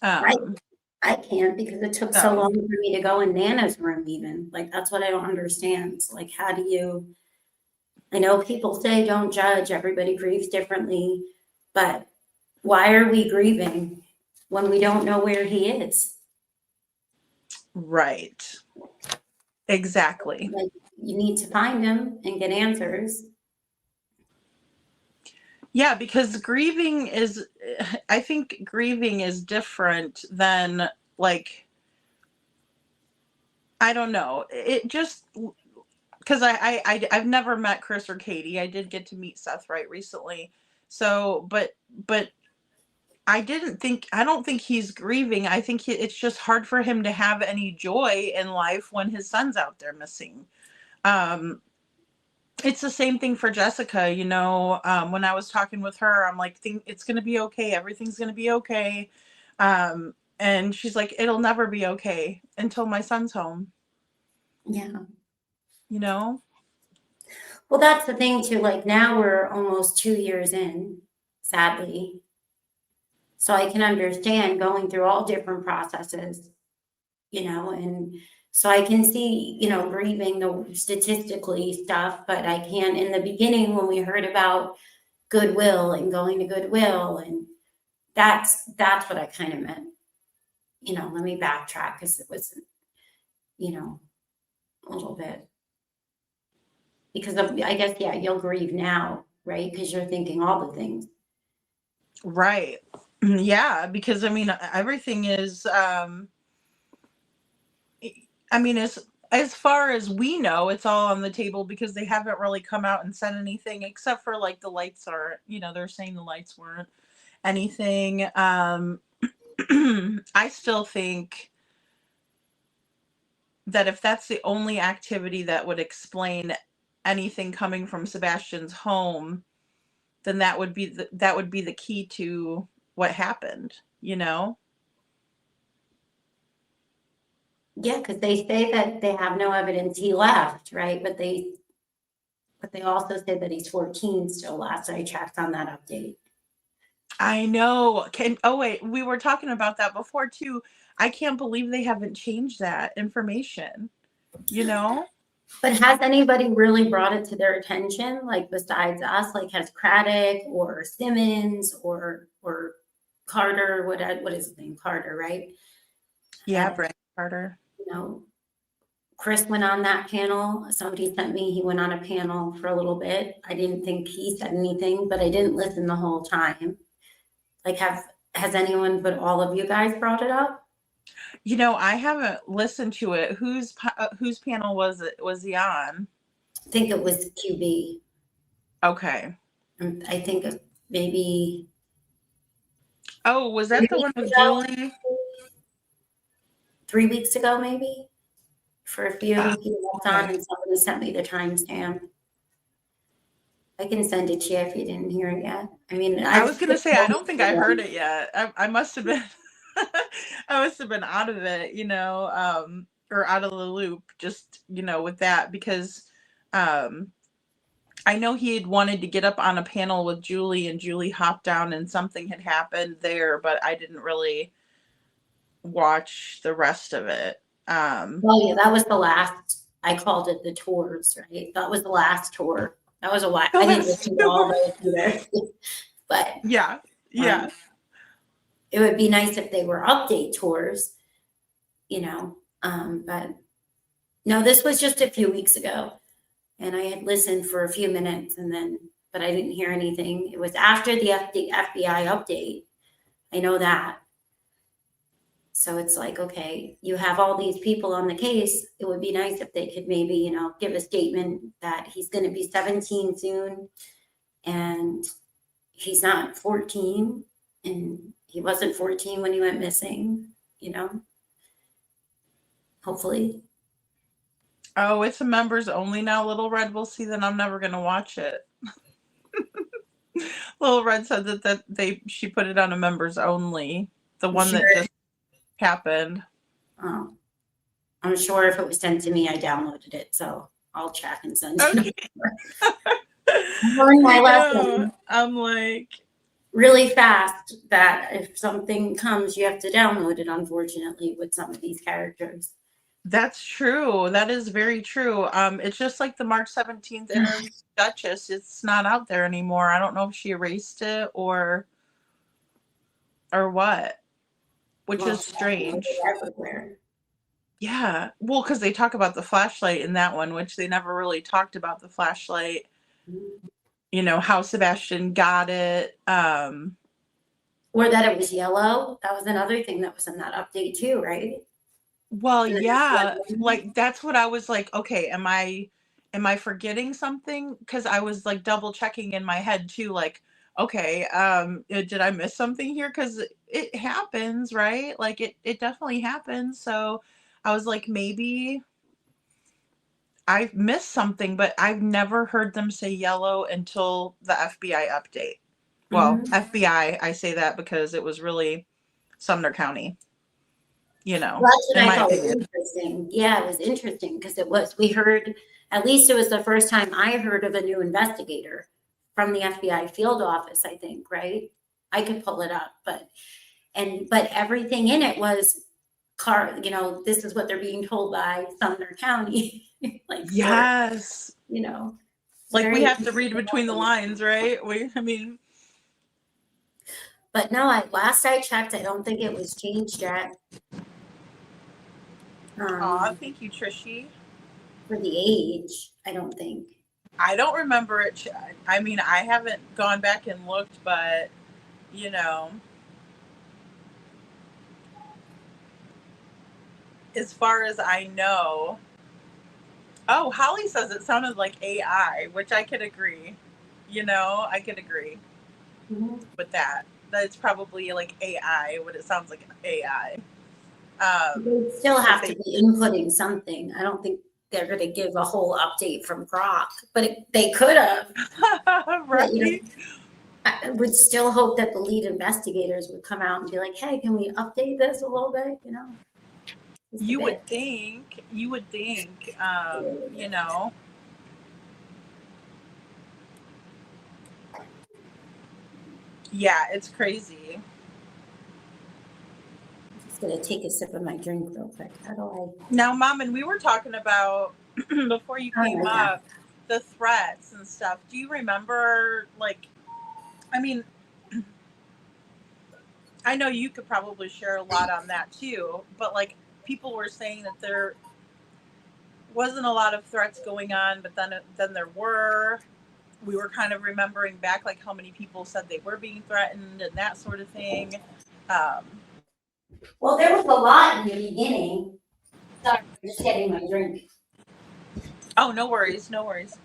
Right. Um, I can't because it took so so long for me to go in Nana's room even. Like, that's what I don't understand. It's like, how do you I know people say don't judge, everybody grieves differently, but why are we grieving when we don't know where he is? right. Exactly. Like, you need to find him and get answers. Yeah, because grieving is, I think grieving is different than, like, I don't know. It just, because I've never met Chris or Katie. I did get to meet Seth right recently. So, but I don't think he's grieving. I think it's just hard for him to have any joy in life when his son's out there missing. Um, it's the same thing for Jessica. When I was talking with her, I'm like, it's going to be okay. Everything's going to be okay. And she's like, it'll never be okay until my son's home, Yeah. you know? Well, that's the thing too. Like, now we're almost 2 years in, sadly. So I can understand going through all different processes, and so I can see, grieving the statistically stuff, but I can't in the beginning when we heard about Goodwill and going to Goodwill, and that's what I kind of meant. Let me backtrack because it was, you know, a little bit because of, I guess, yeah, you'll grieve now, right? Because you're thinking all the things. Right. Yeah, because I mean everything is I mean as far as we know, it's all on the table because they haven't really come out and said anything except for like the lights are, they're saying the lights weren't anything. I still think that if that's the only activity that would explain anything coming from Sebastian's home, then that would be the key to what happened, you know? Yeah, because they say that they have no evidence he left, right? But they also say that he's 14 still. Last I checked on that update. I know. Oh wait, we were talking about that before too. I can't believe they haven't changed that information, you know? But has anybody really brought it to their attention, like besides us? Like, has Craddock or Simmons or Carter? What is his name? Carter, right? Yeah, Had, Brandon Carter. you know, Chris went on that panel. Somebody sent me. He went on a panel for a little bit. I didn't think he said anything, but I didn't listen the whole time. Like, has anyone but all of you guys brought it up? I haven't listened to it. Whose panel was he on? I think it was QB. Okay. I think maybe Oh, was three that the one weeks with ago. Julie? 3 weeks ago, maybe. For a few, he walked on Okay. and somebody sent me the timestamp. I can send it to you if you didn't hear it yet. I mean, I I've was gonna say I don't think I heard them. it yet. I must have been I must have been out of it, or out of the loop, just with that because um, I know he had wanted to get up on a panel with Julie, and Julie hopped down, and something had happened there, but I didn't really watch the rest of it. Well, yeah, that was the last. I called it the tours, right? That was the last tour. That was a while. The I didn't last listen to all tour. those either, but Yeah, um, yeah. it would be nice if they were update tours, But no, this was just a few weeks ago. And I had listened for a few minutes but I didn't hear anything. It was after the FBI update. I know that. So it's like, okay, you have all these people on the case. It would be nice if they could maybe, give a statement that he's going to be 17 soon and he's not 14 and he wasn't 14 when he went missing, hopefully. Oh, it's a members only now. Little Red will see that I'm never gonna watch it. Little Red said that she put it on a members only. The I'm one sure, that just happened. um, I'm sure if it was sent to me, I downloaded it. So I'll check and send it Okay. over. I learned my I know. lesson. I'm like, really fast that if something comes, you have to download it, unfortunately, with some of these characters. That's true. That is very true. It's just like the March 17th interview with Duchess. It's not out there anymore. I don't know if she erased it or what, which Well, is strange. everywhere. Yeah. Well, because they talk about the flashlight in that one, which they never really talked about the flashlight, how Sebastian got it. Or that it was yellow. That was another thing that was in that update too, right? Well, And then it's yeah, like, like that's what I was like, okay, am I forgetting something? Because I was like double checking in my head too, like, okay, did I miss something here? Because it happens, right? Like it definitely happens. So I was like, maybe I've missed something, but I've never heard them say yellow until the FBI update. Well, mhm. FBI, I say that because it was really Sumner County, Well, that's what in I my thought was opinion. interesting. Yeah, it was interesting because we heard, at least it was the first time I heard of a new investigator from the FBI field office, I think, right? I could pull it up, but everything in it was this is what they're being told by Sumner County. Like, for, Yes. it's Like we very, have to read between the lines, right? I mean, but no, last I checked, I don't think it was changed yet. aw, Um, thank you, Trishy. for the age, I don't think. I don't remember it. I mean, I haven't gone back and looked, but you know, as far as I know, oh, Holly says it sounded like AI, which I could agree. I could agree Mhm. with that. That it's probably like AI, what it sounds like AI. They still If have to they, be inputting something. I don't think they're gonna give a whole update from Grok, but they could have. But, right? I would still hope that the lead investigators would come out and be like, "Hey, can we update this a little bit?" Just a You bit. would think. You would think. A little You bit. know. Yeah, it's crazy. I'm just gonna take a sip of my drink real quick. How do Now, Mom, and we were talking about before you I? came Oh yeah. up the threats and stuff. Do you remember, like, I mean, I know you could probably share a lot on that too, but like people were saying that there wasn't a lot of threats going on, but then there were. We were kind of remembering back like how many people said they were being threatened and that sort of thing. Um, Well, there was a lot in the beginning. Sorry, I'm just getting my drink. oh, no worries, no worries.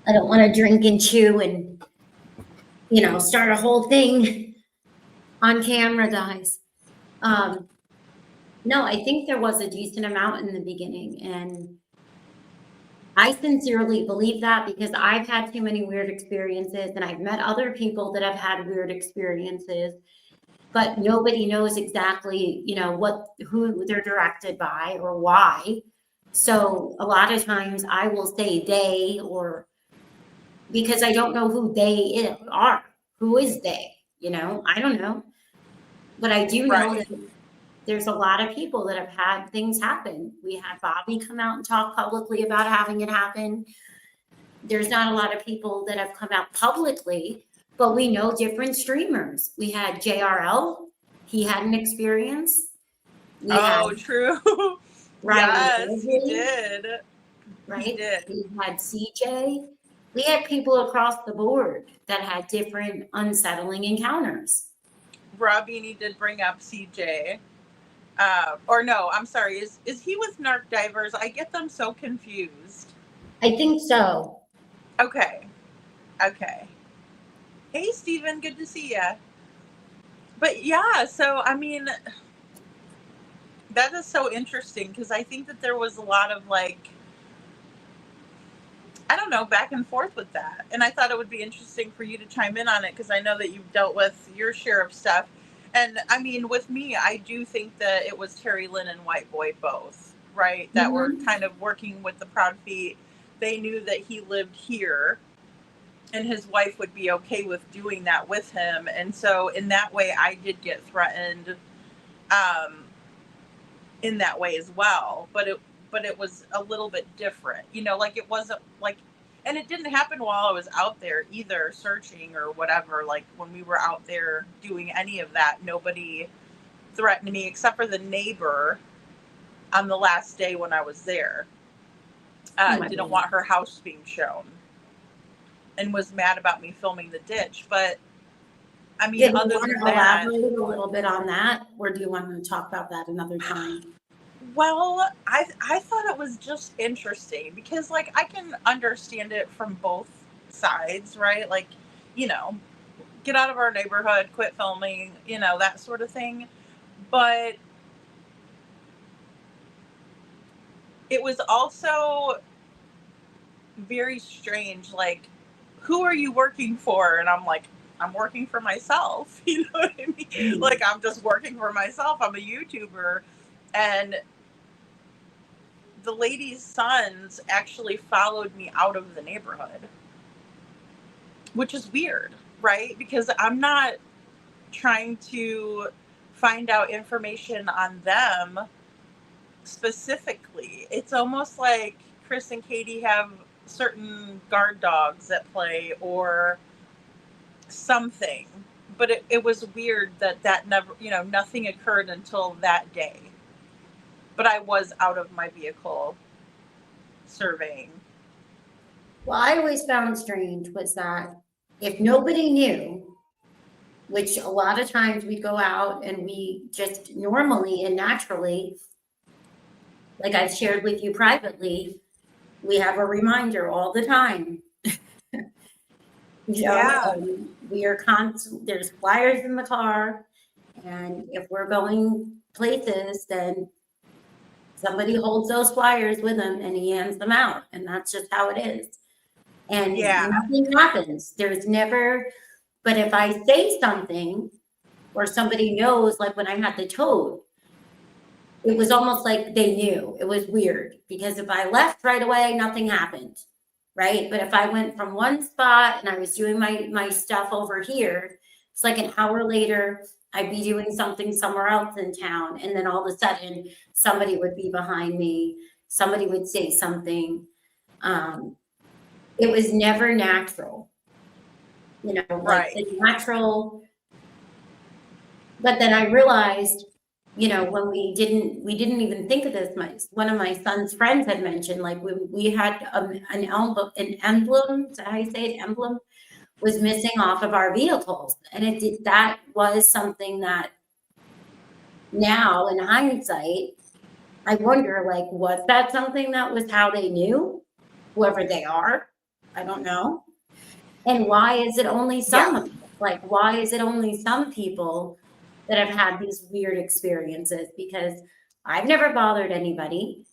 I don't want to drink and chew and start a whole thing on camera, guys. Um, no, I think there was a decent amount in the beginning, and I sincerely believe that because I've had too many weird experiences, and I've met other people that have had weird experiences, but nobody knows exactly, who they're directed by or why. So a lot of times I will say they, or because I don't know who they are. Who is they? I don't know. But I do know Right. that there's a lot of people that have had things happen. We had Bobby come out and talk publicly about having it happen. There's not a lot of people that have come out publicly, but we know different streamers. We had JRL, he had an experience. We had Oh, true. Riley Yes, he Ridley, did. He right? did. We had CJ. We had people across the board that had different unsettling encounters. Robini did bring up CJ. Or no, I'm sorry. Is he with Narc Divers? I get them so confused. I think so. Okay. Okay. Hey, Steven, good to see ya. But yeah, so I mean, that is so interesting because I think that there was a lot of like, I don't know, back and forth with that. And I thought it would be interesting for you to chime in on it because I know that you've dealt with your share of stuff. And I mean, with me, I do think that it was Terry Lynn and White Boy both, right? That were Mhm. kind of working with the Proud Feet. They knew that he lived here. and his wife would be okay with doing that with him. And so in that way, I did get threatened um, in that way as well. But it was a little bit different, you know, like it wasn't like, and it didn't happen while I was out there either searching or whatever. Like when we were out there doing any of that, nobody threatened me except for the neighbor on the last day when I was there. Oh my Didn't God. want her house being shown and was mad about me filming the ditch. But I mean, Did you other want than to that, elaborate a little bit on that, or do you want to talk about that another time? well, I thought it was just interesting because like I can understand it from both sides, right? Like, you know, get out of our neighborhood, quit filming, you know, that sort of thing. But it was also very strange, like, who are you working for? And I'm like, I'm working for myself. You know what I mean? Like, I'm just working for myself. I'm a YouTuber. And the lady's sons actually followed me out of the neighborhood, which is weird, right? Because I'm not trying to find out information on them specifically. It's almost like Chris and Katie have certain guard dogs that play or something. But it was weird that never, you know, nothing occurred until that day. But I was out of my vehicle surveying. What I always found strange was that if nobody knew, which a lot of times we go out and we just normally and naturally, like I've shared with you privately, we have a reminder all the time. You know, Yeah. and we are constant, there's flyers in the car. And if we're going places, then somebody holds those flyers with them and he hands them out. And that's just how it is. And Yeah. nothing happens. There's never, but if I say something or somebody knows, like when I had the toad, it was almost like they knew. It was weird because if I left right away, nothing happened. Right. But if I went from one spot and I was doing my stuff over here, it's like an hour later, I'd be doing something somewhere else in town. And then all of a sudden, somebody would be behind me. Somebody would say something. It was never natural, you know, like Right. the natural. But then I realized, you know, when we didn't even think of this. One of my son's friends had mentioned, like we had an emblem, is that how you say it? Emblem was missing off of our vehicles, and that was something that now in hindsight, I wonder, like, was that something that was how they knew, whoever they are? I don't know. And why is it only some Yeah. of them? Like, why is it only some people that have had these weird experiences? Because I've never bothered anybody,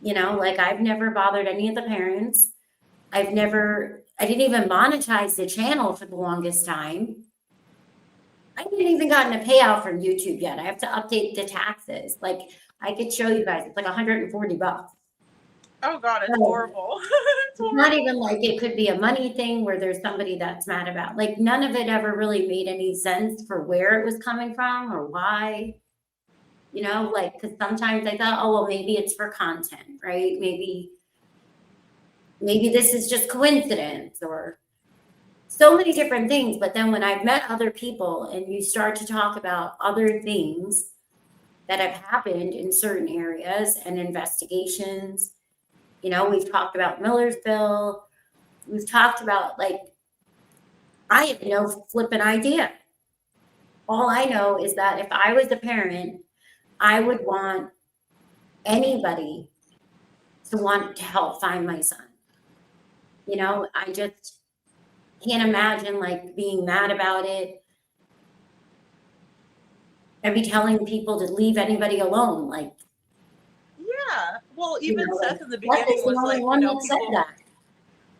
you know, like I've never bothered any of the parents. I didn't even monetize the channel for the longest time. I haven't even gotten a payout from YouTube yet. I have to update the taxes. Like I could show you guys, it's like $140. Oh God, it's So horrible. It's it's not even horrible. like it could be a money thing where there's somebody that's mad about. Like none of it ever really made any sense for where it was coming from or why. You know, like because sometimes I thought, oh well, maybe it's for content, right? Maybe this is just coincidence or so many different things. But then when I've met other people and you start to talk about other things that have happened in certain areas and investigations, you know, we've talked about Millersville. We've talked about like, I have no flipping idea. All I know is that if I was a parent, I would want anybody to want to help find my son. You know, I just can't imagine like being mad about it. I'd be telling people to leave anybody alone. Like, Yeah. Well, you even know, like Seth in the Seth is beginning the was only like, you one know, that said people, that.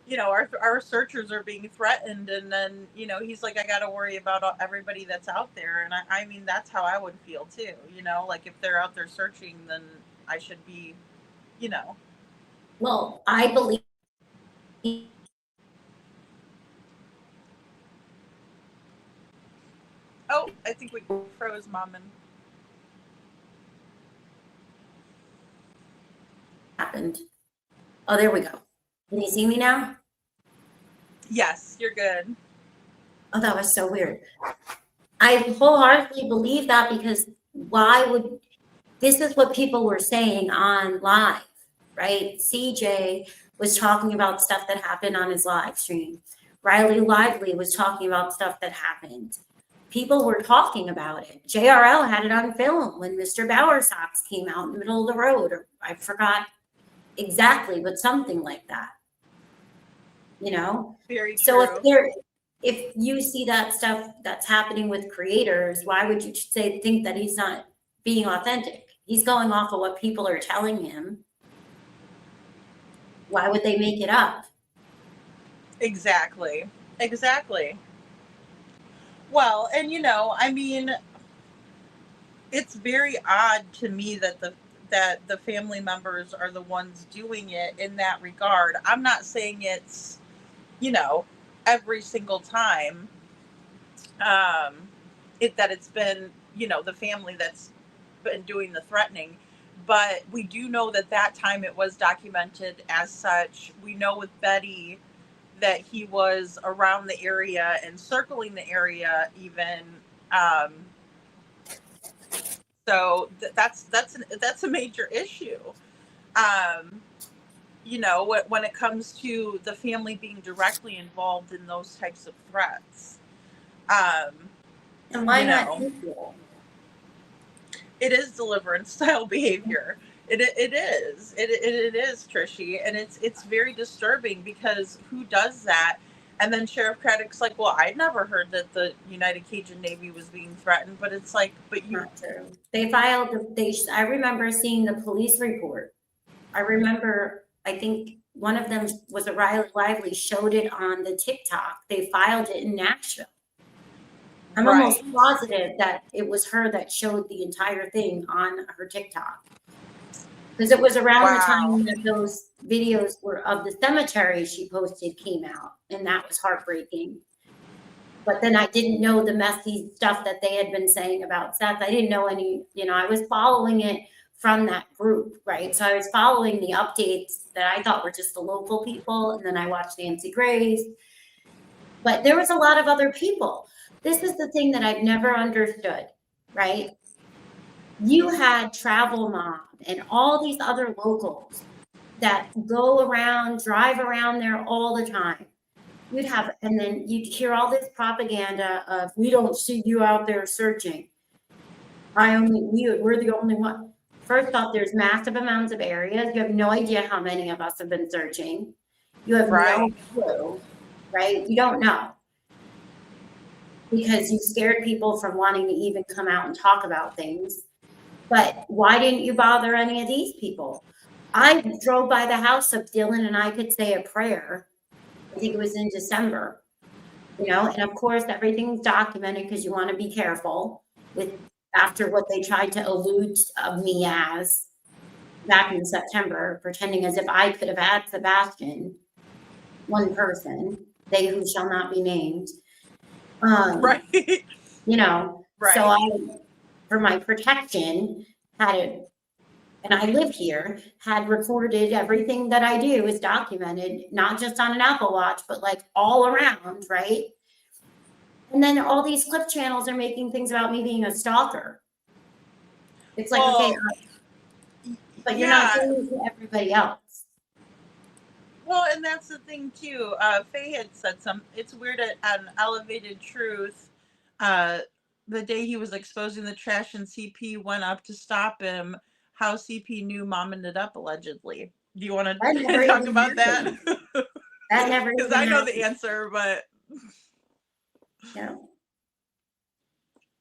you know, our searchers are being threatened, and then, you know, he's like, I got to worry about everybody that's out there. And I mean, that's how I would feel too, you know, like if they're out there searching, then I should be, you know. Well, I believe Oh, I think we froze mom and Happened. Oh, there we go. Can you see me now? yes, you're good. Oh, that was so weird. I wholeheartedly believe that because why would this is what people were saying on live, right? CJ was talking about stuff that happened on his live stream. Riley Lively was talking about stuff that happened. People were talking about it. JRL had it on film when Mr. Bowersox came out in the middle of the road, or I forgot exactly, but something like that. You know? Very So true. if you see that stuff that's happening with creators, why would you think that he's not being authentic? He's going off of what people are telling him. Why would they make it up? Exactly. Exactly. Well, and I mean, it's very odd to me that the family members are the ones doing it in that regard. I'm not saying it's, every single time that it's been, the family that's been doing the threatening, but we do know that time it was documented as such. We know with Betty that he was around the area and circling the area even. Um, that's a major issue. Um, when it comes to the family being directly involved in those types of threats. And why You not know, equal? it is deliverance style behavior. It is. It is, Trishy, and it's very disturbing because who does that? And then Sheriff Craddock's like, well, I'd never heard that the United Cajun Navy was being threatened, but it's like, but you. Not true. They filed. I remember seeing the police report. I remember. I think one of them was a Riley Lively showed it on the TikTok. They filed it in Nashville. I'm almost positive that it was her that showed the entire thing on her TikTok. Because it was around the time that those videos were of the cemetery she posted came out, and that was heartbreaking. But then I didn't know the messy stuff that they had been saying about Seth. I didn't know any, I was following it from that group, right? So I was following the updates that I thought were just the local people, and then I watched Nancy Grace. But there was a lot of other people. This is the thing that I've never understood, right? You had Travel Mom and all these other locals that go around, drive around there all the time. And then you'd hear all this propaganda of, we don't see you out there searching. We're the only one. First off, there's massive amounts of areas. You have no idea how many of us have been searching. You have no clue, right? You don't know. Because you scared people from wanting to even come out and talk about things. But why didn't you bother any of these people? I drove by the house of Dylan and I could say a prayer. I think it was in December, and of course everything's documented because you want to be careful with after what they tried to allude of me as back in September, pretending as if I could have had Sebastian, one person, they who shall not be named. Right. So I, for my protection, had it, and I live here, had recorded everything that I do is documented, not just on an Apple Watch, but like all around, right? And then all these clip channels are making things about me being a stalker. It's like, okay, but you're not doing it to everybody else. Well, and that's the thing too. Faye had said something. It's weird on Elevated Truth. The day he was exposing the trash and CP went up to stop him, how CP knew Mom ended up allegedly. Do you want to talk about that? That never because I know the answer, but yeah.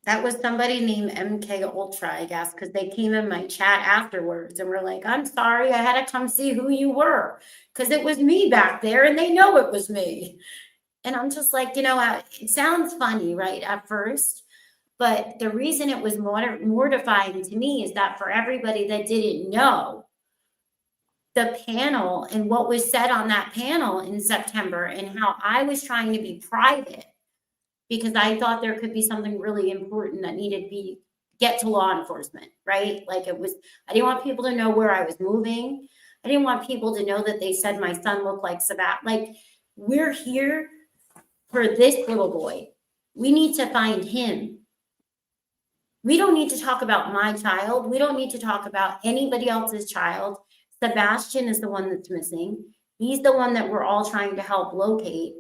That was somebody named MK Ultra, I guess, because they came in my chat afterwards and were like, I'm sorry, I had to come see who you were because it was me back there and they know it was me. And I'm just like, it sounds funny, right, at first. But the reason it was mortifying to me is that for everybody that didn't know, the panel and what was said on that panel in September and how I was trying to be private because I thought there could be something really important that needed to be get to law enforcement, right? Like I didn't want people to know where I was moving. I didn't want people to know that they said my son looked like Sabat. Like, we're here for this little boy. We need to find him. We don't need to talk about my child. We don't need to talk about anybody else's child. Sebastian is the one that's missing. He's the one that we're all trying to help locate.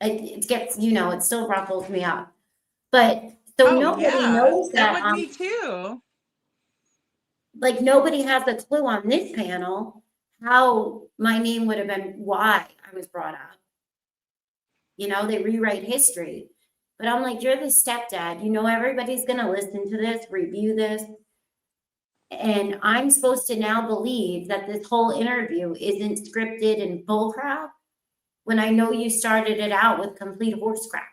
It gets, it still ruffles me up. But so nobody knows that. It would me too. Like, nobody has a clue on this panel how my name would have been, why I was brought up. They rewrite history. But I'm like, you're the stepdad. Everybody's going to listen to this, review this. And I'm supposed to now believe that this whole interview isn't scripted and bullcrap when I know you started it out with complete horse crap.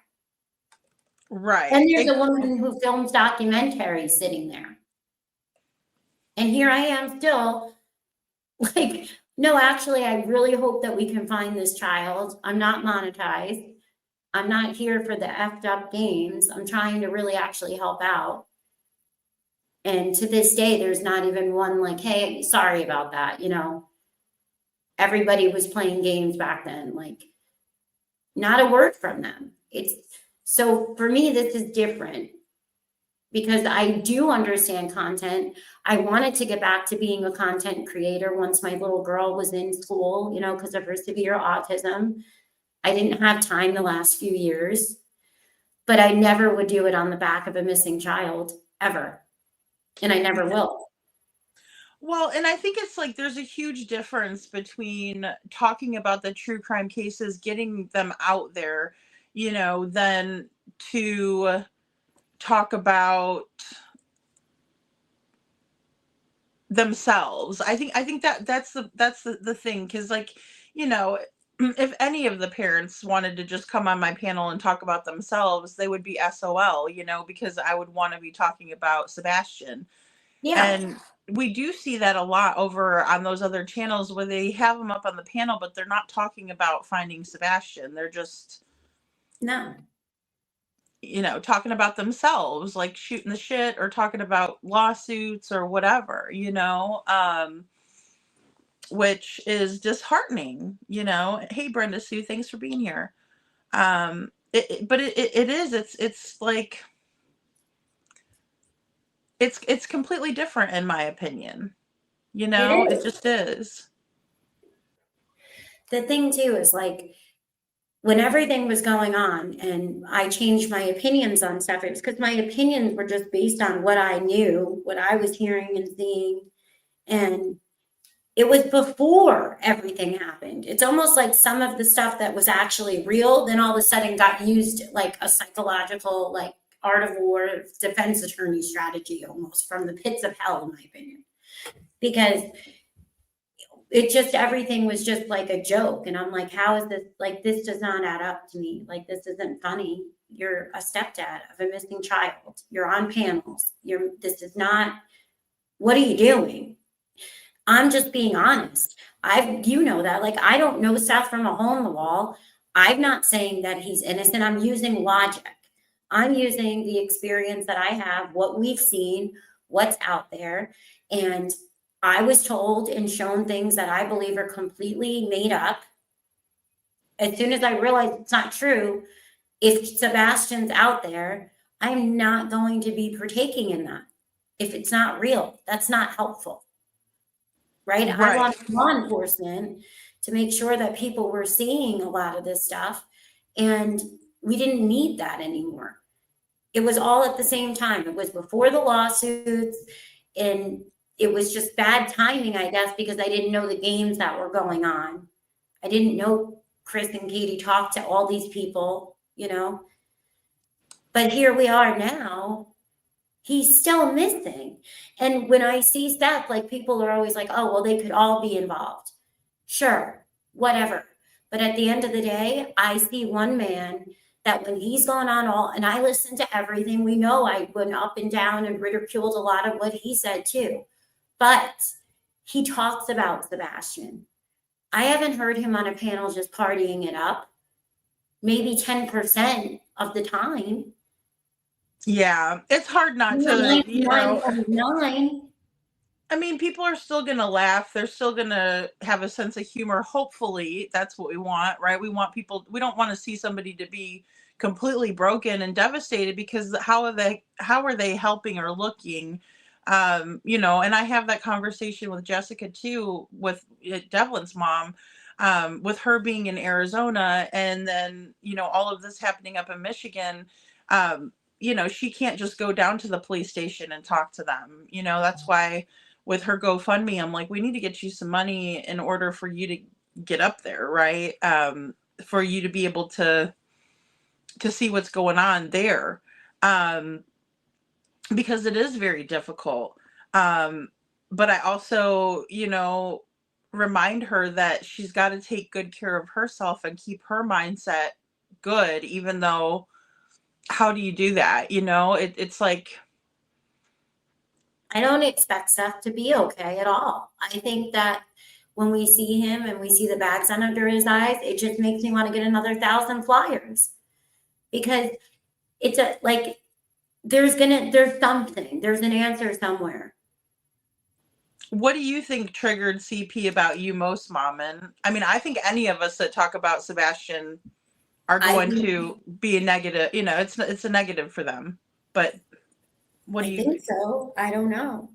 Right. And there's a woman who films documentaries sitting there. And here I am still like, no, actually, I really hope that we can find this child. I'm not monetized. I'm not here for the effed up games. I'm trying to really actually help out. And to this day, there's not even one like, hey, sorry about that. Everybody was playing games back then. Like, not a word from them. So for me, this is different because I do understand content. I wanted to get back to being a content creator once my little girl was in school, because of her severe autism. I didn't have time the last few years, but I never would do it on the back of a missing child, ever. And I never will. Well, and I think it's like there's a huge difference between talking about the true crime cases, getting them out there, than to talk about themselves. I think that's the thing, because if any of the parents wanted to just come on my panel and talk about themselves, they would be SOL, because I would want to be talking about Sebastian. Yeah. And we do see that a lot over on those other channels where they have them up on the panel, but they're not talking about finding Sebastian. They're just talking about themselves, like shooting the shit or talking about lawsuits or whatever, which is disheartening, Hey, Brenda Sue, thanks for being here. But it's like, it's completely different in my opinion. It just is. The thing too is like, when everything was going on and I changed my opinions on stuff, it was because my opinions were just based on what I knew, what I was hearing and seeing. And it was before everything happened. It's almost like some of the stuff that was actually real, then all of a sudden got used like a psychological, like art of war defense attorney strategy, almost from the pits of hell, in my opinion. Because everything was just like a joke. And I'm like, how is this? Like, this does not add up to me. Like, this isn't funny. You're a stepdad of a missing child. You're on panels. This is not, what are you doing? I'm just being honest. that. Like, I don't know Seth from a hole in the wall. I'm not saying that he's innocent. I'm using logic. I'm using the experience that I have, what we've seen, what's out there. And I was told and shown things that I believe are completely made up. As soon as I realized it's not true, if Sebastian's out there, I'm not going to be partaking in that. If it's not real, that's not helpful. Right? I want law enforcement to make sure that people were seeing a lot of this stuff, and we didn't need that anymore. It was all at the same time. It was before the lawsuits, and it was just bad timing, I guess, because I didn't know the games that were going on. I didn't know Chris and Katie talked to all these people, But here we are now. He's still missing. And when I see Seth, like, people are always like, oh, well, they could all be involved. Sure, whatever. But at the end of the day, I see one man that when he's gone on and I listen to everything, we know I went up and down and ridiculed a lot of what he said too. But he talks about Sebastian. I haven't heard him on a panel just partying it up. maybe 10% of the time. Yeah, it's hard not to, you know. 99.9. I mean, people are still gonna laugh. They're still gonna have a sense of humor. Hopefully, that's what we want, right? We want people. We don't want to see somebody to be completely broken and devastated, because how are they helping or looking? You know, and I have that conversation with Jessica too, with Devlin's mom, with her being in Arizona, and then, you know, all of this happening up in Michigan. You know, she can't just go down to the police station and talk to them. You know, that's why with her GoFundMe, I'm like, we need to get you some money in order for you to get up there, right? For you to be able to see what's going on there, um, because it is very difficult. Um, but I also, you know, remind her that she's got to take good care of herself and keep her mindset good, even though, how do you do that? You know, it's like, I don't expect Seth to be okay at all. I think that when we see him and we see the bags under his eyes, it just makes me want to get another 1,000 flyers, because it's like there's something, there's an answer somewhere. what do you think triggered CP about you most, Mom? And I mean, I think any of us that talk about Sebastian are going to be a negative. You know, it's a negative for them. But what do I you think so. I don't know.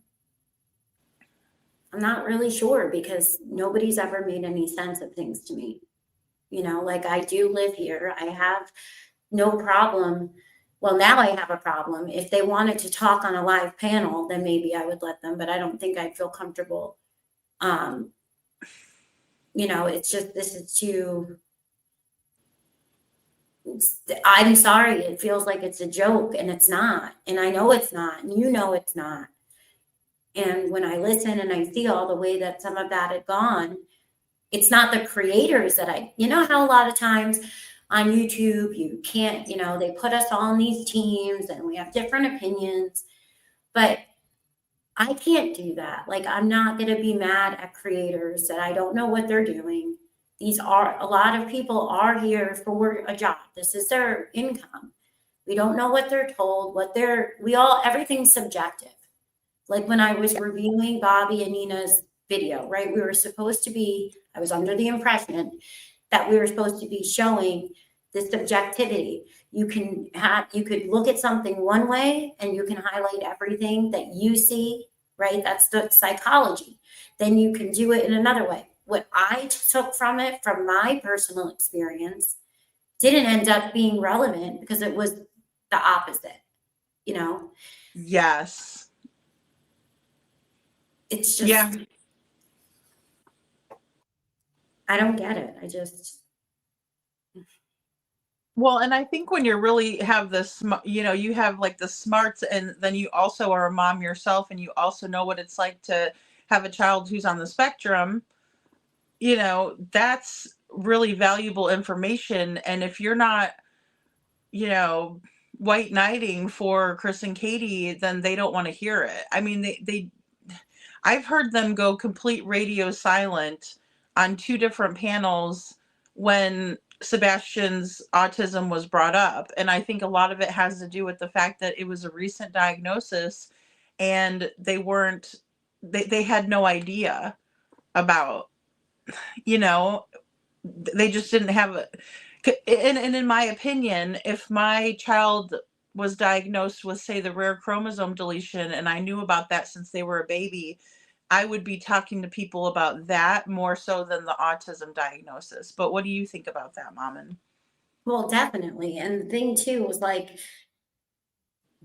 I'm not really sure, because nobody's ever made any sense of things to me. You know, like, I do live here. I have no problem. Well, now I have a problem. If they wanted to talk on a live panel, then maybe I would let them, but I don't think I'd feel comfortable. You know, it's just, this is too, I'm sorry, it feels like it's a joke, and it's not. And I know it's not, and you know it's not. And when I listen and I see all the way that some of that had gone, it's not the creators that you know how a lot of times on YouTube, you can't, you know, they put us all in these teams and we have different opinions, but I can't do that. Like, I'm not going to be mad at creators that I don't know what they're doing. A lot of people are here for a job. This is their income. We don't know what they're told, everything's subjective. Like, when I was reviewing Bobby and Nina's video, right? I was under the impression that we were supposed to be showing this subjectivity. You could look at something one way and you can highlight everything that you see, right? That's the psychology. Then you can do it in another way. What I took from it, from my personal experience, didn't end up being relevant because it was the opposite, you know? Yes. It's just, Yeah. I don't get it. I just, Well, and I think when you really have this, you know, you have like the smarts, and then you also are a mom yourself, and you also know what it's like to have a child who's on the spectrum, you know, that's really valuable information. And if you're not, you know, white knighting for Chris and Katie, then they don't want to hear it. I mean, I've heard them go complete radio silent on 2 different panels when Sebastian's autism was brought up. And I think a lot of it has to do with the fact that it was a recent diagnosis, and they had no idea about, you know, they just didn't have and in my opinion, if my child was diagnosed with, say, the rare chromosome deletion, and I knew about that since they were a baby, I would be talking to people about that more so than the autism diagnosis. But what do you think about that, Maman? well, definitely. And the thing too was like,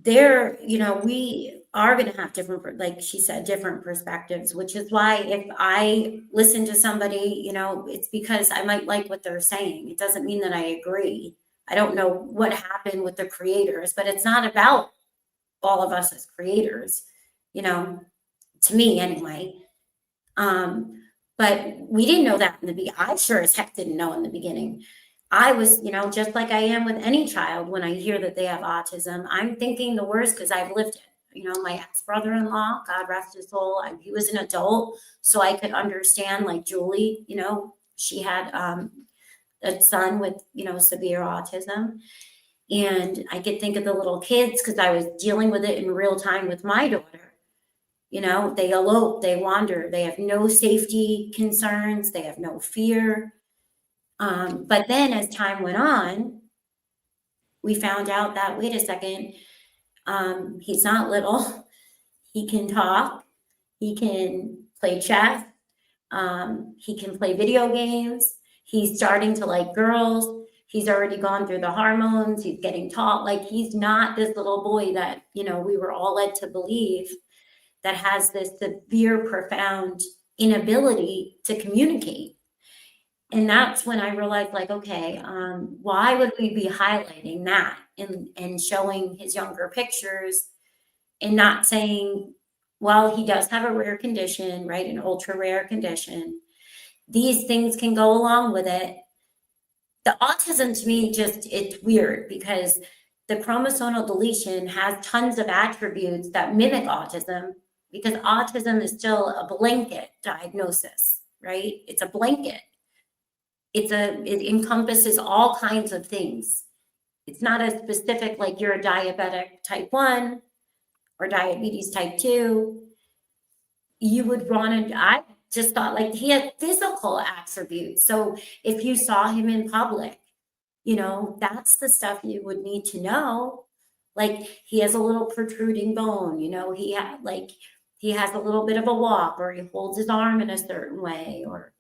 we are going to have different, like she said, different perspectives, which is why if I listen to somebody, you know, it's because I might like what they're saying. It doesn't mean that I agree. I don't know what happened with the creators, but it's not about all of us as creators, you know, to me anyway. But we didn't know that in the beginning. I sure as heck didn't know in the beginning. I was, you know, just like I am with any child, when I hear that they have autism, I'm thinking the worst because I've lived it. You know, my ex-brother-in-law, God rest his soul, he was an adult, so I could understand, like Julie, you know, she had a son with, severe autism. And I could think of the little kids because I was dealing with it in real time with my daughter. They elope, they wander, they have no safety concerns, they have no fear. But then as time went on, we found out that, wait a second, he's not little. He can talk, he can play chess, he can play video games. He's starting to like girls. He's already gone through the hormones. He's getting taught. Like, he's not this little boy that, we were all led to believe, that has this severe, profound inability to communicate. And that's when I realized, like, okay, why would we be highlighting that and showing his younger pictures and not saying, well, he does have a rare condition, right? An ultra rare condition. These things can go along with it. The autism, to me, it's weird because the chromosomal deletion has tons of attributes that mimic autism, because autism is still a blanket diagnosis, right? It's a blanket. It encompasses all kinds of things. It's not as specific, like you're a diabetic type 1 or diabetes type 2. You would want to, I just thought, like, he had physical attributes. So if you saw him in public, that's the stuff you would need to know. Like, he has a little protruding bone, he has a little bit of a walk, or he holds his arm in a certain way, or,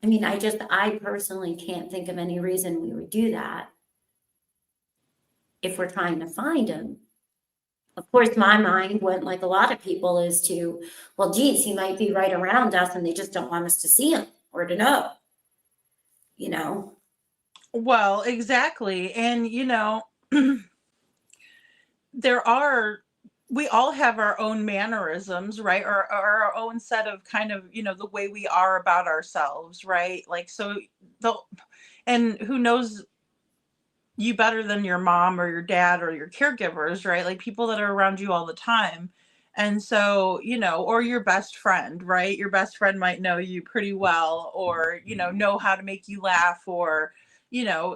I personally can't think of any reason we would do that if we're trying to find him. Of course, my mind went, like a lot of people, is to, well, geez, he might be right around us and they just don't want us to see him or to know, Well, exactly. And, we all have our own mannerisms, right? Or our own set of kind of, the way we are about ourselves, right? Like, so and who knows you better than your mom or your dad or your caregivers, right? Like, people that are around you all the time. And so, or your best friend, right? Your best friend might know you pretty well, or, know how to make you laugh, or,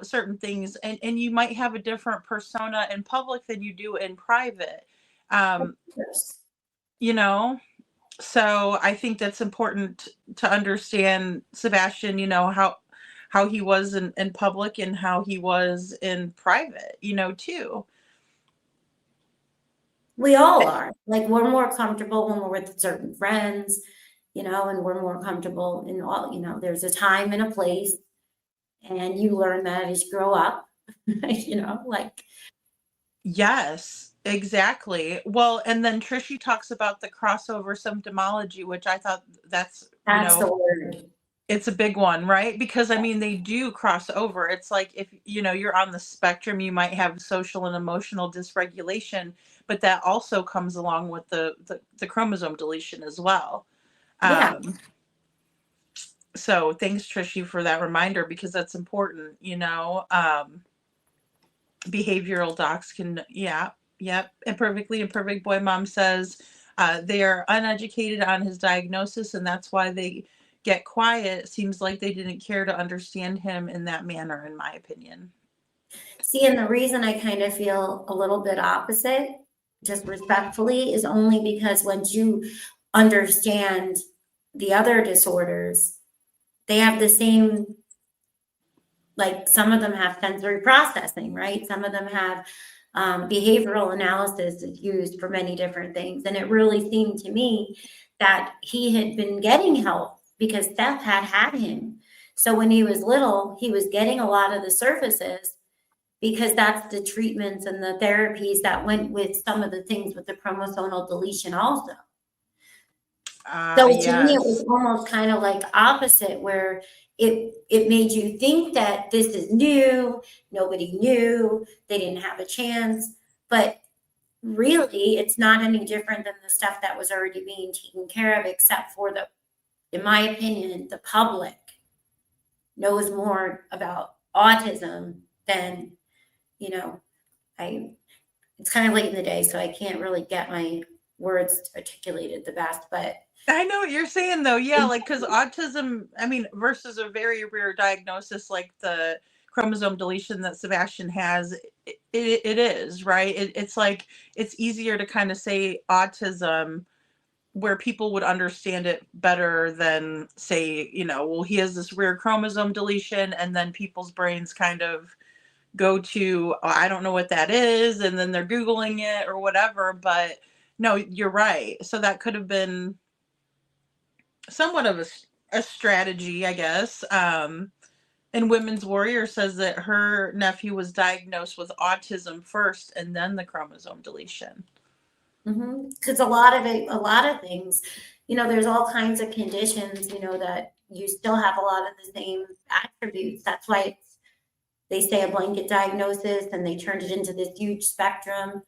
certain things. And you might have a different persona in public than you do in private. Yes. So I think that's important to understand, Sebastian, how he was in public and how he was in private, too. We all are. Like, we're more comfortable when we're with certain friends, and we're more comfortable in all, there's a time and a place, and you learn that as you grow up, like. Yes, exactly. Well, and then Trishy talks about the crossover symptomology, which I thought that's The word. it's a big one, right? Because they do cross over. It's like, if you're on the spectrum, you might have social and emotional dysregulation, but that also comes along with the chromosome deletion as well. Yeah. So thanks, Trishy, for that reminder, because that's important. Behavioral docs can, yeah, yep. Imperfectly imperfect boy mom says they are uneducated on his diagnosis, and that's why they get quiet. It seems like they didn't care to understand him in that manner, in my opinion. See, and the reason I kind of feel a little bit opposite, just respectfully, is only because once you understand the other disorders, they have the same, like, some of them have sensory processing, right? Some of them have behavioral analysis is used for many different things. And it really seemed to me that he had been getting help because Steph had him. So when he was little, he was getting a lot of the services because that's the treatments and the therapies that went with some of the things with the chromosomal deletion also. So to me, it was almost kind of like opposite, where it made you think that this is new, nobody knew, they didn't have a chance. But really, it's not any different than the stuff that was already being taken care of, except for in my opinion, the public knows more about autism than, it's kind of late in the day, so I can't really get my words articulated the best, but I know what you're saying though. Yeah, like because autism, I mean, versus a very rare diagnosis like the chromosome deletion that Sebastian has, it is, right? It's like it's easier to kind of say autism where people would understand it better than say, well, he has this rare chromosome deletion, and then people's brains kind of go to, "Oh, I don't know what that is," and then they're Googling it or whatever. But no, you're right. So that could have been somewhat of a strategy, I guess. And Women's Warrior says that her nephew was diagnosed with autism first and then the chromosome deletion. because a lot of things, there's all kinds of conditions, that you still have a lot of the same attributes. That's why they say a blanket diagnosis, and they turned it into this huge spectrum.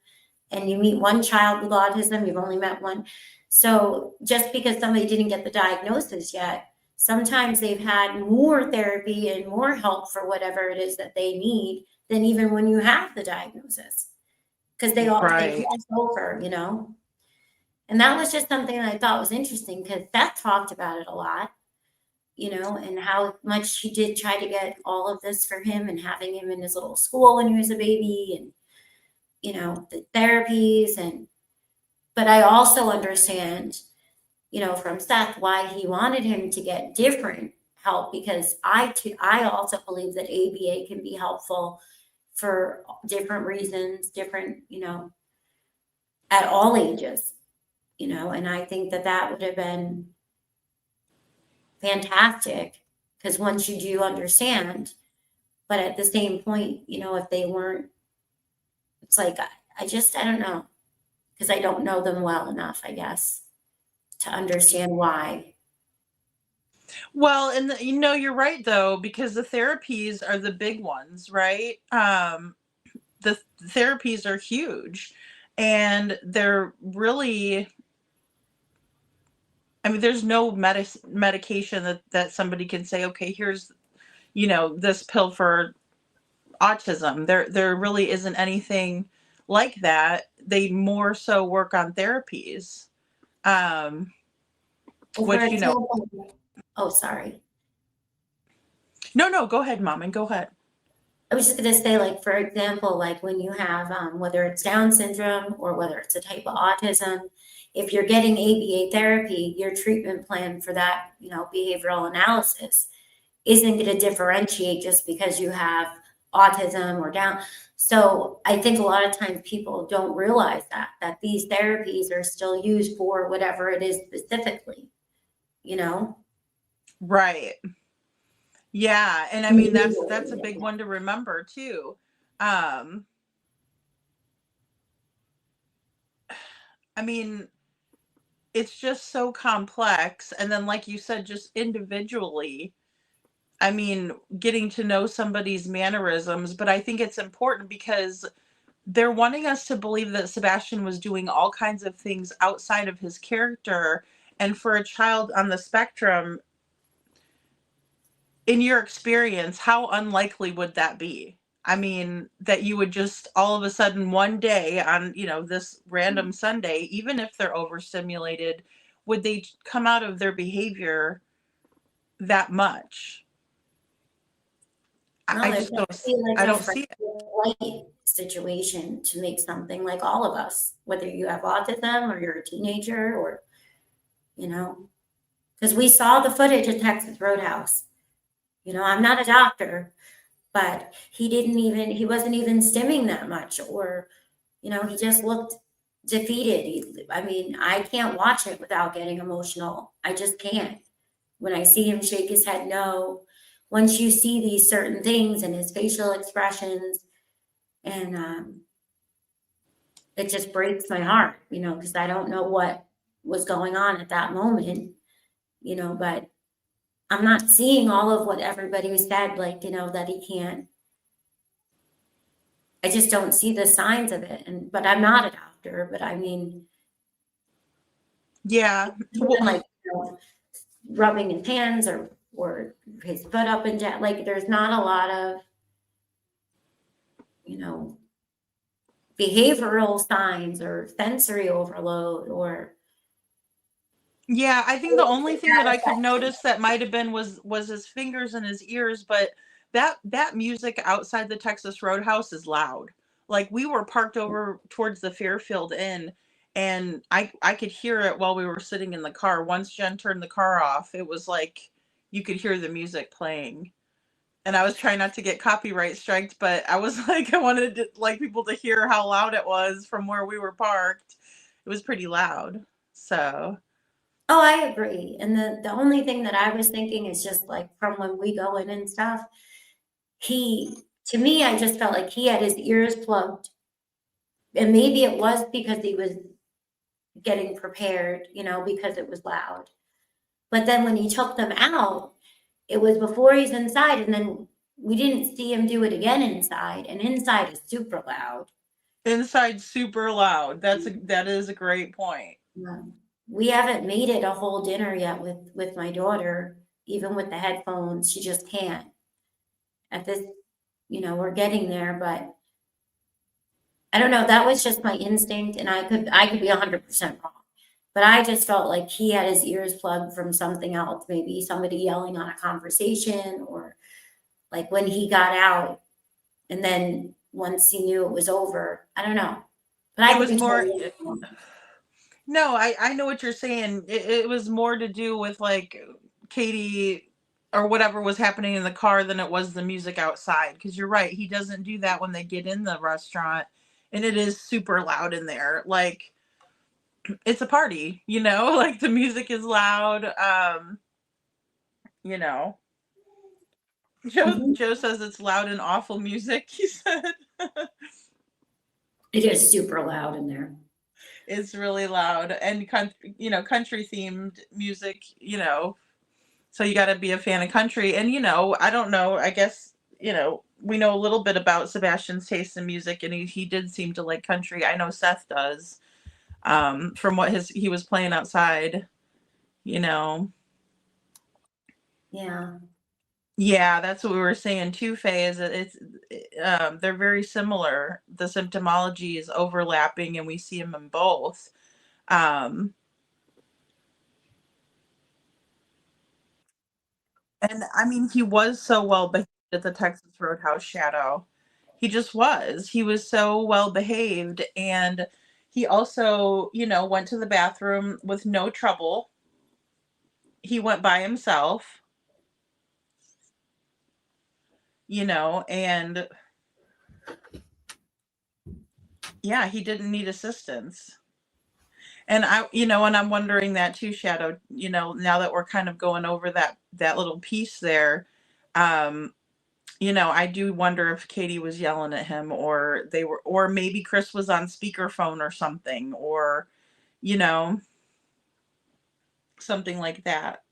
And you meet one child with autism, you've only met one. So just because somebody didn't get the diagnosis yet, sometimes they've had more therapy and more help for whatever it is that they need than even when you have the diagnosis. Because they Right. cross over, And that was just something that I thought was interesting, because Seth talked about it a lot, and how much he did try to get all of this for him, and having him in his little school when he was a baby, and the therapies. But I also understand, from Seth, why he wanted him to get different help, because I also believe that ABA can be helpful for different reasons, different, at all ages, and I think that would have been fantastic, because once you do understand, but at the same point, if they weren't, it's like, I don't know, because I don't know them well enough, I guess, to understand why. Well, and you're right though, because the therapies are the big ones, right? The therapies are huge, and they're really, I mean, there's no medication that somebody can say, okay, here's, this pill for autism. There really isn't anything like that. They more so work on therapies. Well, for Which, example, oh, sorry. no, go ahead, Mom, and go ahead. I was just going to say, like, for example, like when you have, whether it's Down syndrome or whether it's a type of autism, if you're getting ABA therapy, your treatment plan for that, behavioral analysis isn't going to differentiate just because you have autism or Down. So I think a lot of times people don't realize that these therapies are still used for whatever it is specifically, Right. Yeah, and I mean that's a big one to remember too. I mean, it's just so complex, and then like you said, just individually, I mean, getting to know somebody's mannerisms, but I think it's important because they're wanting us to believe that Sebastian was doing all kinds of things outside of his character, and for a child on the spectrum, in your experience, how unlikely would that be? I mean, that you would just all of a sudden one day on, this random Sunday, even if they're overstimulated, would they come out of their behavior that much? No, I there's just don't, definitely like I a don't see it. flight situation to make something like all of us, whether you have autism or you're a teenager, or, because we saw the footage of Texas Roadhouse. I'm not a doctor, but he wasn't even stimming that much, or, he just looked defeated. I mean, I can't watch it without getting emotional. I just can't. When I see him shake his head no, once you see these certain things and his facial expressions, and it just breaks my heart, because I don't know what was going on at that moment, but I'm not seeing all of what everybody said, like, that he can't. I just don't see the signs of it. But I'm not a doctor, but I mean, Yeah. even like, rubbing his hands or his foot up and down, like there's not a lot of, behavioral signs or sensory overload or Yeah, I think the only thing that I could notice that might have been was his fingers and his ears, but that music outside the Texas Roadhouse is loud. Like we were parked over towards the Fairfield Inn, and I could hear it while we were sitting in the car. Once Jen turned the car off, it was like you could hear the music playing. And I was trying not to get copyright striked, but I was like I wanted to, like people to hear how loud it was from where we were parked. It was pretty loud. So, oh, I agree. And the only thing that I was thinking is just like from when we go in and stuff, to me, I just felt like he had his ears plugged. And maybe it was because he was getting prepared, because it was loud. But then when he took them out, it was before he's inside, and then we didn't see him do it again inside, and inside is super loud. inside super loud. That is a great point. We haven't made it a whole dinner yet with my daughter, even with the headphones. She just can't. At this, we're getting there, but I don't know. That was just my instinct, and I could be 100% wrong. But I just felt like he had his ears plugged from something else, maybe somebody yelling on a conversation, or like when he got out, and then once he knew it was over, I don't know. But I It could was be more. totally wrong. No, I know what you're saying. It was more to do with like Katie or whatever was happening in the car than it was the music outside. Because you're right, he doesn't do that when they get in the restaurant, and it is super loud in there. Like it's a party, Like the music is loud. You know. Mhm. Joe says it's loud and awful music. He said It is super loud in there. it's really loud and country themed music. So you got to be a fan of country. And, I don't know, I guess, we know a little bit about Sebastian's taste in music, and he did seem to like country. I know Seth does, from what he was playing outside, you know. Yeah. Yeah, that's what we were saying too, Faye, is that they're very similar. The symptomology is overlapping and we see them in both. Um, And I mean, he was so well behaved at the Texas Roadhouse, Shadow. He just was. He was so well behaved. And he also, went to the bathroom with no trouble. He went by himself, and yeah, he didn't need assistance. And and I'm wondering that too, Shadow, now that we're kind of going over that little piece there. um, I do wonder if Katie was yelling at him, or maybe Chris was on speakerphone or something, or, you know, something like that.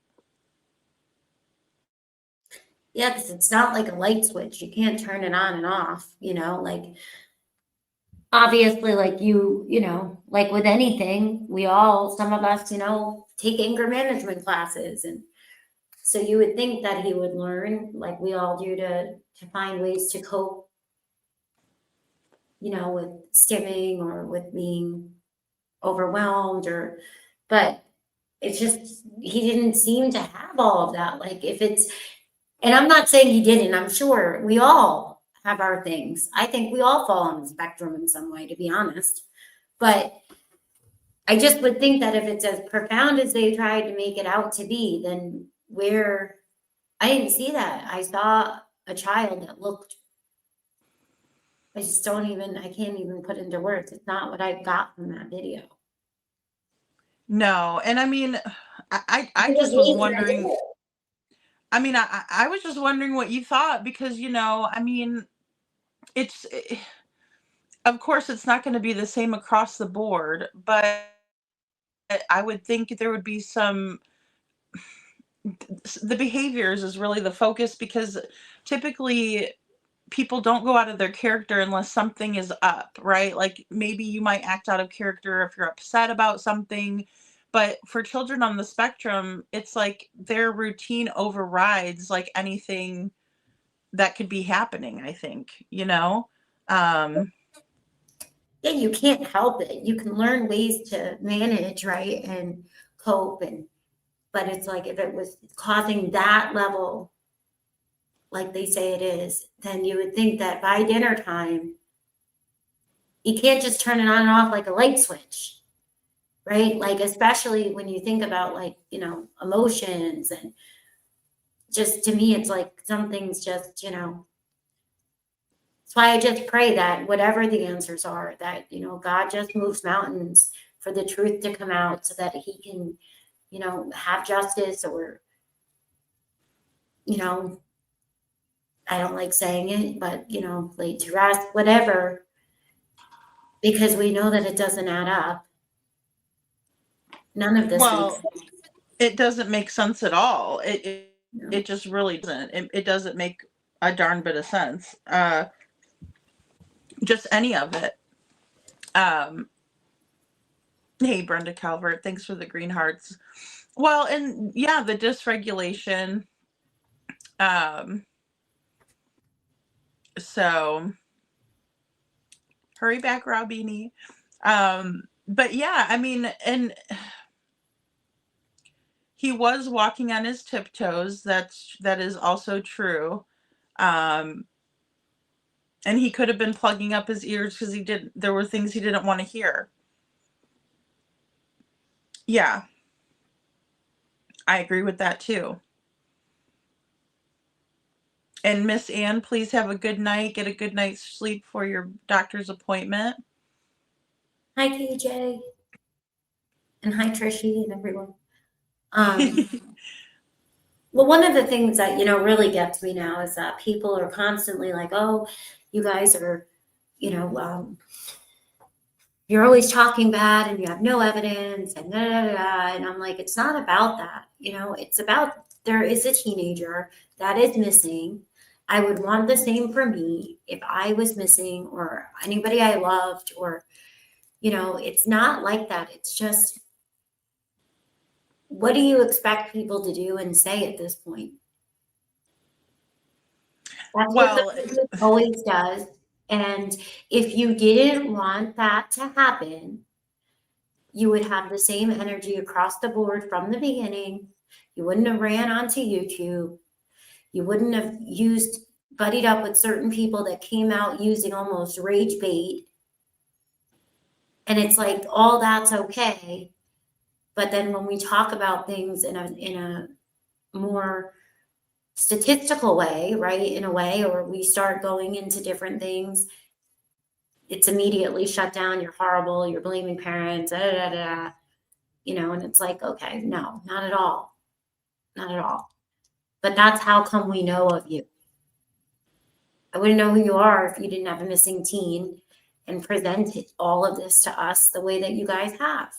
Yeah, because it's not like a light switch. You can't turn it on and off, like obviously, like like with anything, some of us, take anger management classes. And so you would think that he would learn, like we all do, to find ways to cope, with stimming or with being overwhelmed, but it's just, he didn't seem to have all of that. Like and I'm not saying he didn't, I'm sure we all have our things. I think we all fall on the spectrum in some way, to be honest. But I just would think that if it's as profound as they tried to make it out to be, then I didn't see that. I saw a child that looked, I can't even put into words. It's not what I got from that video. No, and I mean, I It was just was me, and I did wondering. it. I mean, I was just wondering what you thought, because I mean, it's of course it's not going to be the same across the board, but I would think there would be some. The behaviors is really the focus, because typically people don't go out of their character unless something is up, right? Like maybe you might act out of character if you're upset about something, but for children on the spectrum, it's like their routine overrides like anything that could be happening, I think. Um yeah, you can't help it. You can learn ways to manage, right, and cope, but it's like if it was causing that level, like they say it is, then you would think that by dinner time, you can't just turn it on and off like a light switch, right? Like, especially when you think about, like, emotions, and just, to me, it's like something's just, that's why I just pray that whatever the answers are, that, God just moves mountains for the truth to come out so that he can, have justice, or, you know, I don't like saying it, but, laid to rest, whatever, because we know that it doesn't add up. None of this makes Well, sense. it doesn't make sense at all. No. It just really doesn't. It doesn't make a darn bit of sense. Just any of it. Um, hey, Brenda Calvert, thanks for the green hearts. Well, and yeah, the dysregulation. So hurry back, Robini. But yeah, I mean, and he was walking on his tiptoes. That is also true. Um, and he could have been plugging up his ears because there were things he didn't want to hear. Yeah, I agree with that too. And Miss Ann, please have a good night. Get a good night's sleep for your doctor's appointment. Hi, KJ, and hi, Trishy, and everyone. Um, well, one of the things that, really gets me now is that people are constantly like, oh, you guys are, you know, um, you're always talking bad and you have no evidence, and da, da, da, da. And I'm like, it's not about that. It's about, there is a teenager that is missing. I would want the same for me if I was missing, or anybody I loved, or, it's not like that. It's just, what do you expect people to do and say at this point? That's what Well, the business always does. And if you didn't want that to happen, you would have the same energy across the board from the beginning. You wouldn't have ran onto YouTube. You wouldn't have buddied up with certain people that came out using almost rage bait. And it's like, all that's okay. But then when we talk about things in a more statistical way, right? In a way, or we start going into different things, it's immediately shut down. You're horrible. You're blaming parents, da, da, da, da. And it's like, okay, no, not at all. Not at all. But that's how come we know of you. I wouldn't know who you are if you didn't have a missing teen and presented all of this to us the way that you guys have.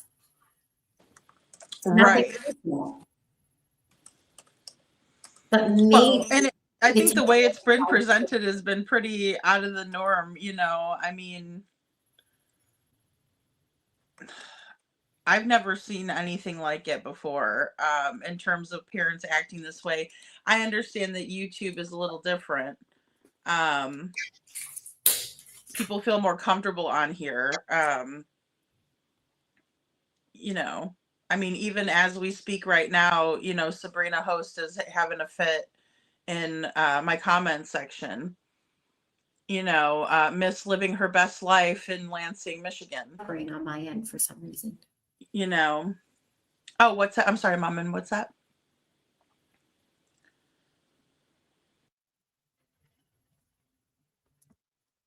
Nothing right. personal. But Well, maybe and I think it's the way it's been presented has been pretty out of the norm. I mean, I've never seen anything like it before, in terms of parents acting this way. I understand that YouTube is a little different. People feel more comfortable on here. I mean, even as we speak right now, Sabrina Host is having a fit in my comment section. Miss living her best life in Lansing, Michigan. buffering on my end for some reason. Oh, what's that? I'm sorry, Mom, and what's that?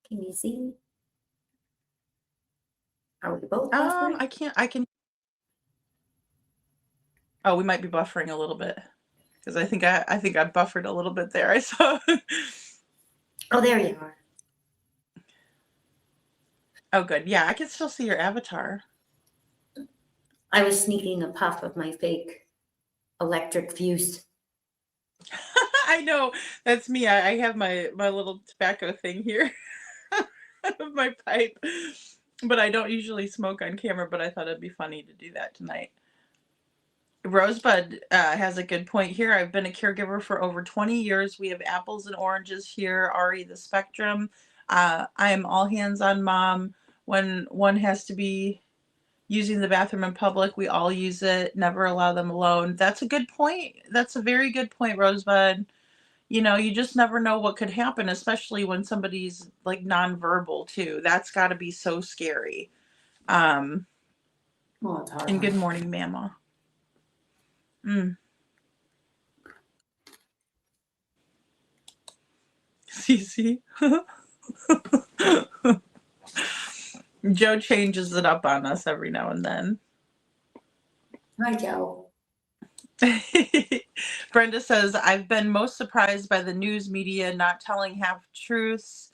Can you see me? Are we both buffering? I can. Oh, we might be buffering a little bit because I think I buffered a little bit there. I saw. Oh, there you are. Oh, good. Yeah, I can still see your avatar. I was sneaking a puff of my fake electric fuse. I know, that's me. I have my little tobacco thing here of my pipe, but I don't usually smoke on camera. But I thought it'd be funny to do that tonight. Rosebud has a good point here. I've been a caregiver for over 20 years. We have apples and oranges here. Ari, the spectrum. I am all hands on mom. when one has to be using the bathroom in public, we all use it. Never allow them alone. That's a good point. That's a very good point, Rosebud. You just never know what could happen, especially when somebody's like nonverbal too. That's got to be so scary. Well, it's hard. And good morning, Mama. Cece. Joe changes it up on us every now and then. Hi, Joe. Brenda says, I've been most surprised by the news media not telling half truths,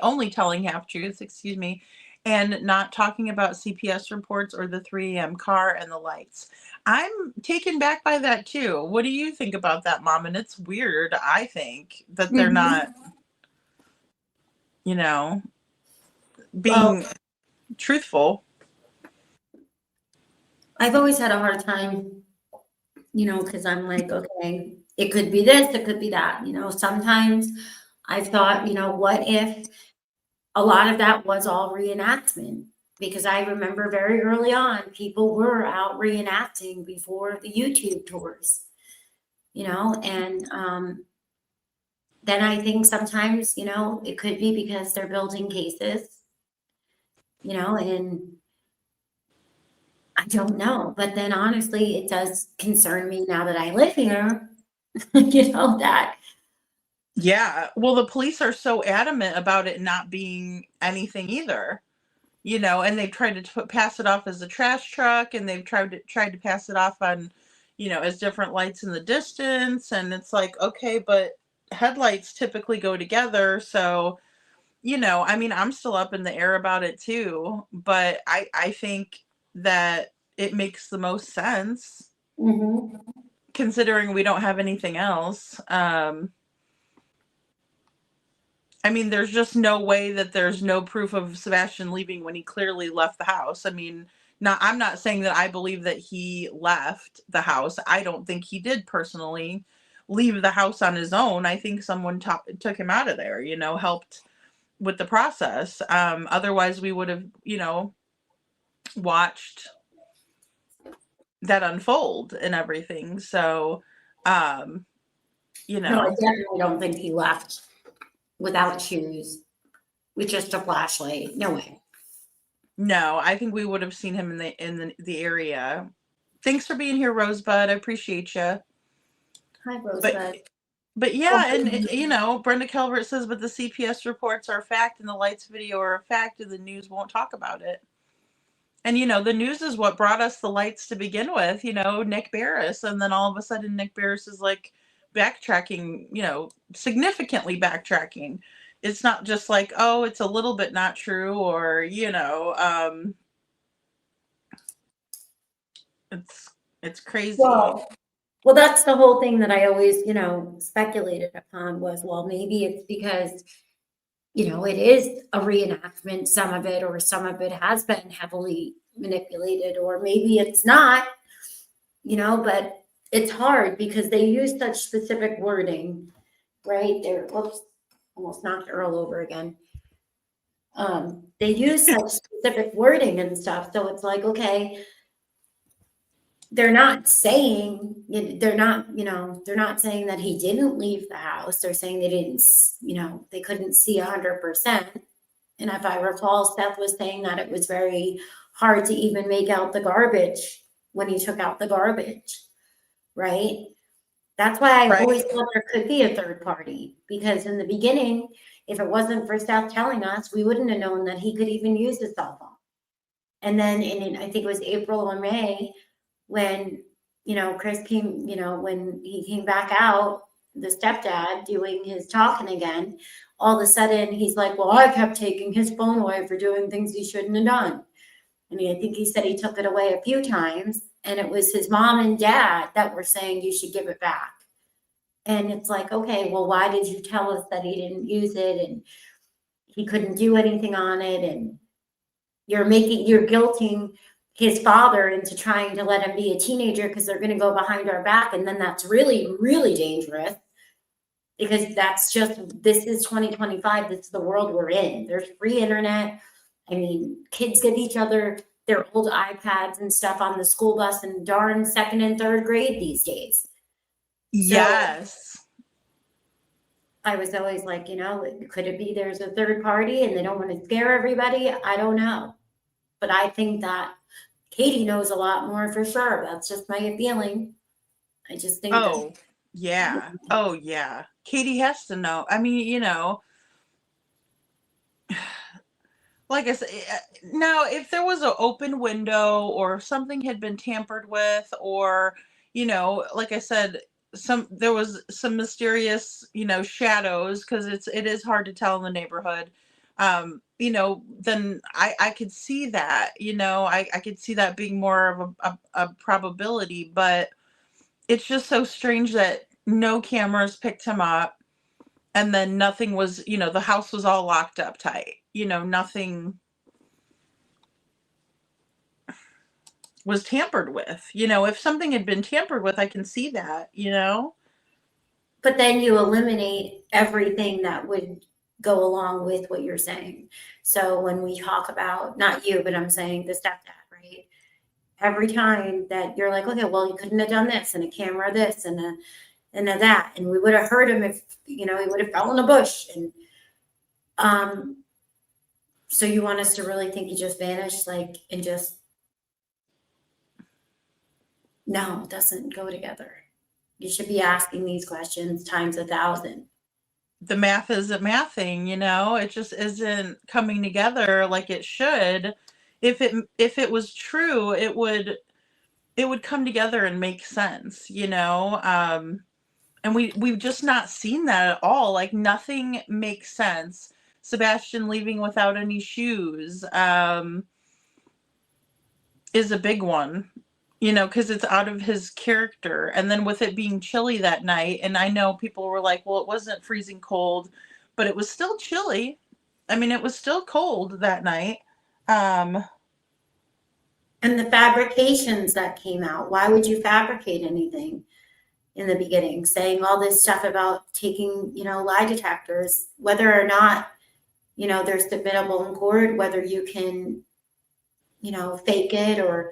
only telling half truths, and not talking about CPS reports or the 3 a.m. car and the lights. I'm taken back by that too. What do you think about that, Mom? And it's weird, I think, that they're not, being truthful. I've always had a hard time, because I'm like, okay, it could be this, it could be that. Sometimes I've thought, what if a lot of that was all reenactment? Because I remember very early on, people were out reenacting before the YouTube tours, and then I think sometimes, it could be because they're building cases, and I don't know. But then honestly, it does concern me now that I live here, that. Yeah. Well, the police are so adamant about it not being anything either, and they've tried to pass it off as a trash truck, and they've tried to pass it off on, as different lights in the distance. And it's like, okay, but headlights typically go together. So, I'm still up in the air about it too, but I think that it makes the most sense considering we don't have anything else. There's just no way that there's no proof of Sebastian leaving when he clearly left the house. I'm not saying that I believe that he left the house. I don't think he did personally leave the house on his own. I think someone took him out of there, helped with the process. Otherwise we would have, watched that unfold and everything. So, No, I definitely don't think he left without shoes, with just a flashlight. No way. No, I think we would have seen him in the area. Thanks for being here, Rosebud. I appreciate you. Hi, Rosebud. But yeah, and Brenda Calvert says, but the CPS reports are a fact and the lights video are a fact and the news won't talk about it. And, the news is what brought us the lights to begin with, Nick Barris. And then all of a sudden Nick Barris is like backtracking, significantly backtracking. It's not just like, oh, it's a little bit not true, or, it's crazy. Well, that's the whole thing that I always, speculated upon was, well, maybe it's because, it is a reenactment, some of it, or some of it has been heavily manipulated, or maybe it's not, but it's hard because they use such specific wording, right? Whoops, almost knocked Earl over again. They use such specific wording and stuff. So it's like, okay, they're not saying they're not saying that he didn't leave the house. They're saying they didn't, they couldn't see 100%. And if I recall, Seth was saying that it was very hard to even make out the garbage when he took out the garbage, right? That's why I always thought there could be a third party, because in the beginning, if it wasn't for Seth telling us, we wouldn't have known that he could even use his cell phone. And then I think it was April or May, when, Chris came, when he came back out, the stepdad doing his talking again, all of a sudden he's like, well, I kept taking his phone away for doing things he shouldn't have done. I think he said he took it away a few times, and it was his mom and dad that were saying you should give it back. And it's like, okay, well, why did you tell us that he didn't use it and he couldn't do anything on it? And you're guilting his father into trying to let him be a teenager because they're going to go behind our back. And then that's really, really dangerous, because this is 2025. This is the world we're in. There's free internet. I mean, kids give each other their old iPads and stuff on the school bus in darn second and third grade these days. So Yes. I was always like, could it be there's a third party and they don't want to scare everybody? I don't know. But I think that Katie knows a lot more for sure. That's just my feeling. I just think that. Oh, yeah. Oh, yeah. Katie has to know. I mean, like I said, now if there was an open window or something had been tampered with, or like I said, there was some mysterious shadows, because it is hard to tell in the neighborhood. Then I could see that. I could see that being more of a probability, but it's just so strange that no cameras picked him up, and then nothing was, the house was all locked up tight. Nothing was tampered with. If something had been tampered with, I can see that. But then you eliminate everything that would go along with what you're saying. So when we talk about, not you, but I'm saying the stepdad, right? Every time that you're like, okay, well, you couldn't have done this, and a camera this, and a that, and we would have heard him if, he would have fell in a bush. And so you want us to really think he just vanished, and just, no, it doesn't go together. You should be asking these questions times 1,000. The math isn't mathing. It just isn't coming together like it should. If it was true, it would come together and make sense. And we've just not seen that at all. Like, nothing makes sense. Sebastian leaving without any shoes is a big one, because it's out of his character. And then with it being chilly that night, and I know people were like, well, it wasn't freezing cold, but it was still chilly. I mean, it was still cold that night. And the fabrications that came out, why would you fabricate anything in the beginning, saying all this stuff about taking, lie detectors, whether or not, they're submittable in court, whether you can, fake it, or,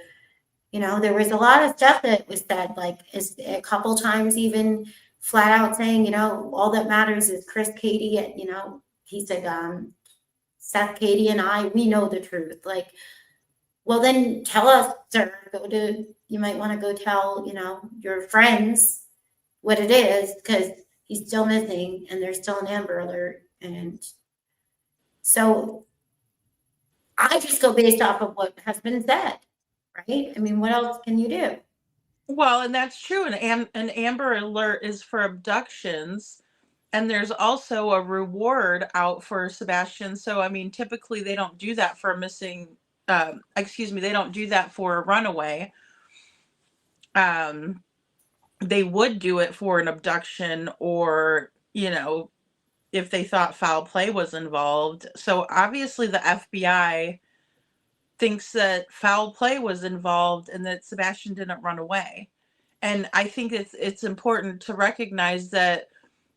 there was a lot of stuff that was said, like a couple times, even flat out saying, all that matters is Chris, Katie, he said, Seth, Katie, and I, we know the truth. Like, well, then tell us, sir. You might want to go tell, your friends what it is, because he's still missing and there's still an Amber Alert. And so I just go based off of what has been said, right? I mean, what else can you do? Well, and that's true. An Amber Alert is for abductions, and there's also a reward out for Sebastian. So, I mean, typically they don't do that for a missing. They don't do that for a runaway. They would do it for an abduction, or if they thought foul play was involved. So obviously the FBI thinks that foul play was involved and that Sebastian didn't run away. And I think it's important to recognize that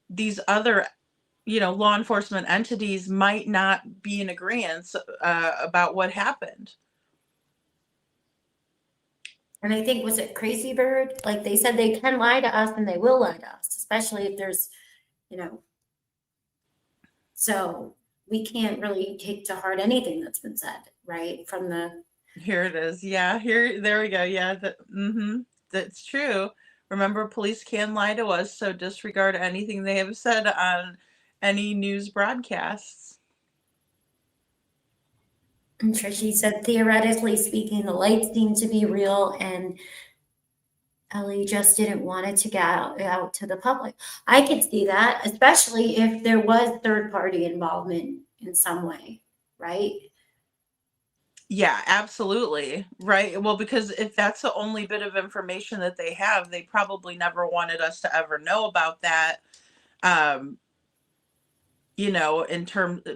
these other, law enforcement entities might not be in agreement about what happened. And I think, was it Crazy Bird? Like, they said they can lie to us and they will lie to us, especially if there's, so we can't really take to heart anything that's been said, right? Here it is. Yeah, there we go. Yeah, that's true. Remember, police can lie to us, so disregard anything they have said on any news broadcasts. And Trishi said, theoretically speaking, the lights seem to be real, and Ellie just didn't want it to get out to the public. I could see that, especially if there was third-party involvement in some way, right? Yeah, absolutely. Right. Well, because if that's the only bit of information that they have, they probably never wanted us to ever know about that.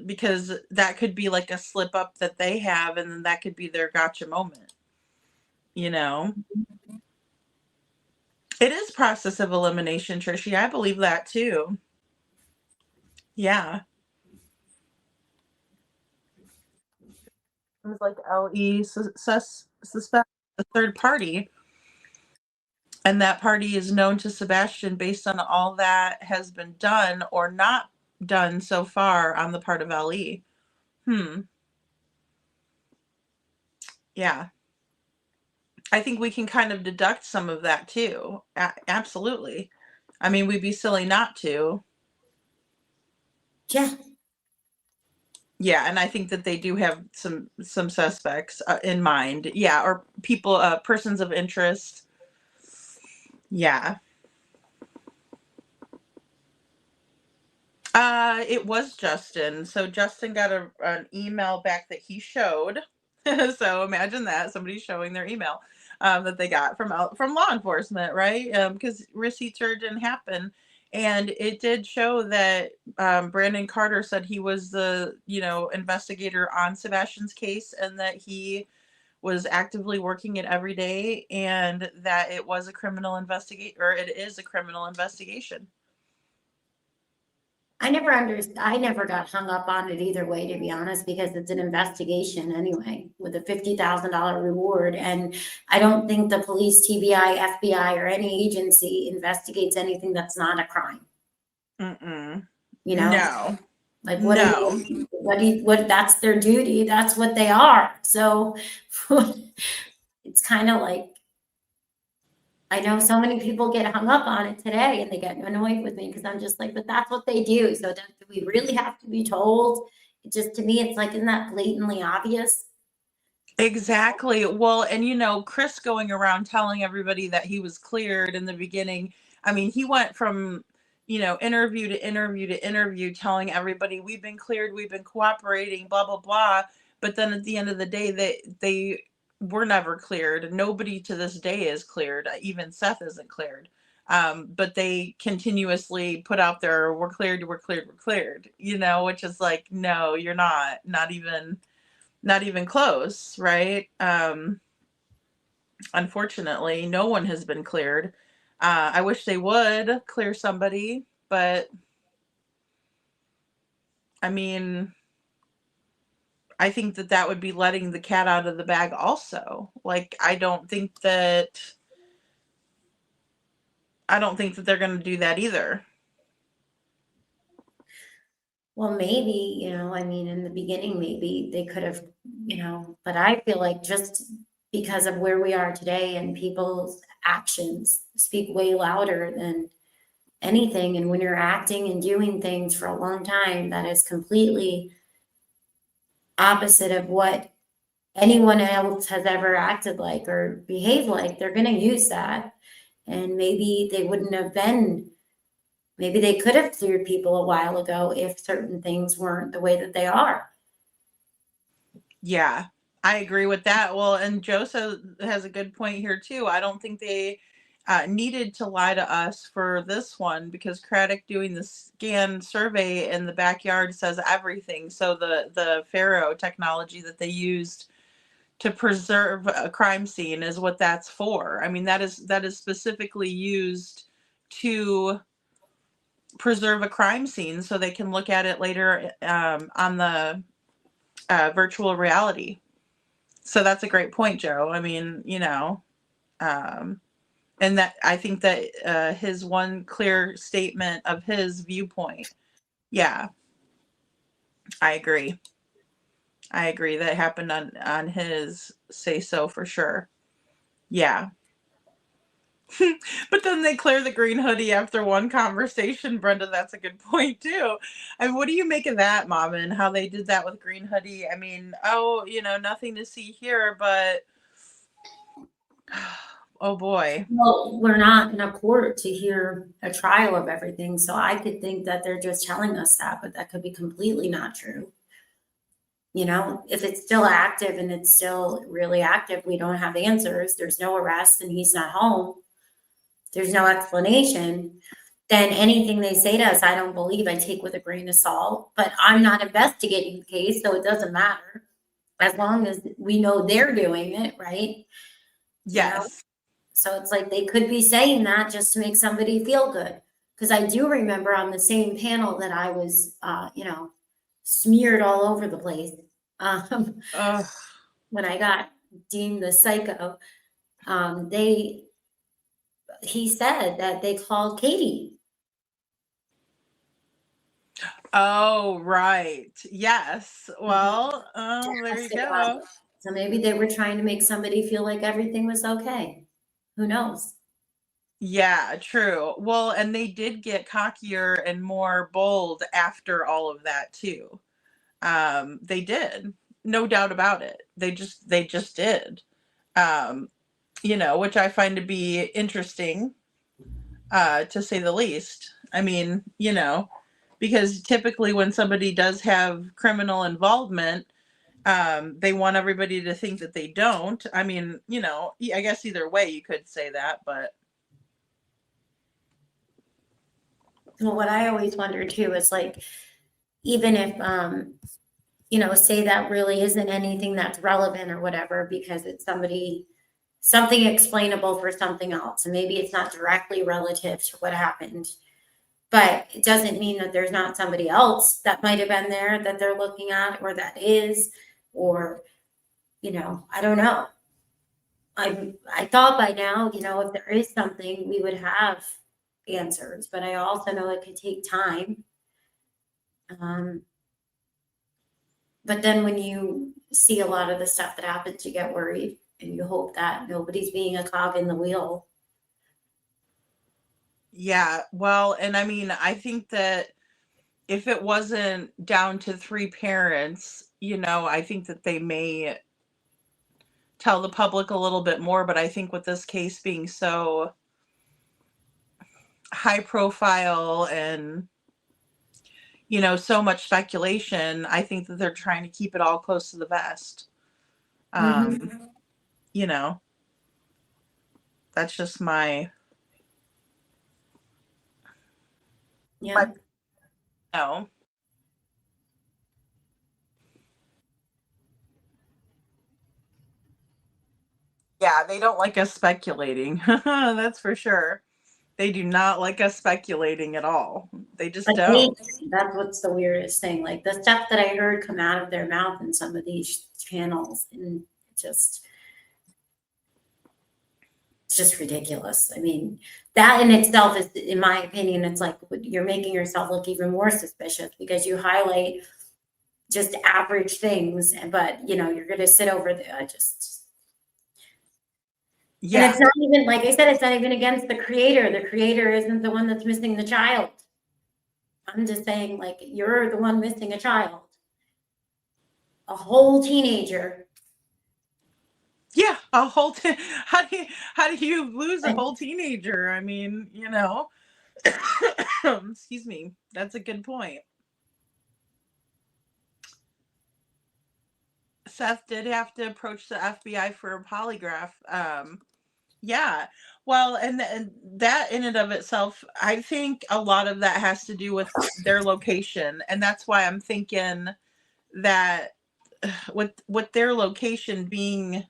Because that could be like a slip up that they have, and then that could be their gotcha moment. It is process of elimination, Trishi. I believe that too. Yeah. seems like LE suspects a third party, and that party is known to Sebastian based on all that has been done or not done so far on the part of LE. Yeah. I think we can kind of deduct some of that too. Absolutely. I mean, we'd be silly not to. Yeah. Yeah, and I think that they do have some suspects in mind. Yeah, or people, persons of interest. Yeah. It was Justin. So Justin got an email back that he showed. So imagine that, somebody showing their email that they got from law enforcement, right? Because receipts didn't happen, and it did show that Brandon Carter said he was the investigator on Sebastian's case, and that he was actively working it every day, and that it was a criminal or it is a criminal investigation. I never got hung up on it either way, to be honest, because it's an investigation anyway, with a $50,000 reward. And I don't think the police, TBI, FBI, or any agency investigates anything that's not a crime. You know, No. like No. what that's their duty. That's what they are. So it's kind of like, I know so many people get hung up on it today, and they get annoyed with me because I'm just like, but that's what they do. So do we really have to be told? It just, to me, it's like, isn't that blatantly obvious? Exactly. Well, and Chris going around telling everybody that he was cleared in the beginning. I mean, he went from, interview to interview to interview, telling everybody we've been cleared, we've been cooperating, blah, blah, blah. But then at the end of the day, they were never cleared. Nobody to this day is cleared. Even Seth isn't cleared. But they continuously put out there, we're cleared, we're cleared, we're cleared, which is like, no, you're not even close, right? Unfortunately, no one has been cleared. I wish they would clear somebody, but I mean, I think that would be letting the cat out of the bag also. Like, I don't think that they're going to do that either. Well, maybe, I mean, in the beginning, maybe they could have, but I feel like just because of where we are today and people's actions speak way louder than anything. And when you're acting and doing things for a long time, that is completely opposite of what anyone else has ever acted like or behaved like, they're going to use that. And maybe they wouldn't have been, maybe they could have cleared people a while ago if certain things weren't the way that they are. Yeah, I agree with that. Well, and Joseph has a good point here too. I don't think they needed to lie to us for this one, because Craddock doing the scan survey in the backyard says everything. So the Faro technology that they used to preserve a crime scene is what that's for. I mean, that is specifically used to preserve a crime scene so they can look at it later on the virtual reality. So that's a great point, Joe. I mean, and that I think that his one clear statement of his viewpoint. Yeah, I agree. That happened on his say so for sure. Yeah. But then they clear the green hoodie after one conversation, Brenda. That's a good point too. I mean, what do you make of that, Mom, and how they did that with green hoodie? I mean, nothing to see here, but oh boy. Well, we're not in a court to hear a trial of everything. So I could think that they're just telling us that, but that could be completely not true. If it's still active and it's still really active, we don't have answers. There's no arrest and he's not home. There's no explanation. Then anything they say to us, I don't believe. I take with a grain of salt, but I'm not investigating the case, so it doesn't matter as long as we know they're doing it, right? Yes. So it's like they could be saying that just to make somebody feel good. Because I do remember on the same panel that I was, smeared all over the place. when I got deemed the psycho, he said that they called Katie. Oh, right. Yes. Mhm. Well, To oh, there ask you about go. it. So maybe they were trying to make somebody feel like everything was okay. Who knows? Yeah, true. Well, and they did get cockier and more bold after all of that too. They did. No doubt about it. They just did. Um, which I find to be interesting, to say the least. I mean, because typically when somebody does have criminal involvement, they want everybody to think that they don't. I mean, I guess either way you could say that, but Well, what I always wonder too is like, even if, say that really isn't anything that's relevant or whatever, because it's something explainable for something else. And maybe it's not directly relative to what happened, but it doesn't mean that there's not somebody else that might have been there that they're looking at, or that is, or, I don't know. I thought by now, if there is something, we would have answers, but I also know it could take time. Um, but then when you see a lot of the stuff that happens, you get worried and you hope that nobody's being a cog in the wheel. yeah, well, and I mean, I think that if it wasn't down to three parents, I think that they may tell the public a little bit more, but I think with this case being so high profile and so much speculation, I think that they're trying to keep it all close to the vest. Mm-hmm. um you know that's just my Yeah. no. Yeah, they don't like us speculating. That's for sure. They do not like us speculating at all. They just But they, don't. that's what's the weirdest thing. Like the stuff that I heard come out of their mouth in some of these channels, and just it's just ridiculous. I mean, that in itself is, in my opinion, it's like you're making yourself look even more suspicious because you highlight just average things, but you're going to sit over there. And Yeah. it's not even, like I said, it's not even against the creator. The creator isn't the one that's missing the child. I'm just saying, like, you're the one missing a child, a whole teenager. Yeah, how do you lose a whole teenager? I mean, excuse me. That's a good point. Seth did have to approach the FBI for a polygraph. Yeah. Well, and that in and of itself, I think a lot of that has to do with their location, and that's why I'm thinking that with their location being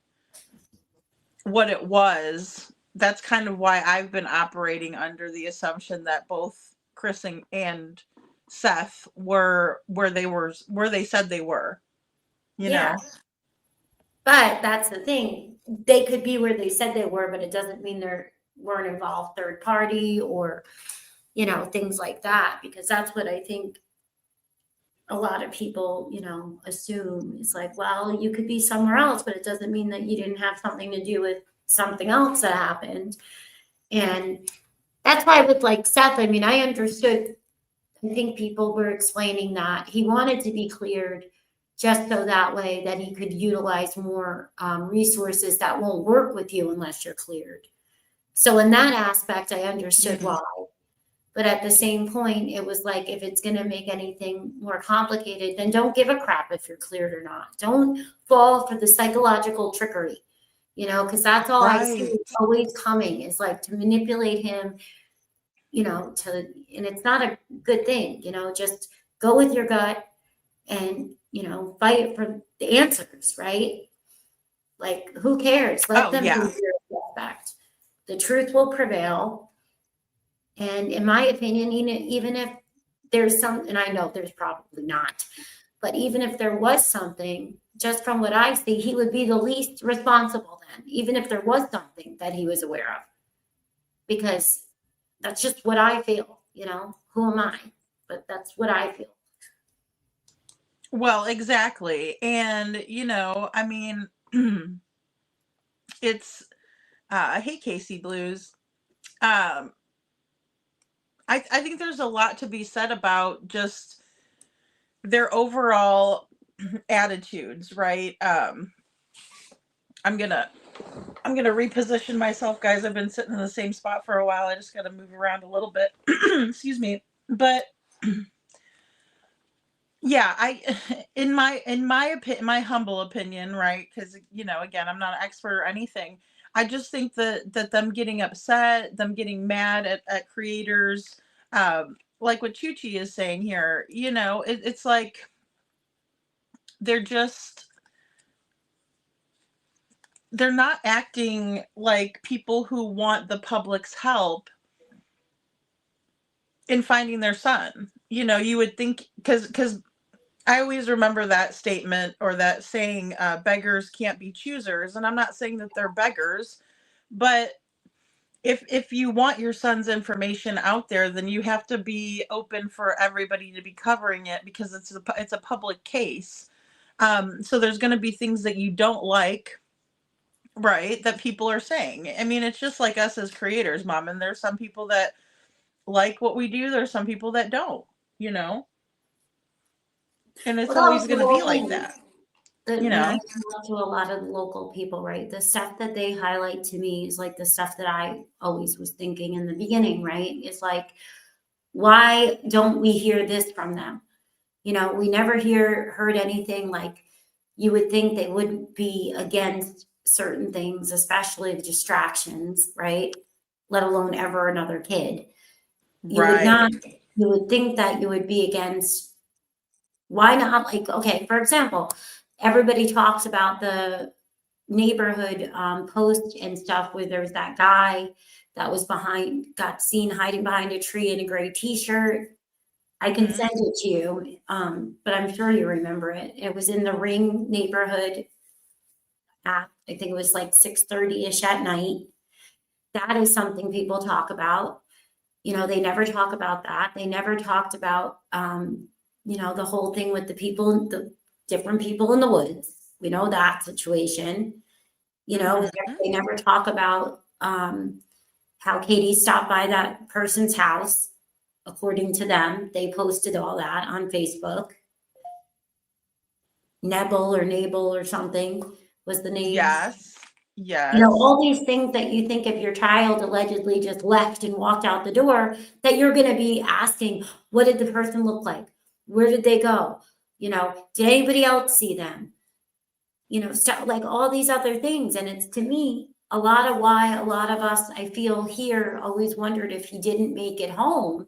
what it was, that's kind of why I've been operating under the assumption that both Chris and Seth were where they said they were, you Yeah. know. But that's the thing. They could be where they said they were, but it doesn't mean there weren't involved third party or, things like that, because that's what I think a lot of people, assume. It's like, well, you could be somewhere else, but it doesn't mean that you didn't have something to do with something else that happened. And that's why with like Seth, I mean, I understood. I think people were explaining that he wanted to be cleared just so that way that he could utilize more resources that won't work with you unless you're cleared. So in that aspect, I understood Mhm. why. But at the same point, it was like, if it's going to make anything more complicated, then don't give a crap if you're cleared or not. Don't fall for the psychological trickery, because that's all I see Right. is always coming, is like to manipulate him, and it's not a good thing, just go with your gut and, fight for the answers, right? Like, who cares? Let Oh them do yeah. their suspect. The truth will prevail. And in my opinion, even if there's some, and I know there's probably not, But even if there was something, just from what I see, he would be the least responsible then, even if there was something that he was aware of. Because that's just what I feel, who am I? But that's what I feel. Well, exactly. And, I mean, it's, hey, Casey Blues. Um, I think there's a lot to be said about just their overall attitudes, right? I'm gonna reposition myself, guys. I've been sitting in the same spot for a while. I just gotta move around a little bit. Excuse me. But yeah, my humble opinion, right? Because again, I'm not an expert or anything. I just think that them getting upset, them getting mad at creators, like what Chuchi is saying here, it's like they're just they're not acting like people who want the public's help in finding their son. You would think, because I always remember that statement or that saying, beggars can't be choosers. And I'm not saying that they're beggars, but if you want your son's information out there, then you have to be open for everybody to be covering it, because it's a public case. So there's going to be things that you don't like, right, that people are saying. I mean, it's just like us as creators, Mom. And there's some people that like what we do. There's some people that don't, you know, and it's Well, that always was the going to be whole like thing. that, That you when I know. talk to a lot of local people, right, the stuff that they highlight to me is like the stuff that I always was thinking in the beginning, right? It's like, why don't we hear this from them? We never heard anything. Like, you would think they wouldn't be against certain things, especially the distractions, right? Let alone ever another kid. You would not, Right. you would think that you would be against. Why not? Like, okay, for example, everybody talks about the neighborhood post and stuff where there was that guy that got seen hiding behind a tree in a gray t-shirt. I can Mhm. send it to you, but I'm sure you remember it. It was in the Ring neighborhood at, I think it was like 6:30-ish at night. That is something people talk about. They never talk about that. They never talked about, the whole thing with the different people in the woods. We know that situation. Mhm. They never talk about how Katie stopped by that person's house. According to them, they posted all that on Facebook. Nabel or something was the name. Yes. Yes. All these things that you think if your child allegedly just left and walked out the door, that you're going to be asking, what did the person look like? Where did they go? Did anybody else see them? Stuff like all these other things. And it's, to me, a lot of why a lot of us, I feel here, always wondered if he didn't make it home,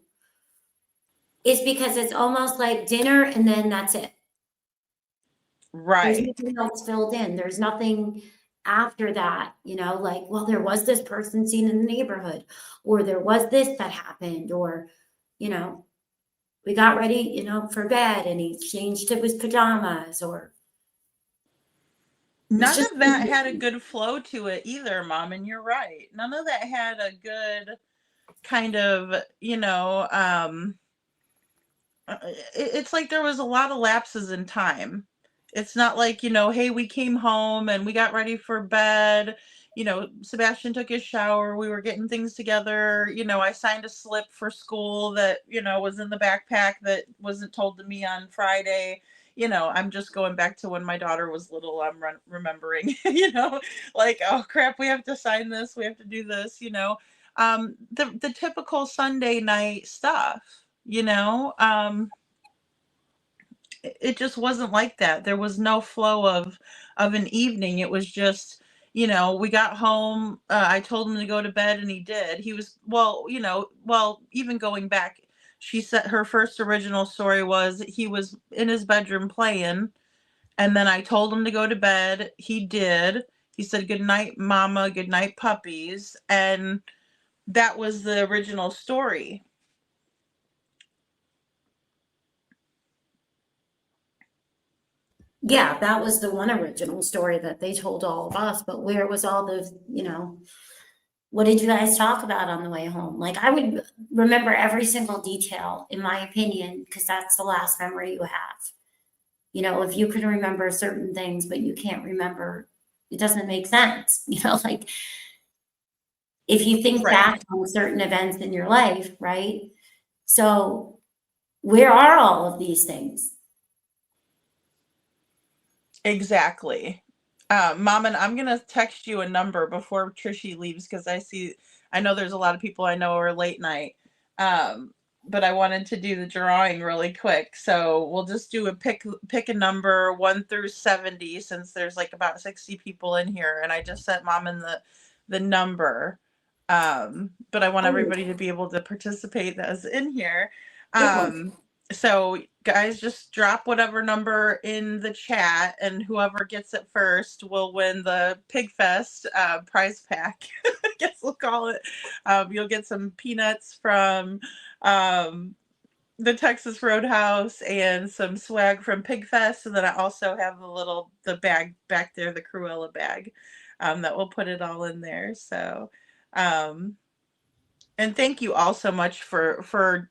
is because it's almost like dinner and then that's it. There's Right. nothing else filled in. There's nothing after that, like, well, there was this person seen in the neighborhood, or there was this that happened, or, we got ready, for bed and he changed to his pajamas, or it's None just, of that had a good flow to it either, Mom, and you're right. None of that had a good kind of, it's like there was a lot of lapses in time. It's not like, hey, we came home and we got ready for bed. Sebastian took his shower. We were getting things together. I signed a slip for school that, was in the backpack that wasn't told to me on Friday. I'm just going back to when my daughter was little. I'm remembering, like, oh crap, we have to sign this. We have to do this, the typical Sunday night stuff, it just wasn't like that. There was no flow of an evening. It was just, we got home. I told him to go to bed, and he did. He was, even going back, she said her first original story was he was in his bedroom playing, and then I told him to go to bed. He did. He said, "Good night, mama. Good night, puppies." And that was the original story. Yeah, that was the one original story that they told all of us, but where was all the, what did you guys talk about on the way home? Like, I would remember every single detail, in my opinion, because that's the last memory you have. If you can remember certain things, but you can't remember, it doesn't make sense. Like if you think Right. back on certain events in your life, right? So where are all of these things? Exactly. Mom, and I'm gonna text you a number before Trishy leaves because I know there's a lot of people I know are late night. But I wanted to do the drawing really quick, so we'll just do a pick a number 1 through 70 since there's like about 60 people in here, and I just sent Mom in the number. But I want Oh, everybody to be able to participate that's in here. good one. So guys, just drop whatever number in the chat, and whoever gets it first will win the Pigfest prize pack. I guess we'll call it. You'll get some peanuts from the Texas Roadhouse and some swag from Pigfest, and then I also have the bag back there, the Cruella bag, that will put it all in there. So. And thank you all so much for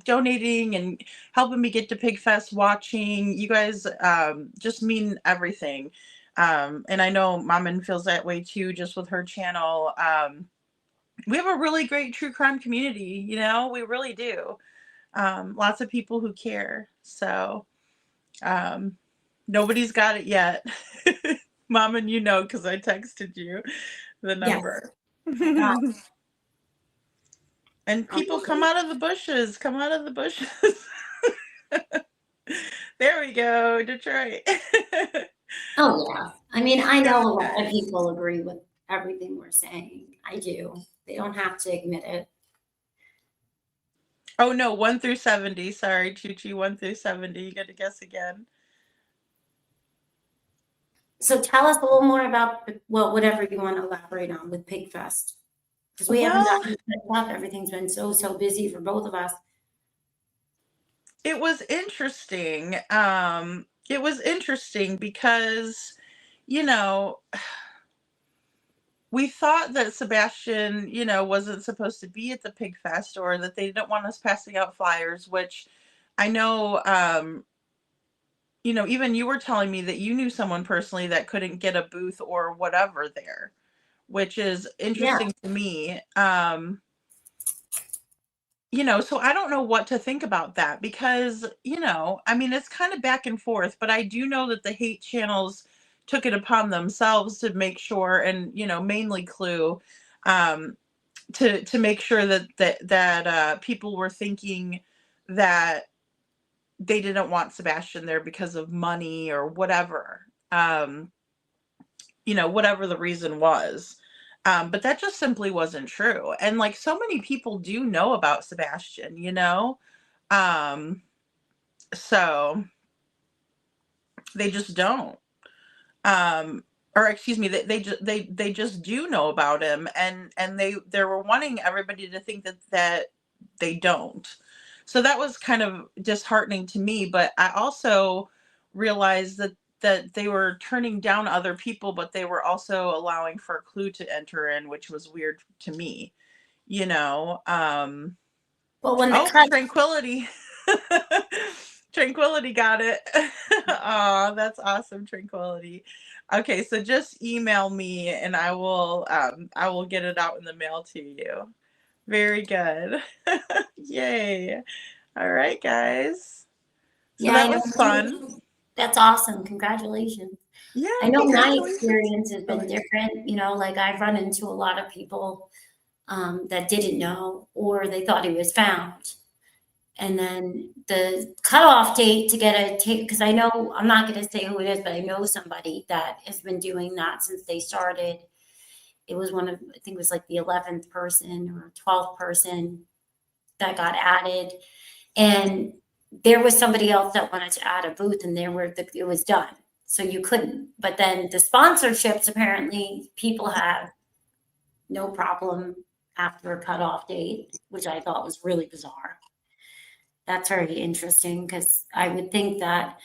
donating and helping me get to Pigfest. Watching you guys just mean everything. And I know Maman feels that way too, just with her channel. We have a really great true crime community. We really do. Lots of people who care. So nobody's got it yet. Maman, because I texted you the Yes, number. I got And people come it. out of the bushes. Come out of the bushes. There we go, Detroit. Oh, yeah. I mean, I know a lot of Guys. people agree with everything we're saying. I do. They don't have to admit it. Oh no, 1 through 70. Sorry, Chuchi, 1 through 70. You got to guess again. So tell us a little more about, well, whatever you want to elaborate on with Pigfest. Because we haven't Well, gotten to catch up. Everything's been so busy for both of us. it was interesting. It was interesting because, you know, we thought that Sebastian, wasn't supposed to be at the Pig Fest, or that they didn't want us passing out flyers, which I know, even you were telling me that you knew someone personally that couldn't get a booth or whatever there, which is Yeah. interesting to me. So I don't know what to think about that because, I mean, it's kind of back and forth, but I do know that the hate channels took it upon themselves to make sure, and, mainly Clue, um, to make sure that people were thinking that they didn't want Sebastian there because of money or whatever. Whatever the reason was. But that just simply wasn't true. And like so many people do know about Sebastian. Um, so they just don't. Or excuse me, they just do know about him, and they were wanting everybody to think that they don't. So that was kind of disheartening to me, but I also realized that they were turning down other people, but they were also allowing for Clue to enter in, which was weird to me. you know um Well, when the oh, cut, Tranquility. Tranquility got it. Oh, that's awesome, Tranquility. Okay, so just email me and I will get it out in the mail to you. Very good. Yay. All right, guys. So yeah, I that know. was fun. That's awesome. Congratulations. Yeah, I know my congratulations. experience has been Alex. different. Like I've run into a lot of people that didn't know or they thought he was found. And then the cutoff date to get a tape, because I know, I'm not going to say who it is, but I know somebody that has been doing that since they started. It was I think it was like the 11th person or 12th person that got added. And there was somebody else that wanted to add a booth and it was done. So you couldn't. But then the sponsorships, apparently people have no problem after a cutoff date, which I thought was really bizarre. That's very interesting because I would think that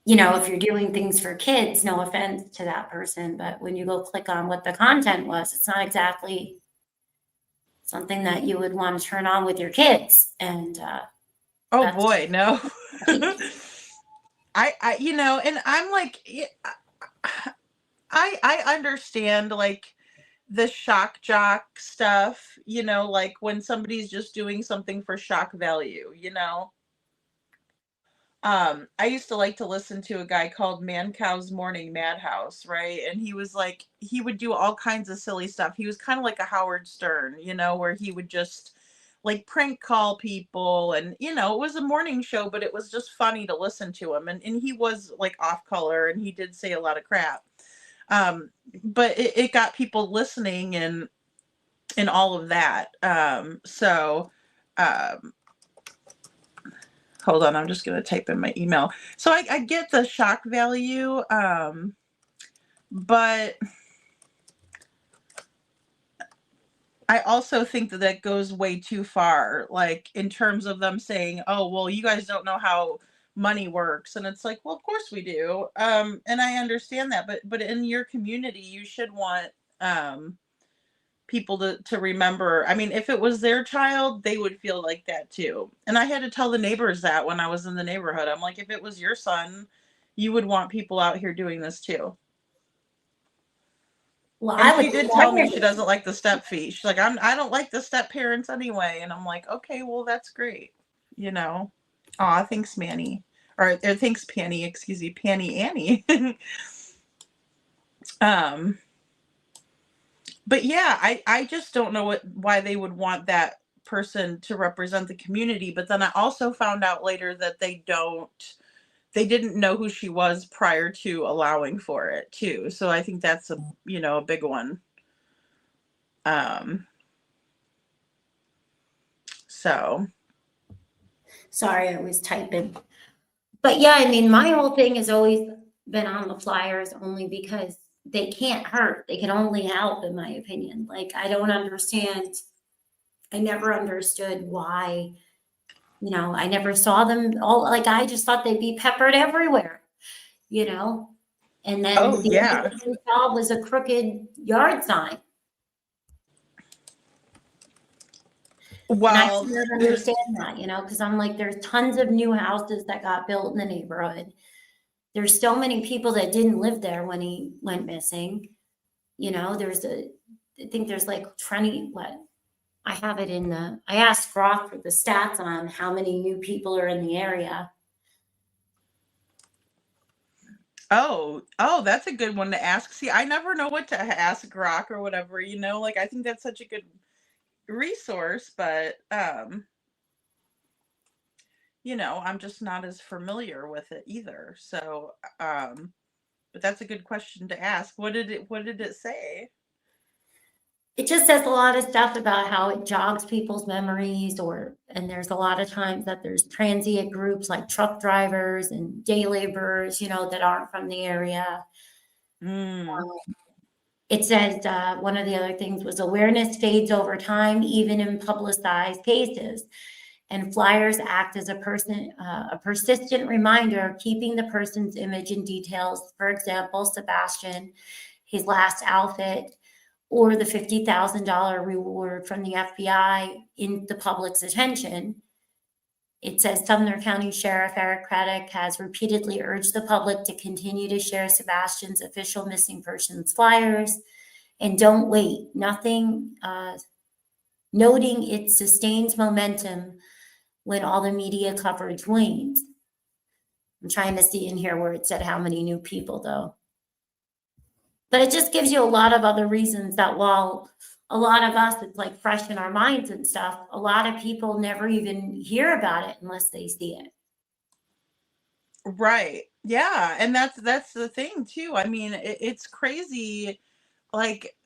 you know, if you're doing things for kids, no offense to that person, but when you go click on what the content was, it's not exactly something that you would want to turn on with your kids. And Oh that's boy, no. You know, and I'm like, I understand like the shock jock stuff, you know, like when somebody's just doing something for shock value, you know. I used to like to listen to a guy called Man Cow's Morning Madhouse, right? And he was like, he would do all kinds of silly stuff. He was kind of like a Howard Stern, you know, where he would just like prank call people. And, you know, it was a morning show, but it was just funny to listen to him. And he was like off color and he did say a lot of crap. Um, but it got people listening and all of that. Um, hold on, I'm just going to type in my email. So I get the shock value, but I also think that that goes way too far, like in terms of them saying, oh, well, you guys don't know how money works. And it's like, well, of course we do. And I understand that, but in your community, you should want people to remember. I mean, if it was their child, they would feel like that too. And I had to tell the neighbors that when I was in the neighborhood. I'm like, if it was your son, you would want people out here doing this too. well, And I would she did tell me she doesn't like the step feet. She's like, I don't like the step parents anyway. And I'm like, okay, well, that's great. You know. Aw, thanks, Manny. Or thanks, Panny, excuse me, Panny Annie. um but yeah, I just don't know why they would want that person to represent the community. But then I also found out later that they didn't know who she was prior to allowing for it too. So I think that's a big one. um so sorry, I was typing. But yeah, I mean, my whole thing has always been on the flyers only because they can't hurt. They can only help, in my opinion. Like, I don't understand. I never understood why, I never saw them all. Like, I just thought they'd be peppered everywhere, you know? And then oh the only yeah. thing we saw was a crooked yard sign. And I Well, never understand that, because I'm like, there's tons of new houses that got built in the neighborhood. There's so many people that didn't live there when he went missing. I think there's like 20, what? I asked Brock for the stats on how many new people are in the area. oh, that's a good one to ask. See, I never know what to ask Grok or whatever, like I think that's such a good resource, but I'm just not as familiar with it either. So, but that's a good question to ask. What did it say? It just says a lot of stuff about how it jogs people's memories, and there's a lot of times that there's transient groups like truck drivers and day laborers, that aren't from the area. Mm. It says one of the other things was awareness fades over time, even in publicized cases. And flyers act as a persistent reminder of keeping the person's image and details. For example, Sebastian, his last outfit, or the $50,000 reward from the FBI in the public's attention. It says Sumner County Sheriff Eric Craddock has repeatedly urged the public to continue to share Sebastian's official missing persons flyers and don't wait. Nothing, noting it sustains momentum when all the media coverage wanes. I'm trying to see in here where it said how many new people, though. But it just gives you a lot of other reasons that while a lot of us, it's like fresh in our minds and stuff, a lot of people never even hear about it unless they see it. Right. Yeah, and that's the thing too. I mean, it's crazy, like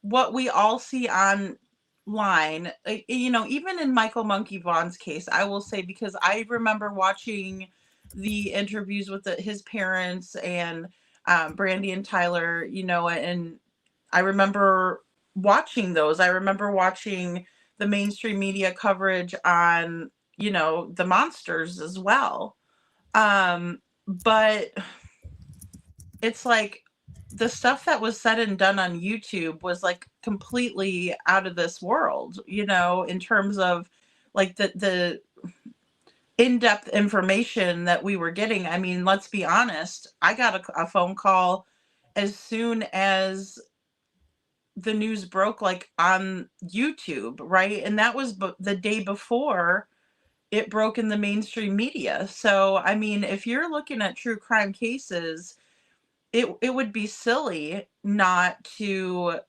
what we all see online. Even in Michael Monkey Vaughn's case, I will say, because I remember watching the interviews with his parents and Brandy and Tyler, and I remember watching those. I remember watching the mainstream media coverage on, the monsters as well. Um, but it's like the stuff that was said and done on YouTube was like completely out of this world, in terms of like the in-depth information that we were getting. I mean, let's be honest, I got a phone call as soon as the news broke, like on YouTube, right? And that was the day before it broke in the mainstream media. So, I mean, if you're looking at true crime cases, it would be silly not to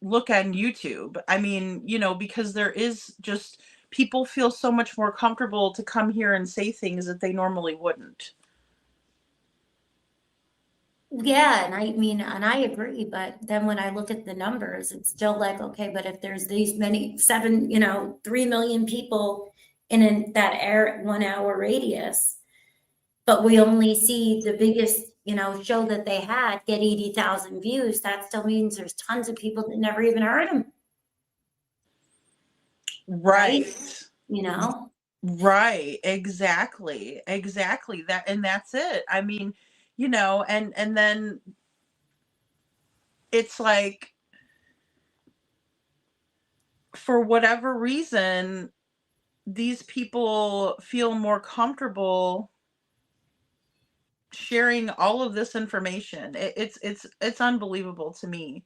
look on YouTube. I mean, because there is just people feel so much more comfortable to come here and say things that they normally wouldn't. Yeah, and I mean, and I agree, but then when I look at the numbers, it's still like, okay, but if there's these many, 3 million people in that 1 hour radius, but we only see the biggest, show that they had get 80,000 views, that still means there's tons of people that never even heard him, Right. you know? Right. Exactly. Exactly. That's it. I mean, and then it's like, for whatever reason, these people feel more comfortable sharing all of this information. It's unbelievable to me.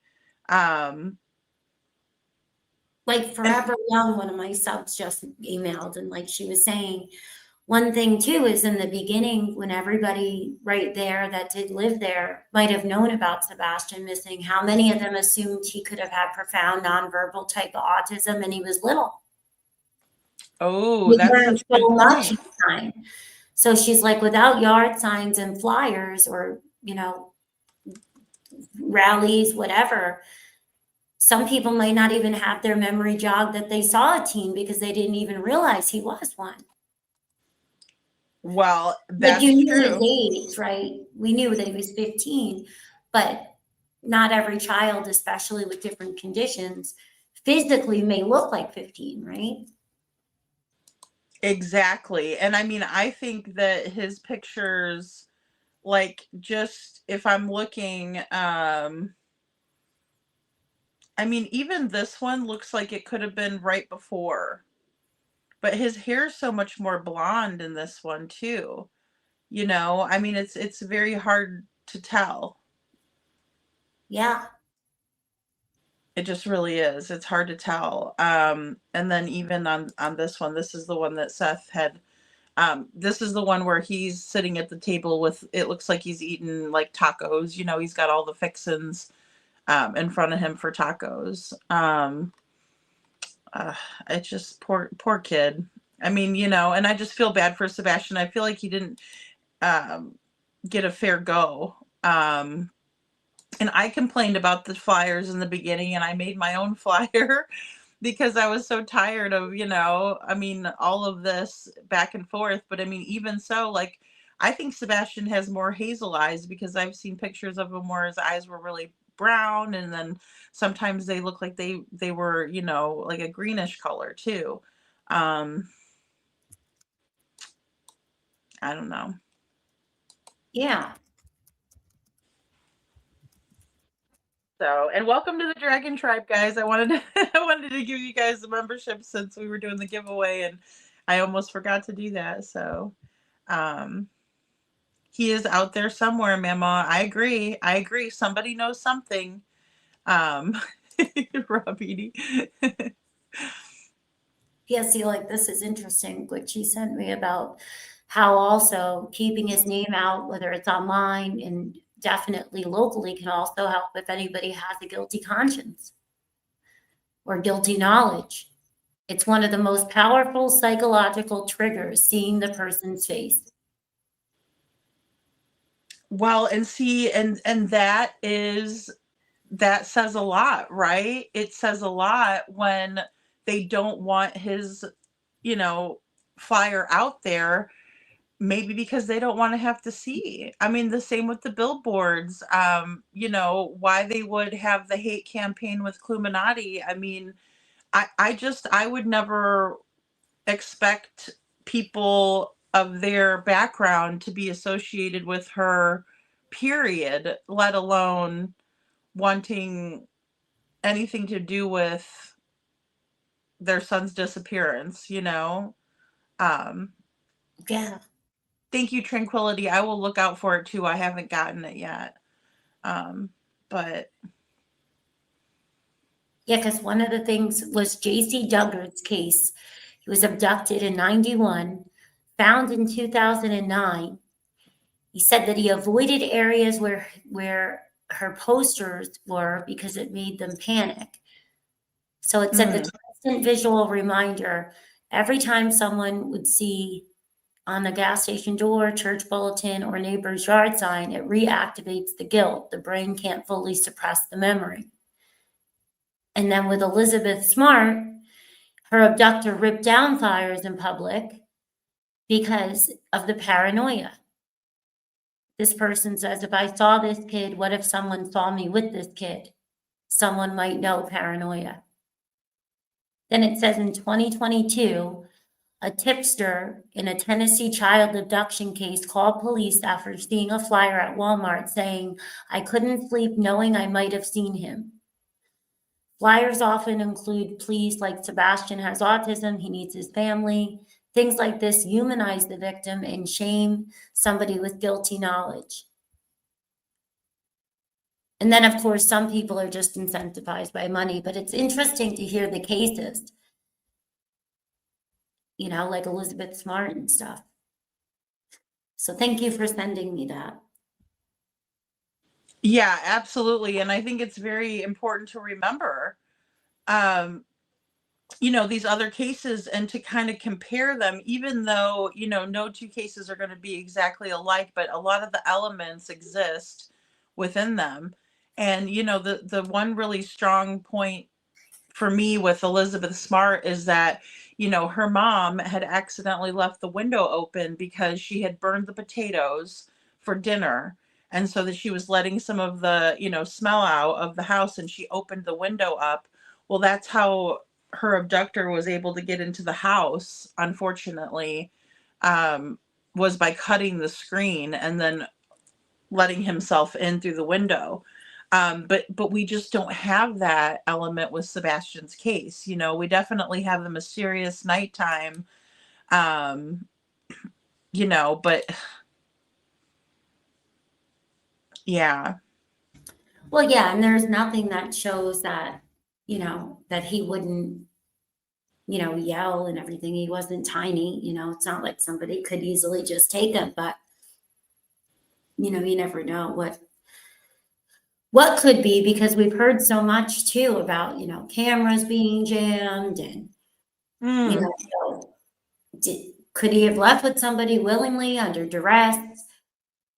Um, Like Forever Young, one of my subs just emailed, and like she was saying, one thing too is in the beginning when everybody right there that did live there might have known about Sebastian missing, how many of them assumed he could have had profound nonverbal type of autism and he was little? oh, We that's learned such a so good much point. in time. So she's like, without yard signs and flyers or, rallies, whatever, some people might not even have their memory jog that they saw a teen because they didn't even realize he was one. Well, Like you that's knew his true. age, right? We knew that he was 15, but not every child, especially with different conditions, physically may look like 15, right? Exactly. And I mean, I think that his pictures, like, just if I'm looking, I mean, even this one looks like it could have been right before, but his hair's so much more blonde in this one too. I mean, it's very hard to tell. Yeah. It just really is. It's hard to tell. And then even on this one, this is the one that Seth had. This is the one where he's sitting at the table with. It looks like he's eating like tacos. He's got all the fixins in front of him for tacos. Uh, it's just poor kid. I mean, and I just feel bad for Sebastian. I feel like he didn't um, get a fair go. And I complained about the flyers in the beginning, and I made my own flyer because I was so tired of, I mean, all of this back and forth. But I mean, even so, like, I think Sebastian has more hazel eyes because I've seen pictures of him where his eyes were really brown, and then sometimes they look like they were, like a greenish color too. Um, I don't know. Yeah. So, and welcome to the Dragon Tribe, guys. I wanted to, I wanted to give you guys a membership since we were doing the giveaway, and I almost forgot to do that. So, um, he is out there somewhere, Mama. I agree. I agree. Somebody knows something. Um, Rob Edie. Yeah, see, like this is interesting, what she sent me about how also keeping his name out, whether it's online and definitely locally, can also help if anybody has a guilty conscience or guilty knowledge. It's one of the most powerful psychological triggers, seeing the person's face. Well, and see, and that says a lot, right? It says a lot when they don't want his, you know, flyer out there, maybe because they don't want to have to see. I mean, the same with the billboards. Why they would have the hate campaign with Cluminati. I mean, I would never expect people of their background to be associated with her, period, let alone wanting anything to do with their son's disappearance, you know? Um, Yeah. Thank you, Tranquility. I will look out for it too. I haven't gotten it yet. But Yeah, because one of the things was J.C. Duggar's case. He was abducted in 91, found in 2009. He said that he avoided areas where her posters were because it made them panic. So it said the constant visual reminder every time someone would see on the gas station door, church bulletin, or neighbor's yard sign, it reactivates the guilt. The brain can't fully suppress the memory. And then with Elizabeth Smart, her abductor ripped down flyers in public because of the paranoia. This person says, if I saw this kid, what if someone saw me with this kid? Someone might know paranoia. Then it says in 2022, a tipster in a Tennessee child abduction case called police after seeing a flyer at Walmart saying, I couldn't sleep knowing I might have seen him. Flyers often include pleas like Sebastian has autism, he needs his family. Things like this humanize the victim and shame somebody with guilty knowledge. And then, of course, some people are just incentivized by money, but it's interesting to hear the cases, you know, like Elizabeth Smart and stuff. So thank you for sending me that. yeah, absolutely. And I think it's very important to remember, you know, these other cases and to kind of compare them, even though, you know, no two cases are going to be exactly alike, but a lot of the elements exist within them. And, you know, the one really strong point for me with Elizabeth Smart is that, you know, her mom had accidentally left the window open because she had burned the potatoes for dinner. And so that she was letting some of the, you know, smell out of the house, and she opened the window up. Well, that's how her abductor was able to get into the house, unfortunately, um, was by cutting the screen and then letting himself in through the window. But we just don't have that element with Sebastian's case. You know, we definitely have the mysterious nighttime, um, you know, but yeah. Well, yeah, and there's nothing that shows that, you know, that he wouldn't, you know, yell and everything. He wasn't tiny, you know, it's not like somebody could easily just take him, but you know, you never know what could be, because we've heard so much too about, you know, cameras being jammed and, you Mm, know, so could he have left with somebody willingly under duress?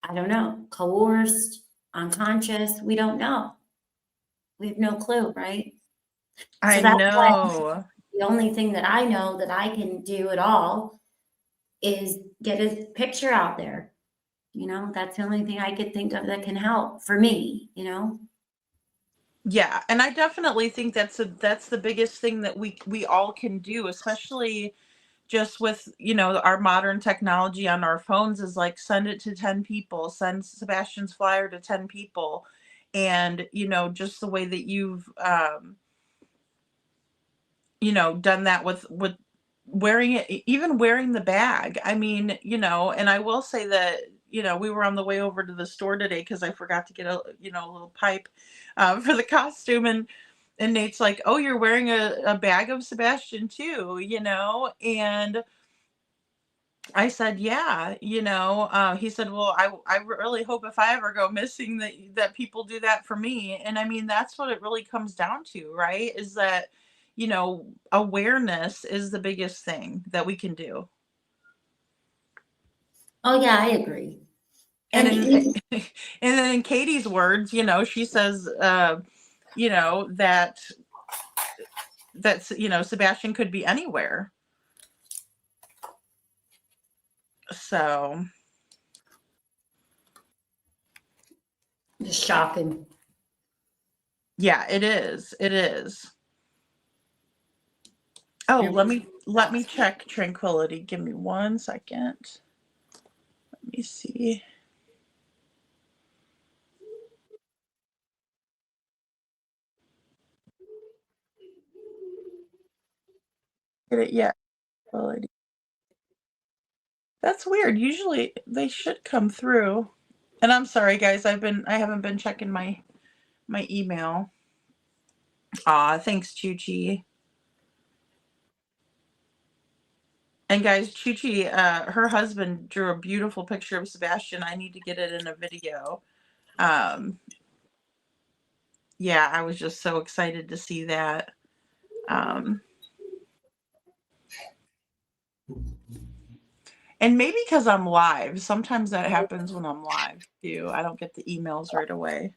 I don't know, coerced, unconscious, we don't know. We have no clue, right? So I that's why know. the only thing that I know that I can do at all is get his picture out there. You know, that's the only thing I could think of that can help for me, you know? Yeah, and I definitely think that's the biggest thing that we all can do, especially just with, you know, our modern technology on our phones, is like send it to 10 people, send Sebastian's flyer to 10 people. And, you know, just the way that you've you know, done that with wearing it, even wearing the bag. I mean, you know, and I will say that, you know, we were on the way over to the store today because I forgot to get a, you know, a little pipe for the costume. And Nate's like, oh, you're wearing a bag of Sebastian too, you know? And I said, yeah, you know, he said, well, I really hope if I ever go missing that people do that for me. And I mean, that's what it really comes down to, right? Is that, you know, awareness is the biggest thing that we can do. Oh, yeah, I agree. And And in, even, and then in Katie's words, you know, she says, you know, that's, you know, Sebastian could be anywhere. So, just shocking. yeah, it is. It is. Oh, It was let me check Tranquility. Give me 1 second. me see. Get it yet? Quality. That's weird. Usually they should come through. And I'm sorry, guys. I haven't been checking my email. Aw, thanks, Chuchi. And guys, Chuchi, her husband drew a beautiful picture of Sebastian. I need to get it in a video. Um, yeah, I was just so excited to see that. And maybe because I'm live. Sometimes that happens when I'm live too. I don't get the emails right away.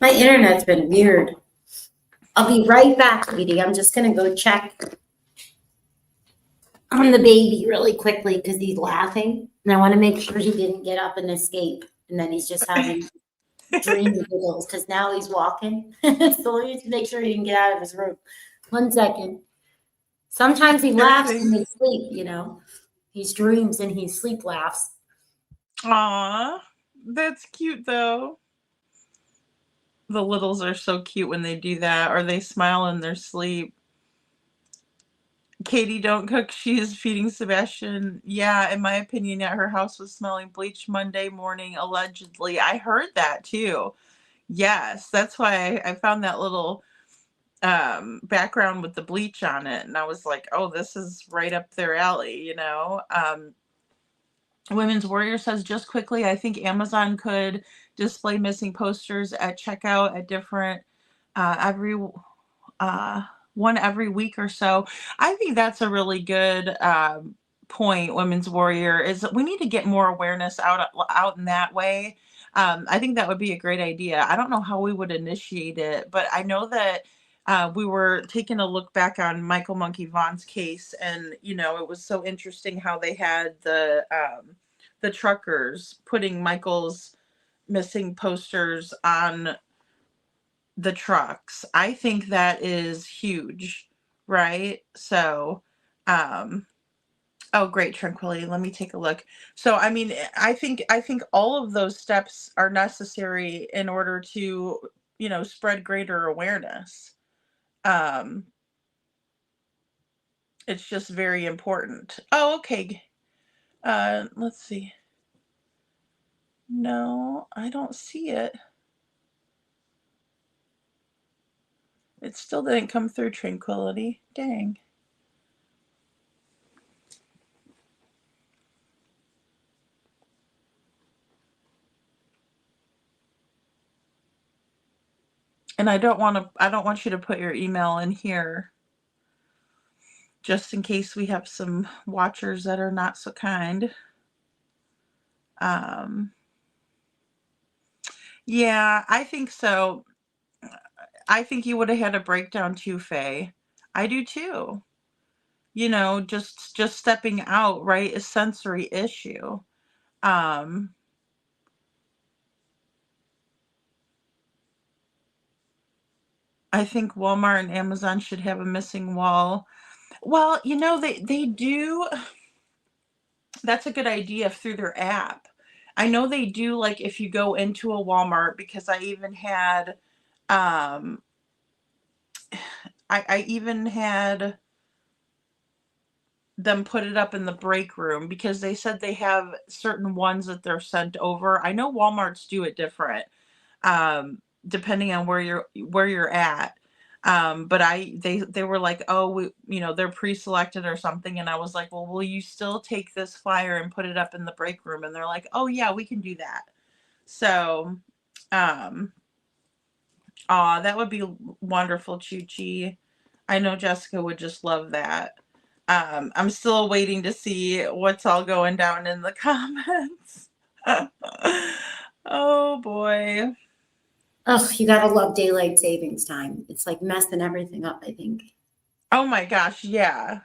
My internet's been weird. I'll be right back, sweetie. I'm just gonna go check on the baby really quickly because he's laughing. And I want to make sure he didn't get up and escape. And then he's just having dream giggles because now he's walking. So we need to make sure he didn't get out of his room. 1 second. Sometimes he laughs in his sleep, you know. He dreams and he sleep laughs. Aw, that's cute though. The littles are so cute when they do that, or they smile in their sleep. Katie, don't cook. She is feeding Sebastian. Yeah, in my opinion, yeah, her house was smelling bleach Monday morning, allegedly. I heard that too. Yes, that's why I found that little background with the bleach on it, and I was like, oh, this is right up their alley, you know. Women's Warrior says, just quickly, I think Amazon could display missing posters at checkout at different every one every week or so. I think that's a really good point. Women's Warrior is we need to get more awareness out in that way. I think that would be a great idea. I don't know how we would initiate it, but I know that we were taking a look back on Michael Monkey Vaughn's case, and you know it was so interesting how they had the truckers putting Michael's missing posters on the trucks. I think that is huge, right? So, oh, great, Tranquility. Let me take a look. So, I mean, I think all of those steps are necessary in order to, you know, spread greater awareness. Um, it's just very important. Oh, okay. Let's see. No, I don't see it. It still didn't come through, Tranquility. Dang. And I don't want you to put your email in here just in case we have some watchers that are not so kind. Yeah, I think so. I think you would have had a breakdown too, Faye. I do too. You know, just stepping out, right, is sensory issue. Um, I think Walmart and Amazon should have a missing wall. Well, you know, they do. That's a good idea through their app. I know they do, like if you go into a Walmart, because I even had um I even had them put it up in the break room because they said they have certain ones that they're sent over. I know Walmarts do it different, depending on where you're at. But they were like, oh, they're pre-selected or something, and I was like, well, will you still take this flyer and put it up in the break room? And they're like, oh yeah, we can do that. So, that would be wonderful, Chuchi. I know Jessica would just love that. I'm still waiting to see what's all going down in the comments. Oh boy. Oh, you gotta love daylight savings time. It's like messing everything up, I think. Oh my gosh, yeah.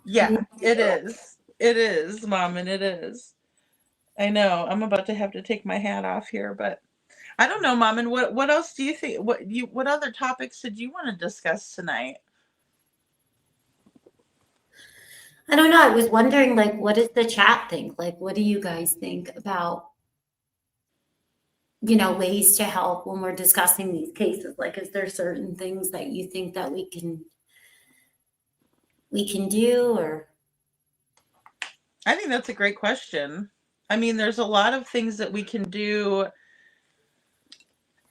Yeah, it is. It is, Mom, and it is. I know. I'm about to have to take my hat off here, but I don't know, Mom. And what else do you think? What other topics did you want to discuss tonight? I don't know. I was wondering, like, what does the chat think? Like, what do you guys think about, ways to help when we're discussing these cases? Like, is there certain things that you think that we can do or? I think that's a great question. I mean, there's a lot of things that we can do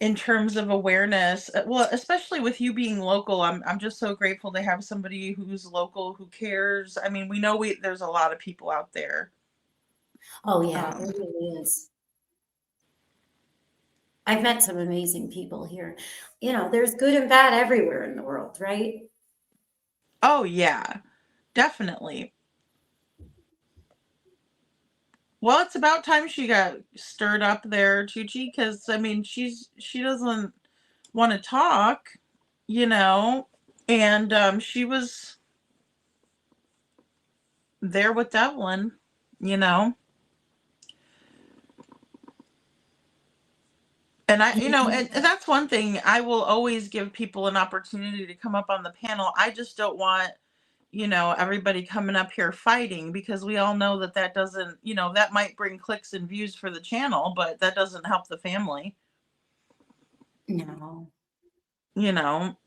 in terms of awareness. Well, especially with you being local, I'm just so grateful to have somebody who's local who cares. I mean, we know there's a lot of people out there. Oh yeah, there Um, really is. I've met some amazing people here. There's good and bad everywhere in the world, right? oh yeah, definitely. Well, it's about time she got stirred up there, Tucci, because I mean, she doesn't want to talk, you know, and she was there with Devlin, you know. And and that's one thing. I will always give people an opportunity to come up on the panel. I just don't want, everybody coming up here fighting, because we all know that that doesn't, that might bring clicks and views for the channel, but that doesn't help the family. No.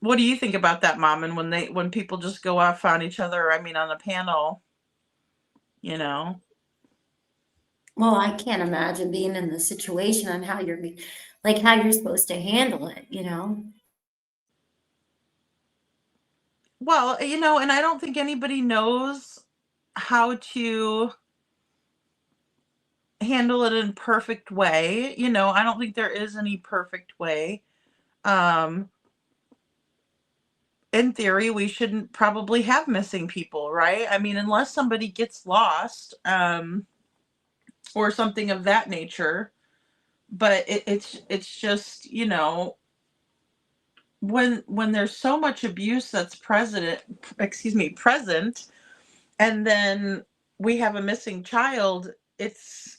What do you think about that, Mom? And when people just go off on each other, I mean, on the panel, you know? Well, I can't imagine being in the situation and how you're supposed to handle it. Well, and I don't think anybody knows how to handle it in perfect way. I don't think there is any perfect way. Um, in theory, we shouldn't probably have missing people, right? I mean, unless somebody gets lost, or something of that nature. But it's just, when there's so much abuse that's present, and then we have a missing child, it's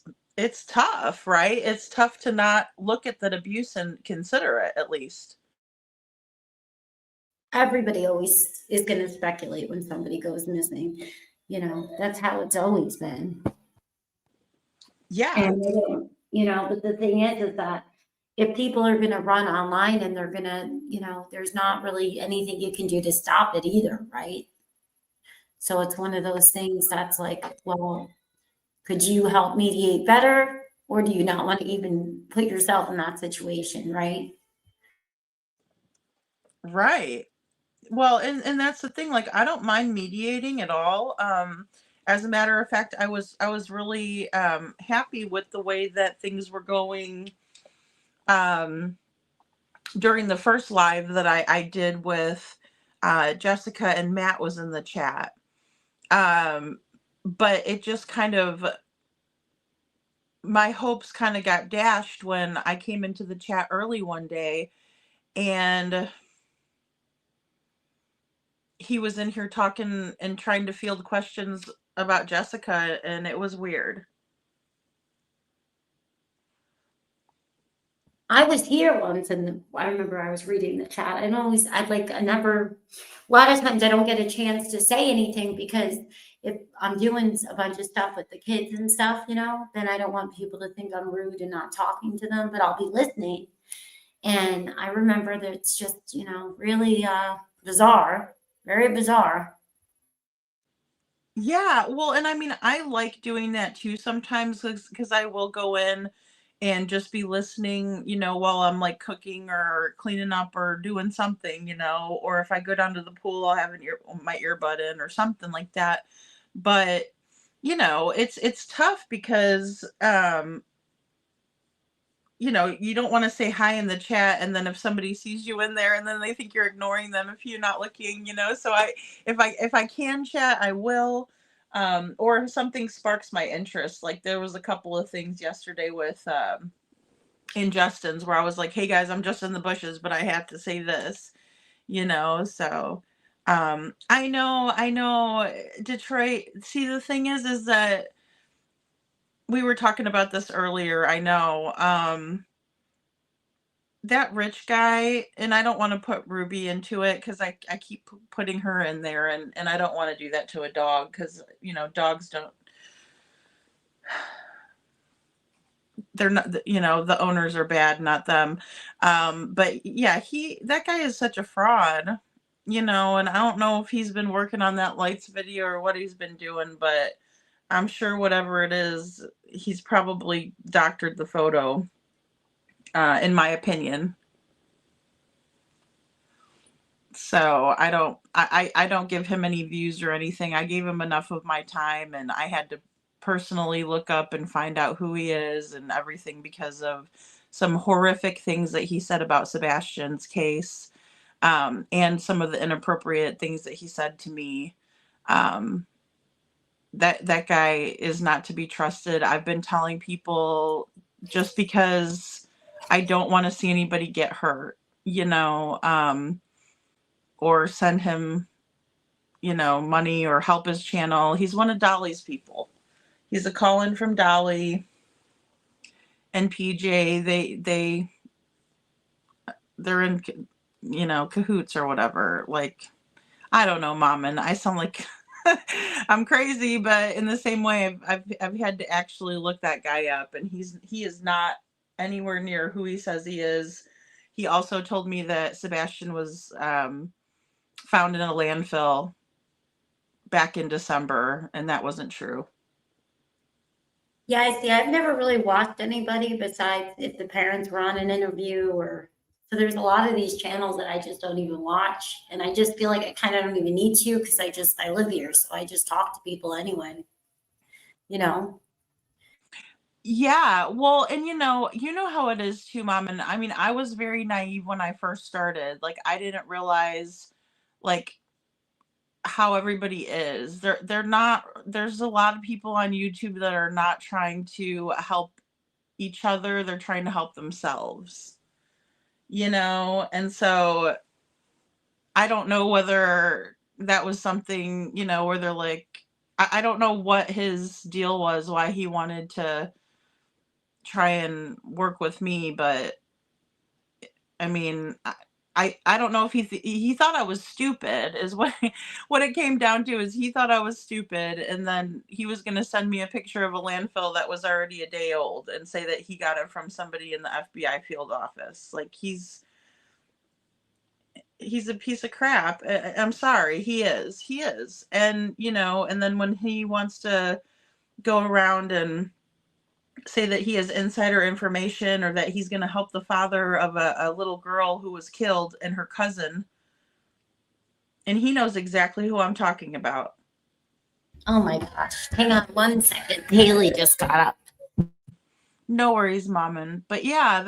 tough, right? It's tough to not look at that abuse and consider it, at least. Everybody always is going to speculate when somebody goes missing. That's how it's always been. Yeah. And but the thing is that if people are going to run online and they're going to, there's not really anything you can do to stop it either, right? So it's one of those things that's like, well, could you help mediate better? Or do you not want to even put yourself in that situation, right? Right. Well, and that's the thing, like, I don't mind mediating at all. As a matter of fact, I was really happy with the way that things were going, um during the first live that I did with Jessica, and Matt was in the chat. Um but it just kind of, my hopes kind of got dashed when I came into the chat early one day, and he was in here talking and trying to field questions about Jessica, and it was weird. I was here once and I remember I was reading the chat. And always, I never, a lot of times I don't get a chance to say anything because if I'm doing a bunch of stuff with the kids and stuff, then I don't want people to think I'm rude and not talking to them, but I'll be listening. And I remember that it's just, really bizarre, very bizarre. Yeah, well, and I mean, I like doing that too sometimes, because I will go in and just be listening, while I'm like cooking or cleaning up or doing something, or if I go down to the pool, I'll have my earbud in or something like that. But, it's tough because, you don't want to say hi in the chat, and then if somebody sees you in there, and then they think you're ignoring them if you're not looking, so if I can chat, I will. Or if something sparks my interest, like there was a couple of things yesterday with in Justin's, where I was like, hey guys, I'm just in the bushes, but I have to say this, so I know Detroit. See, the thing is that we were talking about this earlier. I know, that rich guy, and I don't want to put Ruby into it because I keep putting her in there, and I don't want to do that to a dog because, dogs don't, they're not, the owners are bad, not them. But yeah, that guy is such a fraud, and I don't know if he's been working on that lights video or what he's been doing, but I'm sure whatever it is, he's probably doctored the photo, in my opinion. So I don't give him any views or anything. I gave him enough of my time, and I had to personally look up and find out who he is and everything because of some horrific things that he said about Sebastian's case, and some of the inappropriate things that he said to me. Um, that guy is not to be trusted. I've been telling people, just because I don't want to see anybody get hurt, or send him, money or help his channel. He's one of Dolly's people. He's a call-in from Dolly and PJ. They're in, cahoots or whatever. Like, I don't know, Mom, and I sound like I'm crazy, but in the same way, I've had to actually look that guy up, and he is not anywhere near who he says he is. He also told me that Sebastian was found in a landfill back in December, and that wasn't true. Yeah, I see. I've never really watched anybody besides if the parents were on an interview or so there's a lot of these channels that I just don't even watch. And I just feel like I kind of don't even need to because I live here. So I just talk to people anyway, you know? Yeah, well, and you know how it is too, Mom. And I mean, I was very naive when I first started. Like, I didn't realize, like, how everybody is. They're not. There's a lot of people on YouTube that are not trying to help each other. They're trying to help themselves. And so I don't know whether that was something, where they're like, I don't know what his deal was, why he wanted to try and work with me, but I mean, I don't know if he thought I was stupid is what what it came down to, is he thought I was stupid, and then he was going to send me a picture of a landfill that was already a day old and say that he got it from somebody in the FBI field office. Like, he's a piece of crap. I'm sorry, he is. And and then when he wants to go around and say that he has insider information, or that he's going to help the father of a little girl who was killed and her cousin. And he knows exactly who I'm talking about. Oh my gosh. Hang on 1 second. Haley just got up. No worries, Maman. But yeah,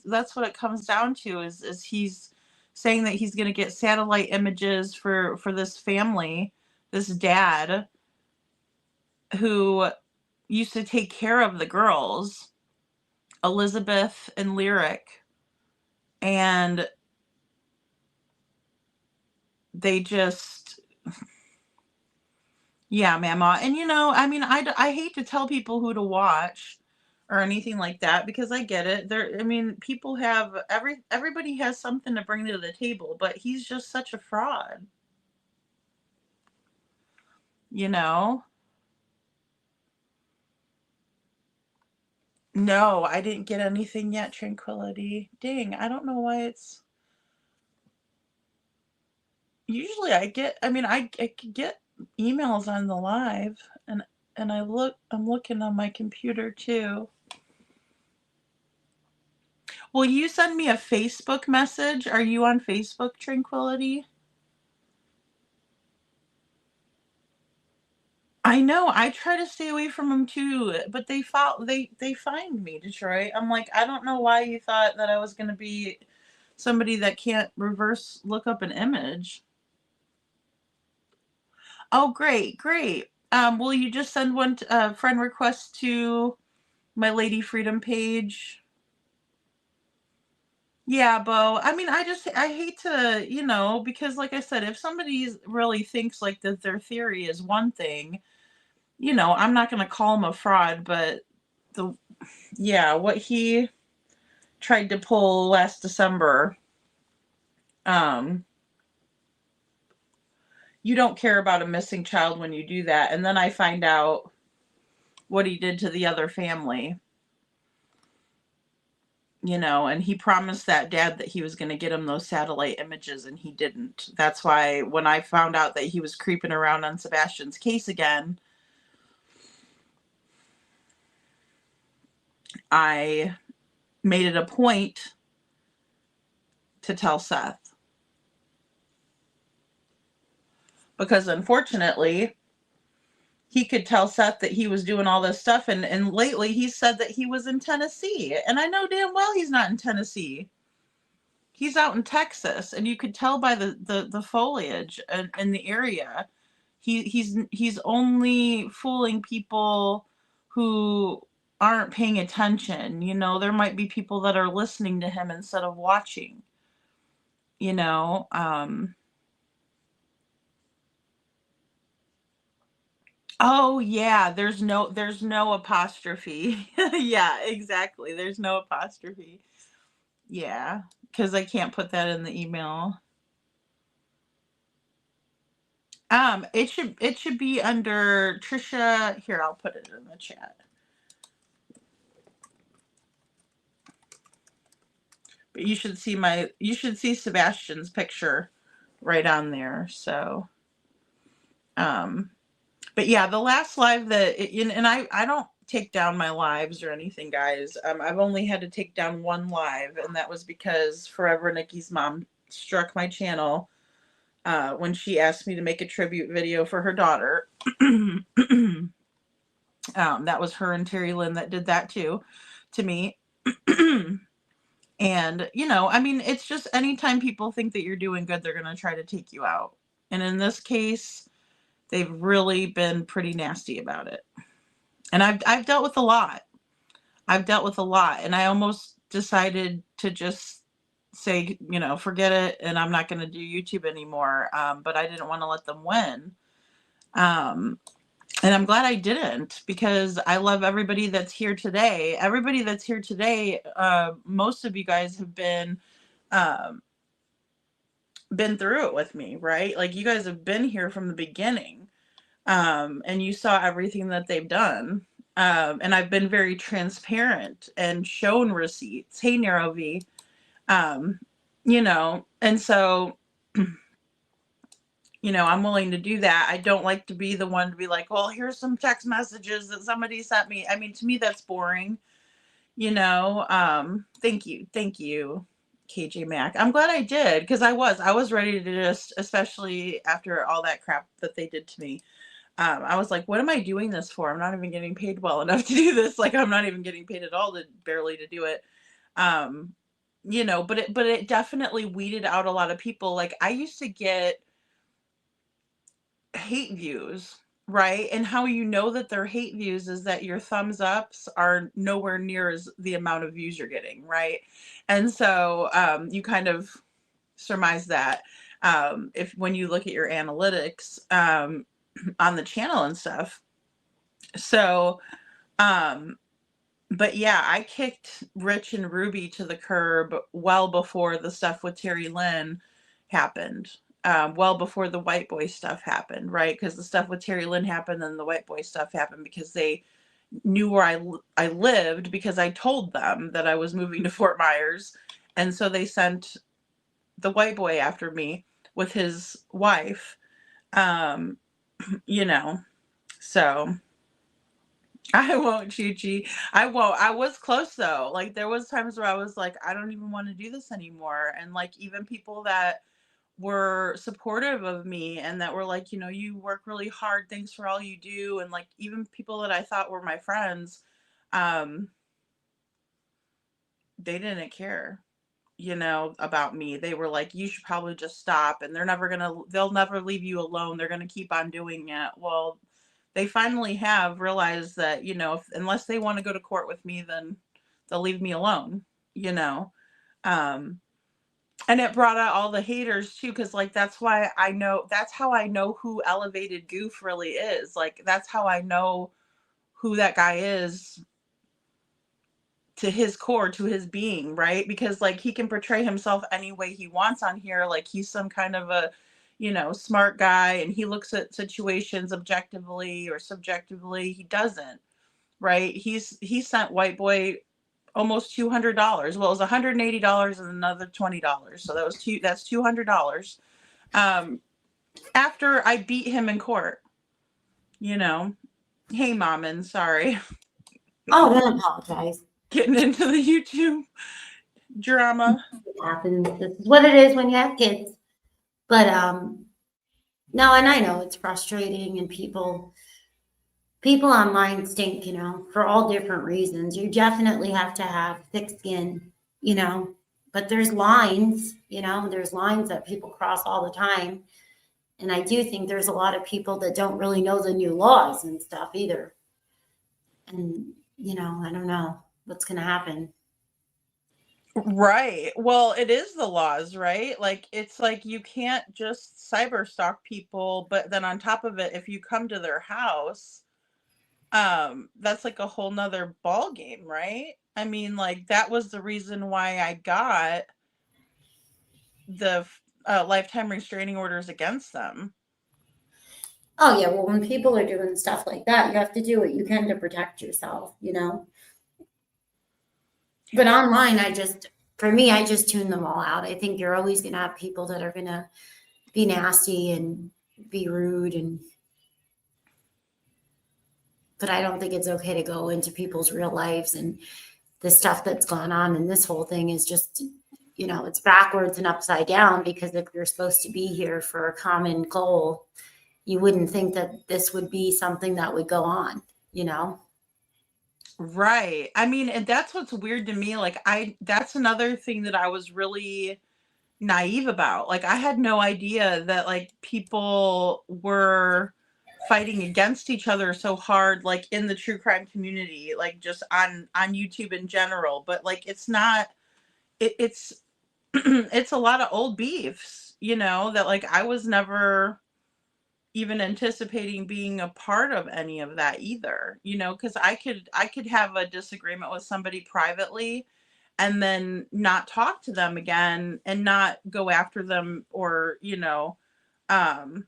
that's what it comes down to, is he's saying that he's going to get satellite images for this family, this dad who used to take care of the girls, Elizabeth and Lyric, and they just, yeah, Mama. And I mean, I hate to tell people who to watch or anything like that, because I get it. I mean, people have everybody has something to bring to the table, but he's just such a fraud. You know? No, I didn't get anything yet, Tranquility. Dang, I don't know why it's usually I mean, I could get emails on the live, and I'm looking on my computer too. Will you send me a Facebook message? Are you on Facebook, Tranquility? I know. I try to stay away from them too, but they find me, Detroit. I'm like, I don't know why you thought that I was going to be somebody that can't reverse look up an image. Oh, great, great. Will you just send one friend request to my Lady Freedom page? Yeah, Bo. I mean, I hate to, because like I said, if somebody really thinks like that their theory is one thing, I'm not going to call him a fraud, but the yeah, what he tried to pull last December. You don't care about a missing child when you do that. And then I find out what he did to the other family, you know, and he promised that dad that he was going to get him those satellite images, and he didn't. That's why when I found out that he was creeping around on Sebastian's case again, I made it a point to tell Seth. Because unfortunately, he could tell Seth that he was doing all this stuff, and lately he said that he was in Tennessee. And I know damn well he's not in Tennessee. He's out in Texas, and you could tell by the foliage in the area. He's only fooling people who aren't paying attention. You know, there might be people that are listening to him instead of watching. You know, oh yeah, there's no apostrophe. Yeah, exactly. There's no apostrophe. Yeah, because I can't put that in the email. It should be under Trisha. Here, I'll put it in the chat. But you should see Sebastian's picture right on there. So, but yeah, the last live and I don't take down my lives or anything, guys. I've only had to take down one live, and that was because Forever Nikki's mom struck my channel when she asked me to make a tribute video for her daughter. That was her and Terry Lynn that did that too to me. And, you know, I mean, it's just anytime people think that you're doing good, they're going to try to take you out. And in this case, they've really been pretty nasty about it. And I've dealt with a lot. And I almost decided to just say, you know, forget it, and I'm not going to do YouTube anymore. But I didn't want to let them win. And I'm glad I didn't, because I love everybody that's here today. Most of you guys have been through it with me, right? Like, you guys have been here from the beginning, and you saw everything that they've done. And I've been very transparent and shown receipts. Hey, Nero V. You know, and so, you know, I'm willing to do that. I don't like to be the one to be like, well, here's some text messages that somebody sent me. I mean, to me, that's boring, you know. Thank you, KJ Mack. I'm glad I did, because I was ready to just, especially after all that crap that they did to me. I was like, what am I doing this for? I'm not even getting paid well enough to do this. Like, I'm not even getting paid at all barely to do it. You know, but it definitely weeded out a lot of people. Like, I used to get hate views, right? And how you know that they're hate views is that your thumbs ups are nowhere near as the amount of views you're getting, right? And so you kind of surmise that if when you look at your analytics on the channel and stuff. So but yeah, I kicked Rich and Ruby to the curb well before the stuff with Terry Lynn happened. Well before the white boy stuff happened, right? Because the stuff with Terry Lynn happened, and the white boy stuff happened because they knew where I lived, because I told them that I was moving to Fort Myers. And so they sent the white boy after me with his wife, you know, so I won't, Chi-Chi. I won't. I was close though. Like, there was times where I was like, I don't even want to do this anymore. And like, even people that were supportive of me and that were like, you know, you work really hard, thanks for all you do. And like, even people that I thought were my friends, they didn't care, you know, about me. They were like, you should probably just stop, and they'll never leave you alone. They're going to keep on doing it. Well, they finally have realized that, you know, unless they want to go to court with me, then they'll leave me alone, you know. And it brought out all the haters too, because like, that's how I know who Elevated Goof really is. Like, that's how I know who that guy is to his core, to his being, right? Because like he can portray himself any way he wants on here, like he's some kind of a, smart guy, and he looks at situations objectively or subjectively. He doesn't, right? He sent white boy almost $200. Well, it was $180 and another $20, so that's $200. After I beat him in court, Hey, Mammon, sorry. Oh, don't apologize. Getting into the YouTube drama. It happens. This is what it is when you have kids. But no, and I know it's frustrating, and people online stink, for all different reasons. You definitely have to have thick skin, but there's lines, there's lines that people cross all the time. And I do think there's a lot of people that don't really know the new laws and stuff either. And, I don't know what's going to happen. Right. Well, it is the laws, right? Like, it's like you can't just cyber stalk people, but then on top of it, if you come to their house, that's like a whole nother ball game, right? I mean, like, that was the reason why I got the lifetime restraining orders against them. Oh, yeah. Well, when people are doing stuff like that, you have to do what you can to protect yourself, But online, for me, I just tune them all out. I think you're always going to have people that are going to be nasty and be rude, but I don't think it's okay to go into people's real lives, and the stuff that's gone on. And this whole thing is just, it's backwards and upside down, because if you're supposed to be here for a common goal, you wouldn't think that this would be something that would go on, Right. I mean, and that's what's weird to me. Like, that's another thing that I was really naive about. Like, I had no idea that like people were fighting against each other so hard, like in the true crime community, like just on YouTube in general. But like, it's not, it's it's a lot of old beefs, that like I was never even anticipating being a part of any of that either, because I could have a disagreement with somebody privately and then not talk to them again and not go after them, or um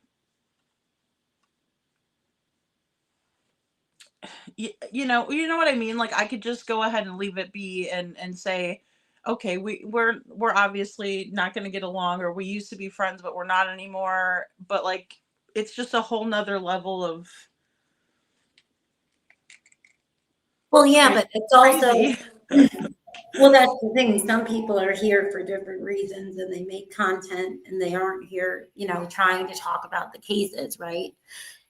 you know what I mean? Like, I could just go ahead and leave it be and say, okay, we're obviously not going to get along, or we used to be friends but we're not anymore. But like, it's just a whole nother level of Well, yeah, but it's also, crazy. well, that's the thing. Some people are here for different reasons, and they make content, and they aren't here, trying to talk about the cases, right?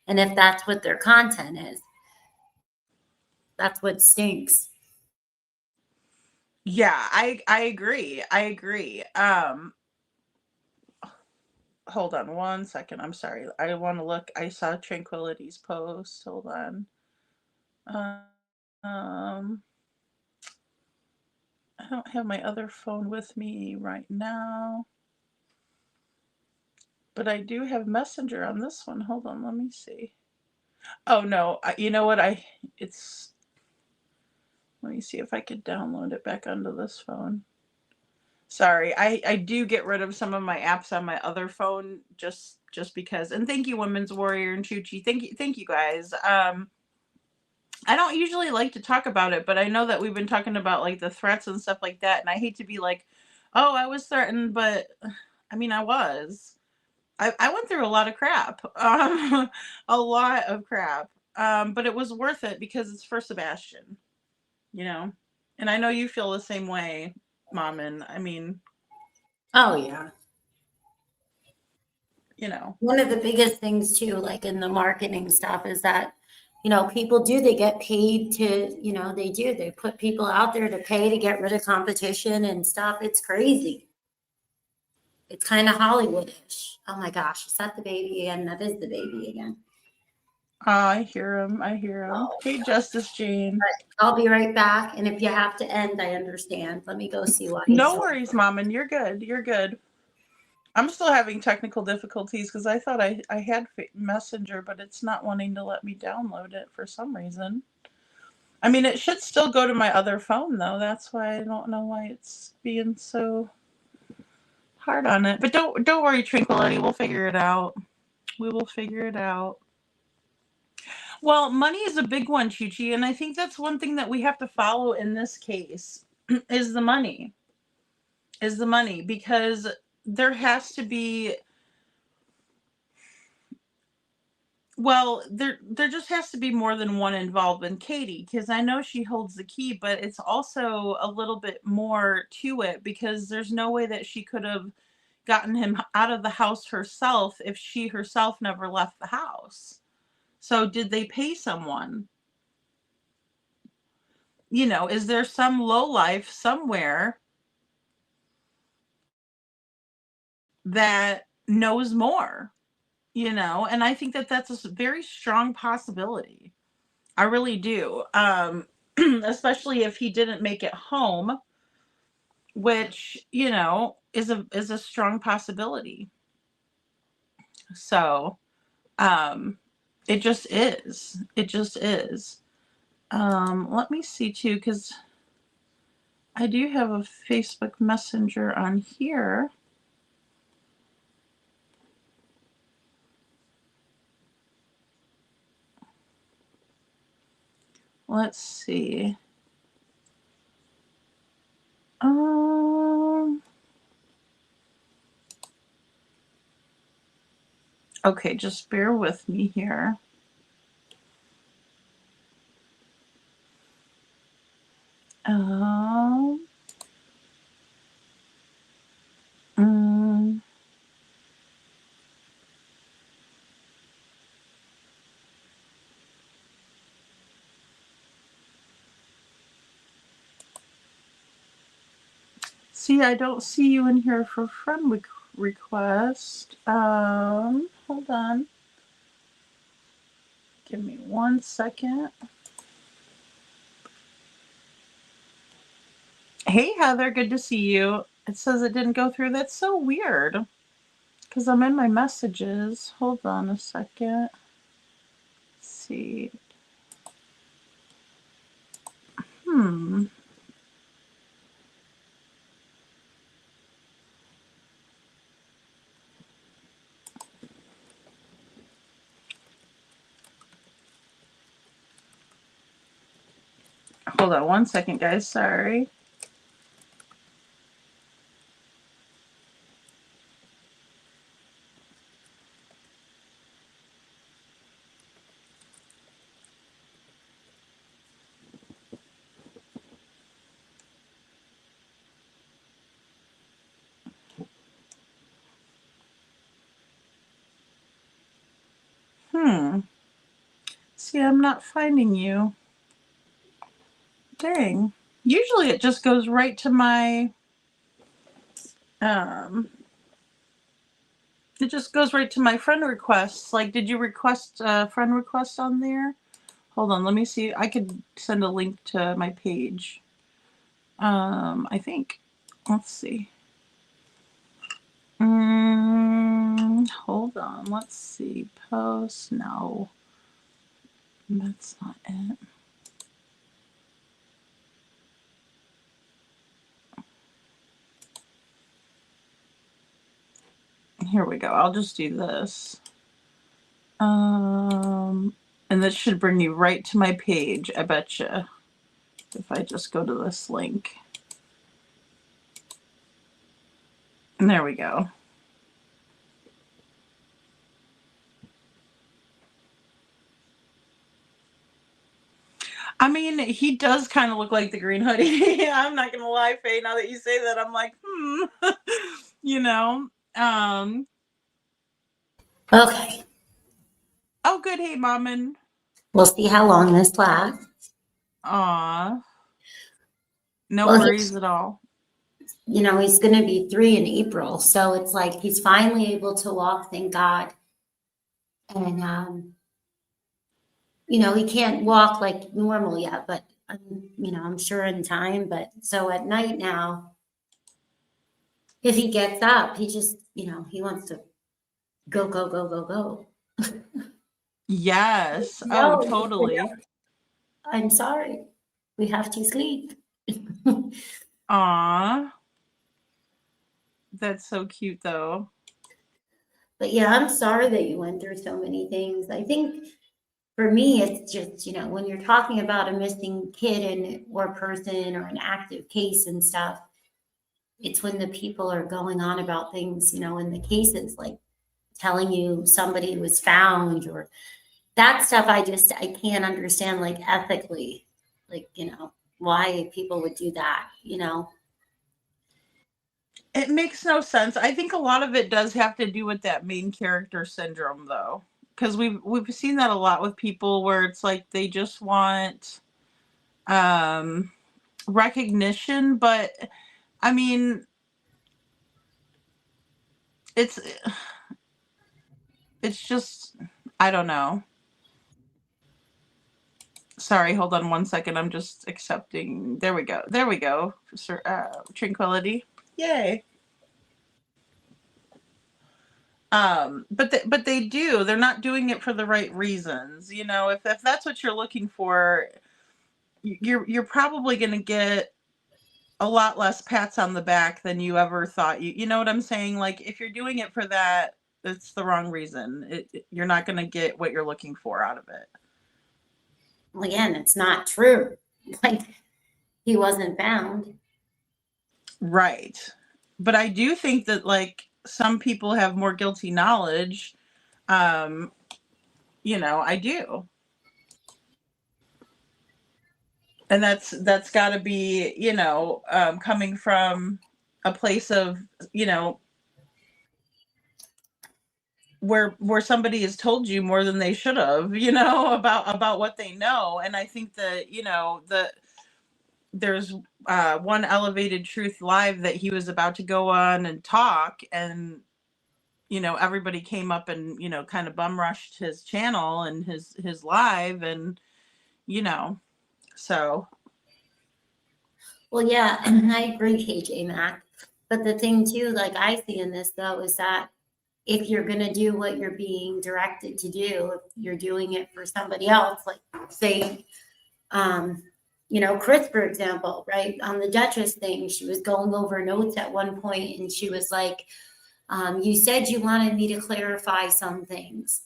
And if that's what their content is, that's what stinks. Yeah, I agree. I agree. Hold on one second. I'm sorry. I want to look. I saw Tranquility's post. Hold on. Um, I don't have my other phone with me right now, but I do have Messenger on this one. Hold on, let me see. Oh no, you know what? Let me see if I could download it back onto this phone. Sorry, I do get rid of some of my apps on my other phone just because. And thank you, Women's Warrior and Chuchi. Thank you guys. I don't usually like to talk about it, but I know that we've been talking about like the threats and stuff like that, and I hate to be like, oh, I was threatened, but I mean, I was. I went through a lot of crap, a lot of crap, but it was worth it because it's for Sebastian, and I know you feel the same way, Mom. And I mean, Oh, yeah. you know, One of the biggest things too, like in the marketing stuff, is that, people they get paid to, they put people out there to pay to get rid of competition and stuff. It's crazy. It's kind of Hollywoodish. Oh my gosh, is that the baby again? That is the baby again. I hear him. I hear him. Hey, Justice Jane. I'll be right back. And if you have to end, I understand. Let me go see why. No worries, Mom, and you're good. You're good. I'm still having technical difficulties because I thought I had Messenger, but it's not wanting to let me download it for some reason. I mean, it should still go to my other phone though. That's why I don't know why it's being so hard on it. But don't worry, Tranquility. We'll figure it out. We will figure it out. Well, money is a big one, Chi-Chi, and I think that's one thing that we have to follow in this case is the money. Is the money, because there has to be, well, there just has to be more than one involved in Katie, because I know she holds the key, but it's also a little bit more to it, because there's no way that she could have gotten him out of the house herself if she herself never left the house. So did they pay someone? You know, is there some lowlife somewhere that knows more? You know, and I think that that's a very strong possibility. I really do. Especially if he didn't make it home, which, you know, is a strong possibility. So, it just is. It just is. Let me see too, because I do have a Facebook Messenger on here. Let's see. Okay, just bear with me here. Mm, see, I don't see you in here for friend request. Hold on. Give me 1 second. Hey, Heather, good to see you. It says it didn't go through. That's so weird. Because I'm in my messages. Hold on a second. Let's see. Hold on 1 second, guys. Sorry. See, I'm not finding you. Dang. Usually it just goes right to my it just goes right to my friend requests. Like, did you request a friend request on there? Hold on, let me see. I could send a link to my page. I think. Let's see. Hold on. Let's see. Post. No. That's not it. Here we go. I'll just do this. And this should bring you right to my page, I betcha. If I just go to this link. And there we go. I mean, he does kind of look like the Green Hoodie. I'm not gonna lie, Faye. Now that you say that, I'm like, you know. Okay, Oh, good. Hey, Maman. we'll see how long this lasts. Aw. No Well, worries at all. You know, he's going to be 3 in April. So it's like he's finally able to walk, thank God. And, you know, he can't walk like normal yet, but, you know, I'm sure in time. But so at night now, if he gets up, he just, you know, he wants to go, go, go, go, go. Yes. No, Oh, totally. I'm sorry. We have to sleep. Aw. That's so cute though. But yeah, I'm sorry that you went through so many things. I think for me, it's just, when you're talking about a missing kid or person or an active case and stuff, it's when the people are going on about things, in the cases, like telling you somebody was found or that stuff. I can't understand, like, ethically, like, why people would do that. It makes no sense. I think a lot of it does have to do with that main character syndrome though. Because we've seen that a lot with people where it's like they just want recognition, but I mean it's just I don't know. Sorry, hold on one second. I'm just accepting. There we go. There we go. Sir, tranquility. Yay. But they do. They're not doing it for the right reasons. If that's what you're looking for, you're probably going to get a lot less pats on the back than you ever thought. You know what I'm saying? Like if you're doing it for that, it's the wrong reason. You're not going to get what you're looking for out of it. Well, again, it's not true. Like, he wasn't found. Right. But I do think that like some people have more guilty knowledge. I do. And that's got to be, coming from a place of, where somebody has told you more than they should have, about what they know. And I think that, there's one Elevated Truth Live that he was about to go on and talk, and everybody came up and kind of bum rushed his channel and his live, and so. Well, yeah, and I agree, KJ Mac. But the thing too, like I see in this though, is that if you're going to do what you're being directed to do, if you're doing it for somebody else, like say, Chris, for example, right, on the Duchess thing, she was going over notes at one point and she was like, you said you wanted me to clarify some things.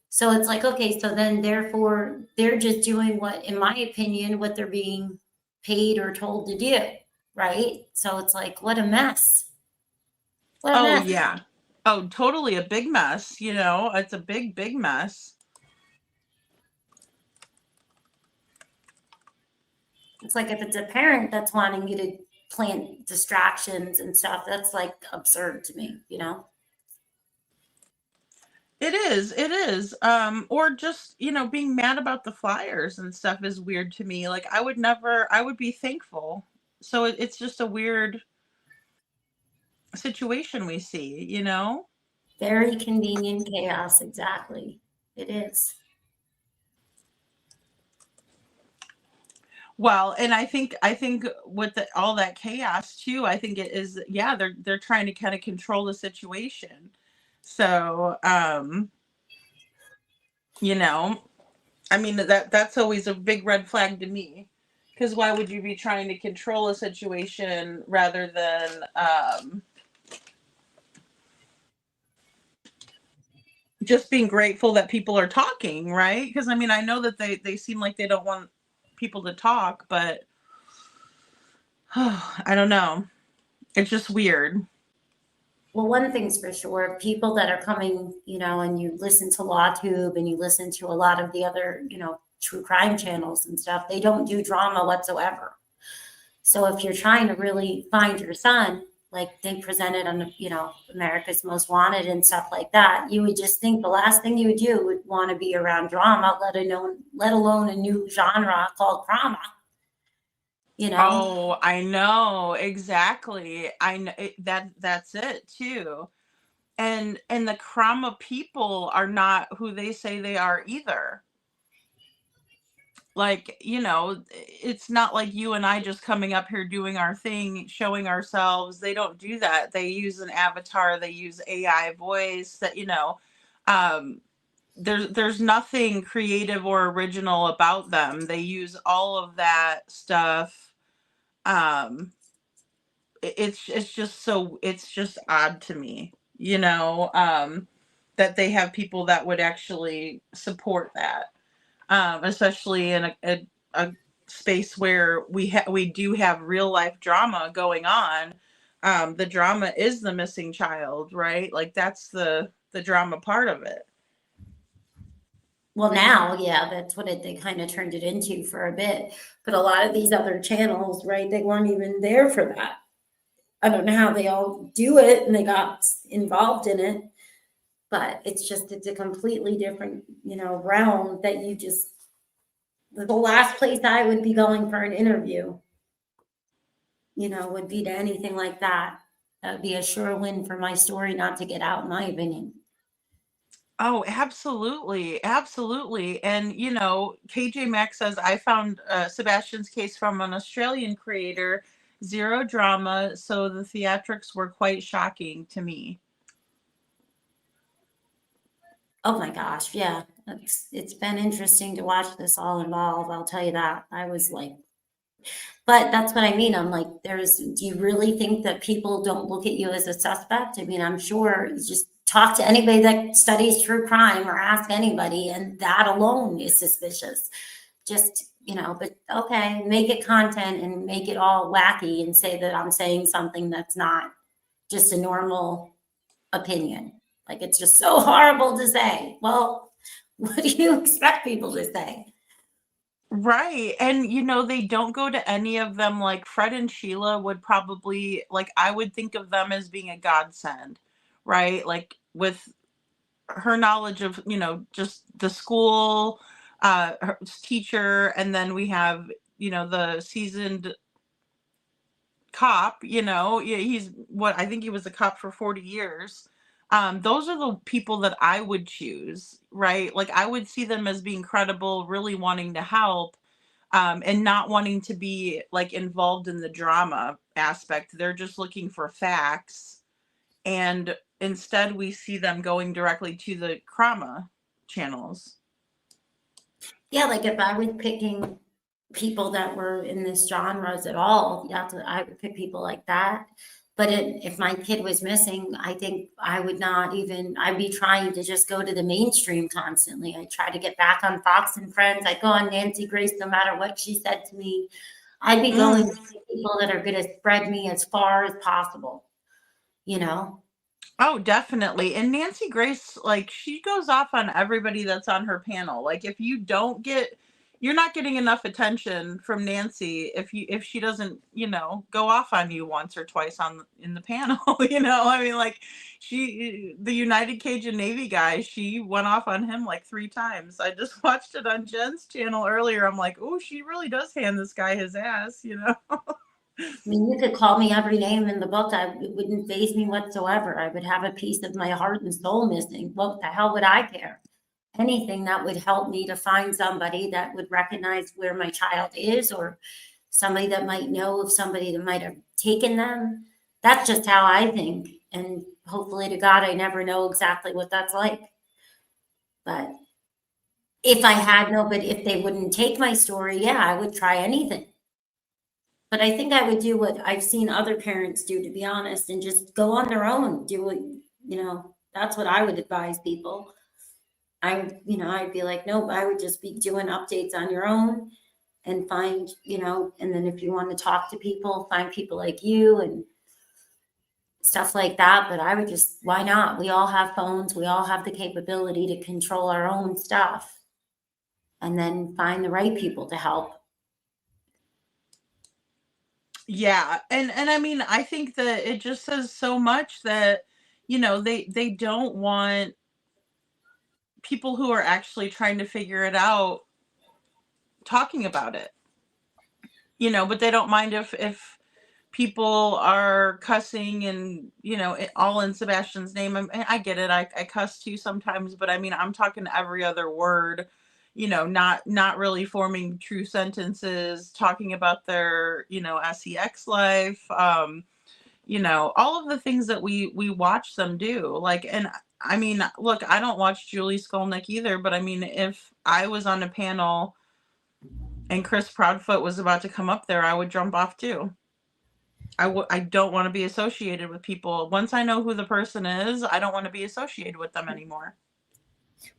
So it's like, okay, so then therefore they're just doing what, in my opinion, what they're being paid or told to do, right? So it's like, what a mess. What a Oh mess. yeah. Oh, totally a big mess, it's a big mess. It's like if it's a parent that's wanting you to plant distractions and stuff, that's like absurd to me. It is. Or just, being mad about the flyers and stuff is weird to me. Like I would be thankful. So it's just a weird situation we see. Very convenient chaos, exactly. It is. Well, and I think with all that chaos too, I think it is, yeah, they're trying to kind of control the situation. So, I mean that's always a big red flag to me. Because why would you be trying to control a situation rather than just being grateful that people are talking, right? Because I mean, I know that they seem like they don't want people to talk, but I don't know. It's just weird. Well, one thing's for sure, people that are coming, and you listen to LawTube and you listen to a lot of the other, true crime channels and stuff, they don't do drama whatsoever. So if you're trying to really find your son, like they presented on, America's Most Wanted and stuff like that, you would just think the last thing you would do would want to be around drama, let alone a new genre called drama. Oh, I know exactly. I know that's it too. And the Krama people are not who they say they are either. Like, it's not like you and I just coming up here doing our thing, showing ourselves. They don't do that. They use an avatar, they use AI voice that, um, there's nothing creative or original about them. They use all of that stuff. um it's just so, it's just odd to me, that they have people that would actually support that, especially in a space where we do have real life drama going on. The drama is the missing child, right? Like that's the drama part of it. Well, now, yeah, that's what they kind of turned it into for a bit. But a lot of these other channels, right, they weren't even there for that. I don't know how they all do it and they got involved in it, but it's a completely different, realm that you just, the last place I would be going for an interview, would be to anything like that. That would be a sure win for my story not to get out, in my opinion. Oh, absolutely. Absolutely. And, KJ Maxx says, I found Sebastian's case from an Australian creator, zero drama. So the theatrics were quite shocking to me. Oh my gosh, yeah. It's been interesting to watch this all evolve, I'll tell you that. I was like, but that's what I mean. I'm like, do you really think that people don't look at you as a suspect? I mean, I'm sure you just talk to anybody that studies true crime or ask anybody, and that alone is suspicious. Just, but okay, make it content and make it all wacky and say that I'm saying something that's not just a normal opinion. Like, it's just so horrible to say. Well, what do you expect people to say? Right. And, they don't go to any of them. Like Fred and Sheila would probably, like, I would think of them as being a godsend, right? Like with her knowledge of, just the school, her teacher, and then we have, the seasoned cop, yeah, he's what, I think he was a cop for 40 years. Those are the people that I would choose, right? Like I would see them as being credible, really wanting to help, and not wanting to be like involved in the drama aspect. They're just looking for facts. And instead we see them going directly to the crama channels. Yeah, like if I was picking people that were in this genres at all, I would pick people like that. But if my kid was missing, I think I would not even, I'd be trying to just go to the mainstream constantly. I try to get back on Fox and Friends. I go on Nancy Grace no matter what she said to me. I'd be going to people that are going to spread me as far as possible, you know? Oh, definitely. And Nancy Grace, like, she goes off on everybody that's on her panel. Like, if you don't get, you're not getting enough attention from Nancy if she doesn't, go off on you once or twice in the panel. I mean, like, the United Cajun Navy guy, she went off on him like 3 times. I just watched it on Jen's channel earlier. I'm like, oh, she really does hand this guy his ass. I mean, you could call me every name in the book. It wouldn't faze me whatsoever. I would have a piece of my heart and soul missing. What the hell would I care? Anything that would help me to find somebody that would recognize where my child is, or somebody that might know of somebody that might have taken them. That's just how I think. And hopefully to God, I never know exactly what that's like. But if they wouldn't take my story, yeah, I would try anything. But I think I would do what I've seen other parents do, to be honest, and just go on their own. That's what I would advise people. I'd be like, nope, I would just be doing updates on your own and find, and then if you want to talk to people, find people like you and stuff like that. But I would just, why not? We all have phones. We all have the capability to control our own stuff and then find the right people to help. Yeah, and I mean, I think that it just says so much that they don't want people who are actually trying to figure it out talking about it. But they don't mind if people are cussing and all in Sebastian's name. I get it. I cuss too sometimes, but I mean, I'm talking every other word. Not really forming true sentences, talking about their sex life. All of the things that we watch them do. Like, and I mean, look, I don't watch Julie Skolnick either, but I mean, if I was on a panel and Chris Proudfoot was about to come up there, I would jump off too. I don't want to be associated with people. Once I know who the person is, I don't want to be associated with them anymore.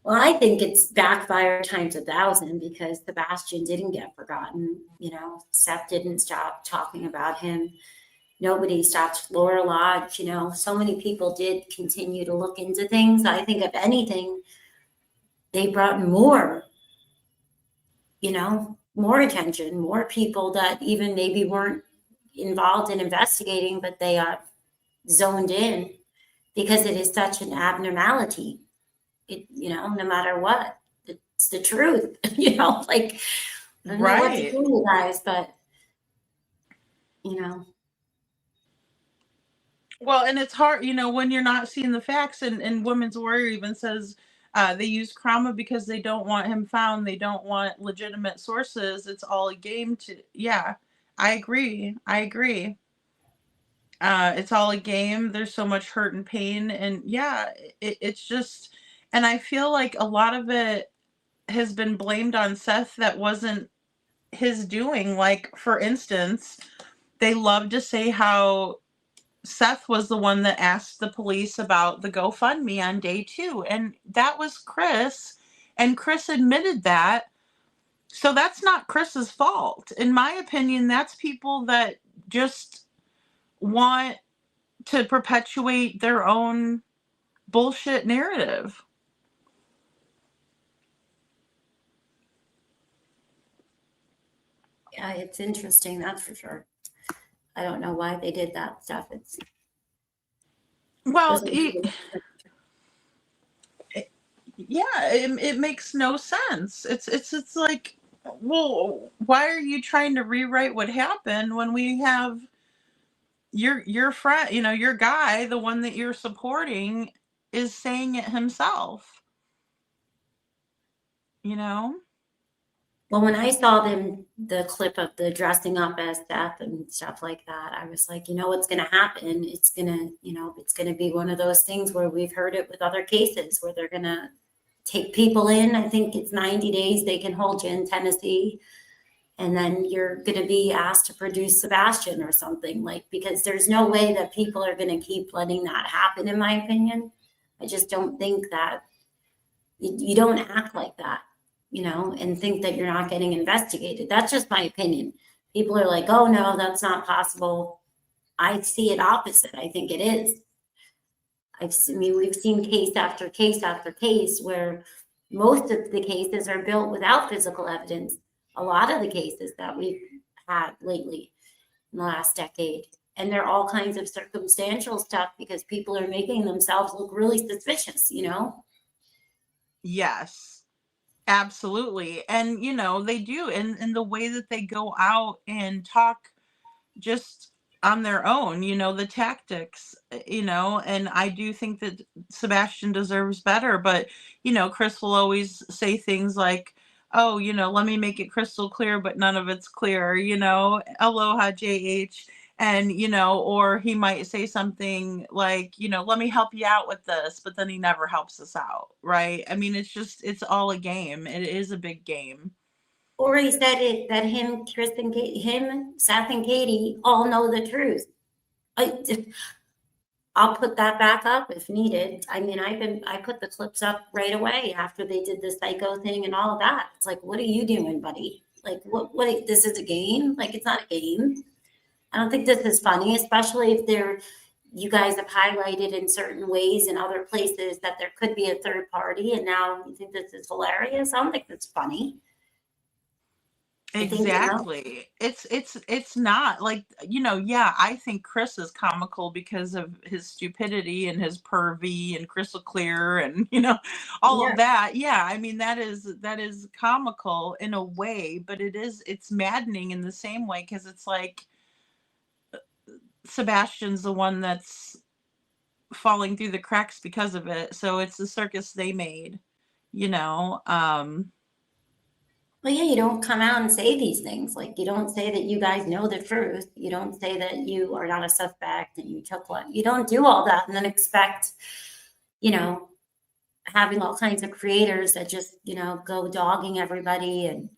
Well, I think it's backfired times 1,000 because Sebastian didn't get forgotten. You know, Seth didn't stop talking about him. Nobody stopped Laura Lodge. You know, so many people did continue to look into things. I think, if anything, they brought more, you know, more attention, more people that even maybe weren't involved in investigating, but they are zoned in because it is such an abnormality. It, you know, no matter what, it's the truth. You know, like, I don't know what to Right. do, you guys, but you know, Well, and it's hard, when you're not seeing the facts, and Women's Warrior even says they use Krama because they don't want him found. They don't want legitimate sources. It's all a game to, yeah, I agree. I agree. It's all a game. There's so much hurt and pain. And yeah, it's just, and I feel like a lot of it has been blamed on Seth that wasn't his doing. Like, for instance, they love to say how Seth was the one that asked the police about the GoFundMe on day 2. And that was Chris. And Chris admitted that. So that's not Chris's fault. In my opinion, that's people that just want to perpetuate their own bullshit narrative. yeah, it's interesting, that's for sure. I don't know why they did that stuff. It's Well, doesn't make any yeah, it makes no sense. It's like, well, why are you trying to rewrite what happened when we have your friend, your guy, the one that you're supporting, is saying it himself, you know? Well, when I saw the clip of the dressing up as Seth and stuff like that, I was like, you know what's going to happen? It's going to, you know, it's going to be one of those things where we've heard it with other cases where they're going to take people in. I think it's 90 days they can hold you in Tennessee. And then you're going to be asked to produce Sebastian or something, like, because there's no way that people are going to keep letting that happen, in my opinion. I just don't think that you don't act like that, you know, and think that you're not getting investigated. That's just my opinion. People are like, oh, no, that's not possible. I see it opposite. I think it is. I mean, we've seen case after case after case where most of the cases are built without physical evidence. A lot of the cases that we've had lately in the last decade. And they're all kinds of circumstantial stuff because people are making themselves look really suspicious, you know? Yes, absolutely. And they do, and the way that they go out and talk just on their own, the tactics, and I do think that Sebastian deserves better. But Chris will always say things like, oh, let me make it crystal clear, but none of it's clear, aloha JH. And or he might say something like, let me help you out with this, but then he never helps us out, right? I mean, it's all a game. It is a big game. Or he said it that him, Seth, and Katie all know the truth. I'll put that back up if needed. I mean, I put the clips up right away after they did the psycho thing and all of that. It's like, what are you doing, buddy? Like, what, this is a game? Like, it's not a game. I don't think this is funny, especially if you guys have highlighted in certain ways in other places that there could be a third party, and now you think this is hilarious. I don't think that's funny. I think, Exactly. It's not like, yeah, I think Chris is comical because of his stupidity and his pervy and crystal clear and all yeah. of that. Yeah, I mean that is comical in a way, but it's maddening in the same way, because it's like Sebastian's the one that's falling through the cracks because of it. So it's the circus they made, you know. Well, yeah, you don't come out and say these things. Like, you don't say that you guys know the truth. You don't say that you are not a suspect and you took what. You don't do all that and then expect you know, having all kinds of creators that just, go dogging everybody and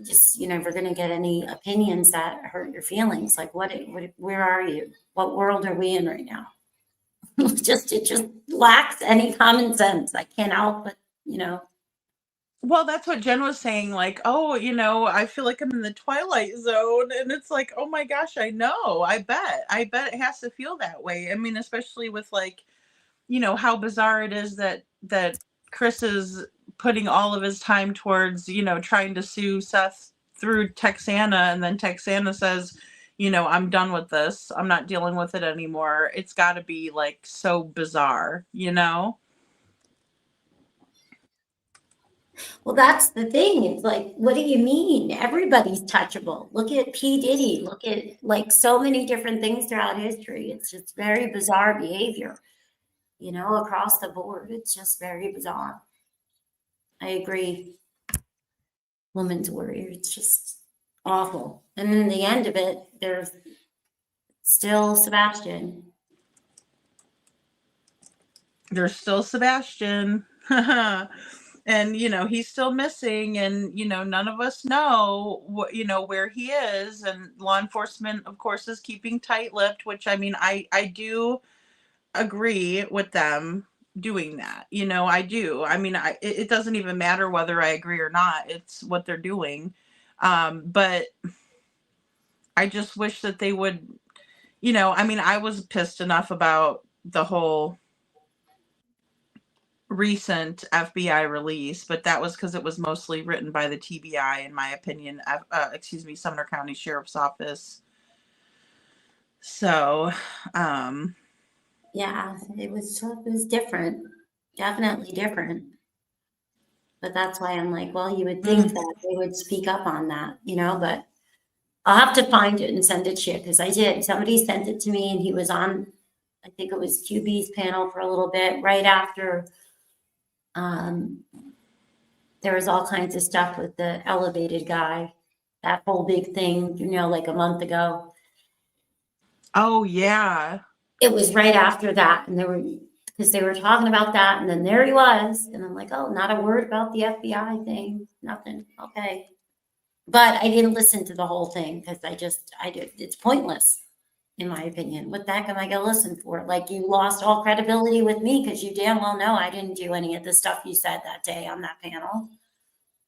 just, you're never going to get any opinions that hurt your feelings. Like, where are you? What world are we in right now? It just lacks any common sense. I can't help but, you know, Well, that's what Jen was saying, like, "Oh, I feel like I'm in the twilight zone," and it's like, "Oh my gosh, I know. I bet it has to feel that way." I mean, especially with, like, how bizarre it is that Chris is putting all of his time towards, trying to sue Seth through Texana, and then Texana says, "I'm done with this. I'm not dealing with it anymore." It's got to be like so bizarre, you know? well, that's the thing. It's like, what do you mean? Everybody's touchable. Look at P. Diddy. Look at like so many different things throughout history. It's just very bizarre behavior, across the board. It's just very bizarre. I agree. Woman's warrior. It's just awful. And in the end of it, there's still Sebastian. There's still Sebastian. And he's still missing, and none of us know what where he is, and law enforcement of course is keeping tight-lipped, which I mean I do agree with them doing that. I do. I mean, it doesn't even matter whether I agree or not. It's what they're doing. But I just wish that they would, I mean, I was pissed enough about the whole recent FBI release, but that was because it was mostly written by the TBI, in my opinion. Excuse me, Sumner County Sheriff's Office. So, Yeah, it was different. Definitely different. But that's why I'm like, well, you would think mm, that they would speak up on that, but I'll have to find it and send it to you because I did. Somebody sent it to me and he was on, I think it was QB's panel for a little bit right after um, there was all kinds of stuff with the elevated guy, that whole big thing, like a month ago. oh yeah. It was right after that, and because they were talking about that, and then there he was, and I'm like, oh, not a word about the FBI thing, nothing. Okay, but I didn't listen to the whole thing because I did. It's pointless, in my opinion. What the heck am I gonna listen for? Like you lost all credibility with me because you damn well know I didn't do any of the stuff you said that day on that panel.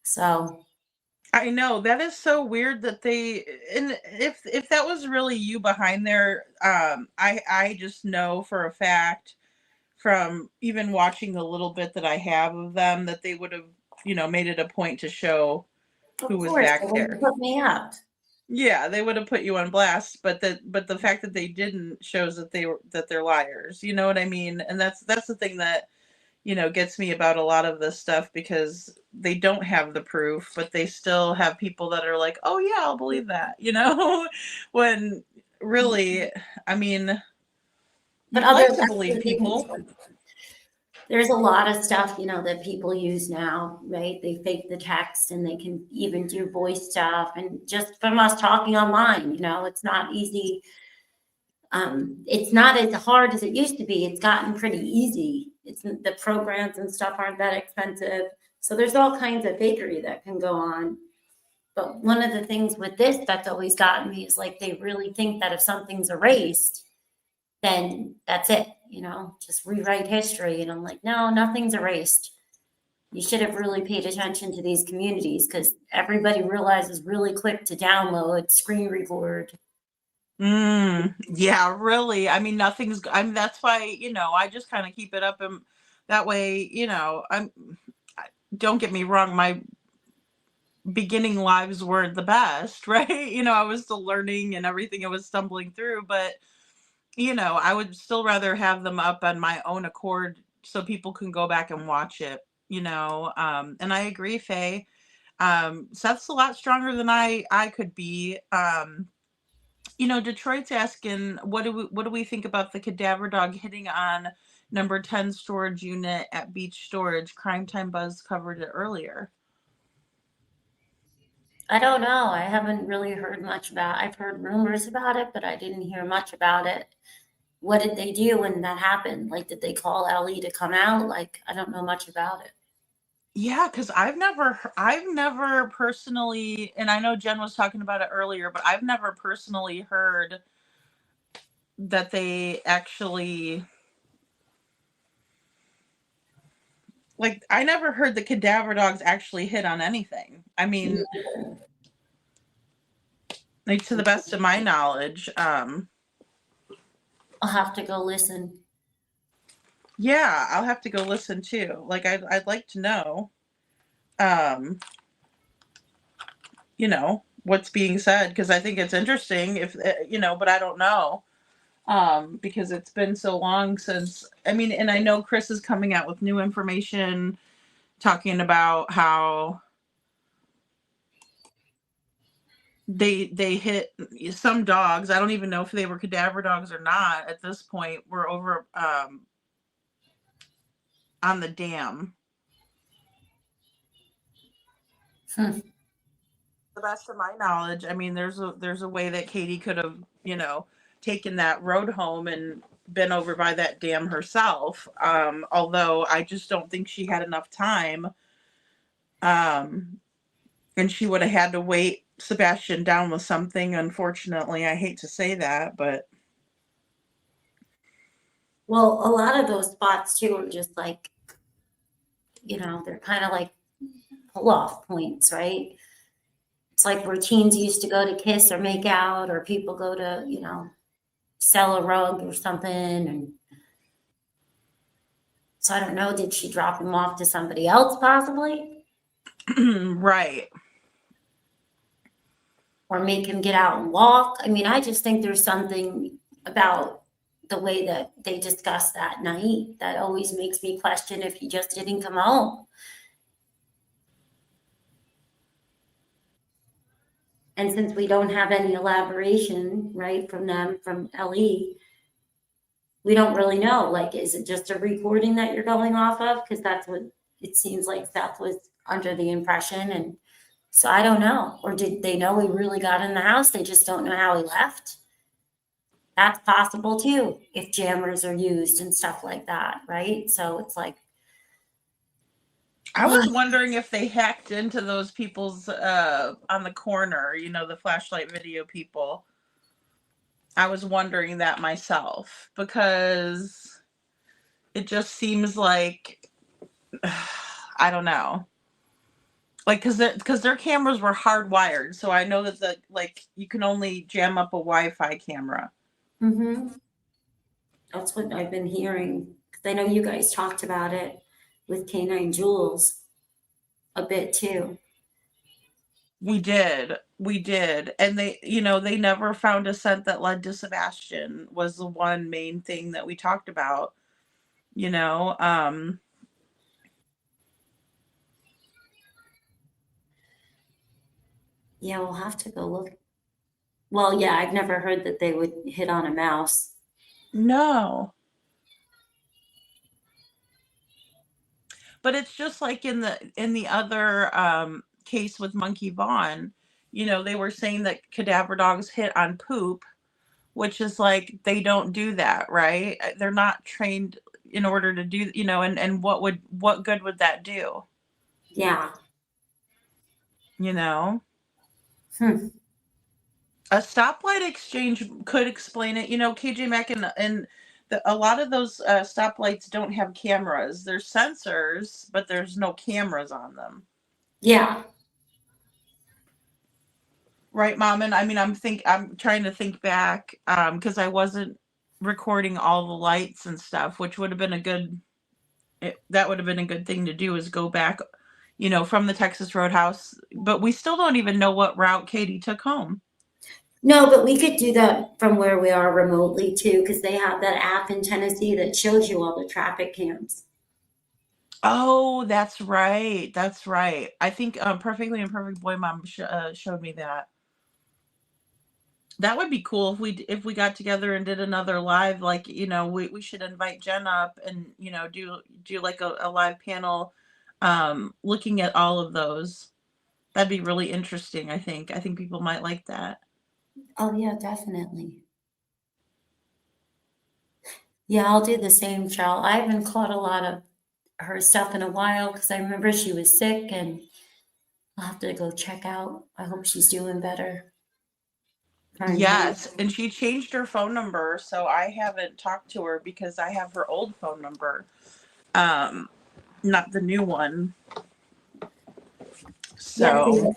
So I know that is so weird that they, and if that was really you behind there, I just know for a fact from even watching the little bit that I have of them that they would have, made it a point to show of who was course they back wouldn't there. put me up. Yeah, they would have put you on blast, but the fact that they didn't shows that they're liars. You know what I mean? And that's the thing that gets me about a lot of this stuff, because they don't have the proof, but they still have people that are like, "Oh yeah, I'll believe that," when really, I mean, But you'd like to believe people. there's a lot of stuff, that people use now, right? They fake the text and they can even do voice stuff. And just from us talking online, it's not easy. It's not as hard as it used to be. It's gotten pretty easy. The programs and stuff aren't that expensive. So there's all kinds of fakery that can go on. But one of the things with this that's always gotten me is like they really think that if something's erased, then that's it, just rewrite history. And I'm like, no, nothing's erased. You should have really paid attention to these communities because everybody realizes really quick to download, screen record. Yeah, really. I mean, I mean, that's why, I just kind of keep it up, and that way, don't get me wrong, my beginning lives weren't the best, right? I was still learning and everything I was stumbling through, but I would still rather have them up on my own accord so people can go back and watch it, and I agree, Faye. Seth's a lot stronger than I could be. Detroit's asking, what do we think about the cadaver dog hitting on number 10 storage unit at Beach Storage? Crime Time Buzz covered it earlier. I don't know. I haven't really heard much about. I've heard rumors about it, but I didn't hear much about it. what did they do when that happened? Like, did they call Ellie to come out? Like, I don't know much about it. Yeah, because I've never personally, and I know Jen was talking about it earlier, but I've never personally heard that they actually, like, I never heard the cadaver dogs actually hit on anything. I mean, like, to the best of my knowledge, I'll have to go listen. yeah, I'll have to go listen too. Like, I'd like to know, um, what's being said, because I think it's interesting if, but I don't know. Because it's been so long since, I mean, and I know Chris is coming out with new information talking about how they hit some dogs. I don't even know if they were cadaver dogs or not at this point. We're over on the dam. Hmm. The best of my knowledge, I mean, there's a way that Katie could have, taken that road home and been over by that dam herself. Although I just don't think she had enough time. And she would have had to weight Sebastian down with something. Unfortunately, I hate to say that, but Well, a lot of those spots too are just like, they're kind of like pull off points, right? It's like where teens used to go to kiss or make out, or people go to, sell a rug or something. And so I don't know, did she drop him off to somebody else possibly? right. Or make him get out and walk? I mean, I just think there's something about the way that they discussed that night that always makes me question if he just didn't come home. And since we don't have any elaboration, right, from them, from LE, we don't really know. Like, is it just a recording that you're going off of? Because that's what it seems like Seth was under the impression. And so I don't know. Or did they know he really got in the house? They just don't know how he left. That's possible too, if jammers are used and stuff like that, right? So it's like, I was wondering if they hacked into those people's on the corner, the flashlight video people. I was wondering that myself because it just seems like I don't know. Like, because their cameras were hardwired, so I know that you can only jam up a Wi-Fi camera. That's what I've been hearing. 'Cause I know you guys talked about it with Canine Jewels a bit too. We did, and they never found a scent that led to Sebastian was the one main thing that we talked about. You know, Yeah, we'll have to go look. Well, yeah, I've never heard that they would hit on a mouse. no. But it's just like in the other case with Monkey Vaughn, they were saying that cadaver dogs hit on poop, which is like they don't do that, right? They're not trained in order to do, and what good would that do? Yeah. You know? Hmm. A stoplight exchange could explain it. KJ Mack and a lot of those stoplights don't have cameras. There's sensors, but there's no cameras on them. Yeah. Right, Mom? And I mean, I'm trying to think back because I wasn't recording all the lights and stuff, which would have been that would have been a good thing to do is go back, from the Texas Roadhouse. But we still don't even know what route Katie took home. No, but we could do that from where we are remotely too, because they have that app in Tennessee that shows you all the traffic cams. Oh, that's right. That's right. I think Perfectly Imperfect Boy Mom showed me that. That would be cool if we got together and did another live. Like, we should invite Jen up and do like a live panel, looking at all of those. That'd be really interesting. I think people might like that. Oh yeah, definitely. Yeah, I'll do the same, Cheryl. I haven't caught a lot of her stuff in a while because I remember she was sick, and I'll have to go check out. I hope she's doing better. Trying to. Yes, and she changed her phone number, so I haven't talked to her because I have her old phone number. Not the new one. Yeah, So,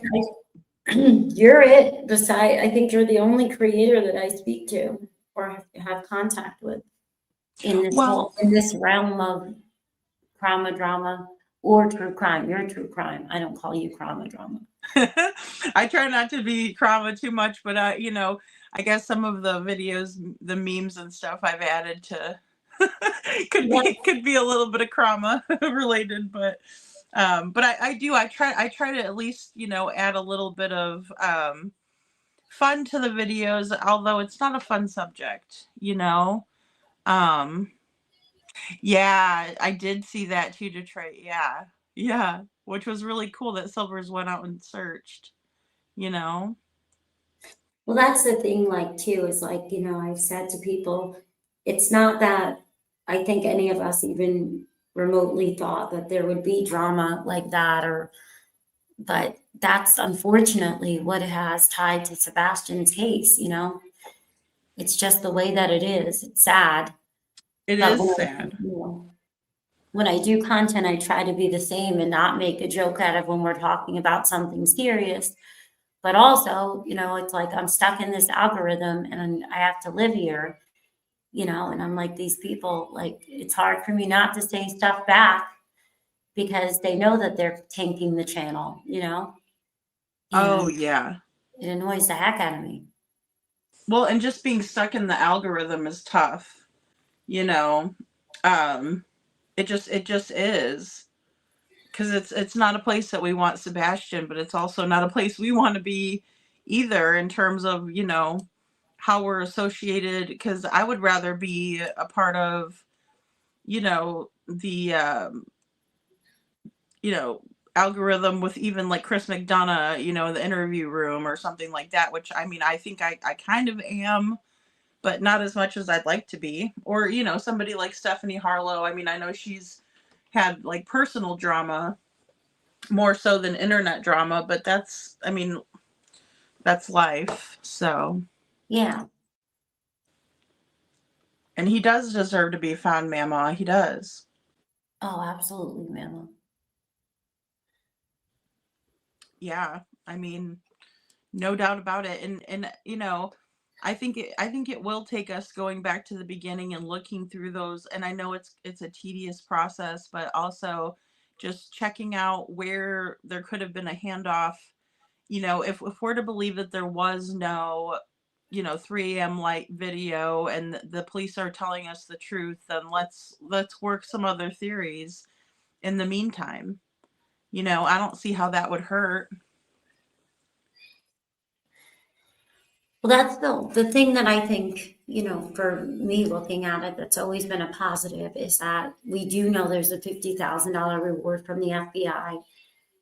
you're it. Beside, I think you're the only creator that I speak to or have contact with in this well, whole in this realm of trauma drama or true crime. You're true crime. I don't call you trauma drama. I try not to be trauma too much, but I guess some of the videos, the memes and stuff I've added to Yep. could be a little bit of trauma related, but I try to at least add a little bit of fun to the videos, although it's not a fun subject. Um, yeah, I did see that too, Detroit. Yeah, yeah, which was really cool that Silvers went out and searched. You know. Well, that's the thing, like, too, is like, I've said to people, it's not that I think any of us even remotely thought that there would be drama like that, but that's unfortunately what has tied to Sebastian's case. It's just the way that it is. It's sad. It But is sad. when I do content, I try to be the same and not make a joke out of when we're talking about something serious. But also, it's like I'm stuck in this algorithm and I have to live here, and I'm like, these people, like, it's hard for me not to say stuff back because they know that they're tanking the channel. Oh, And yeah. it annoys the heck out of me. Well, and just being stuck in the algorithm is tough, you know. Um, it just is, because it's not a place that we want Sebastian, but it's also not a place we want to be either in terms of, how we're associated, because I would rather be a part of, the you know, algorithm with even like Chris McDonough, in the interview room or something like that, which I mean, I think I kind of am, but not as much as I'd like to be. Or, somebody like Stephanie Harlow. I mean, I know she's had like personal drama more so than internet drama, but I mean, that's life. So, Yeah. and he does deserve to be found, Mama. He does. Oh, absolutely, Mama. Yeah. I mean, no doubt about it. And I think it will take us going back to the beginning and looking through those, and I know it's a tedious process, but also just checking out where there could have been a handoff. If we're to believe that there was no 3 a.m. light video and the police are telling us the truth, then let's work some other theories in the meantime. I don't see how that would hurt. Well, that's the thing that I think, for me looking at it, that's always been a positive is that we do know there's a $50,000 reward from the FBI.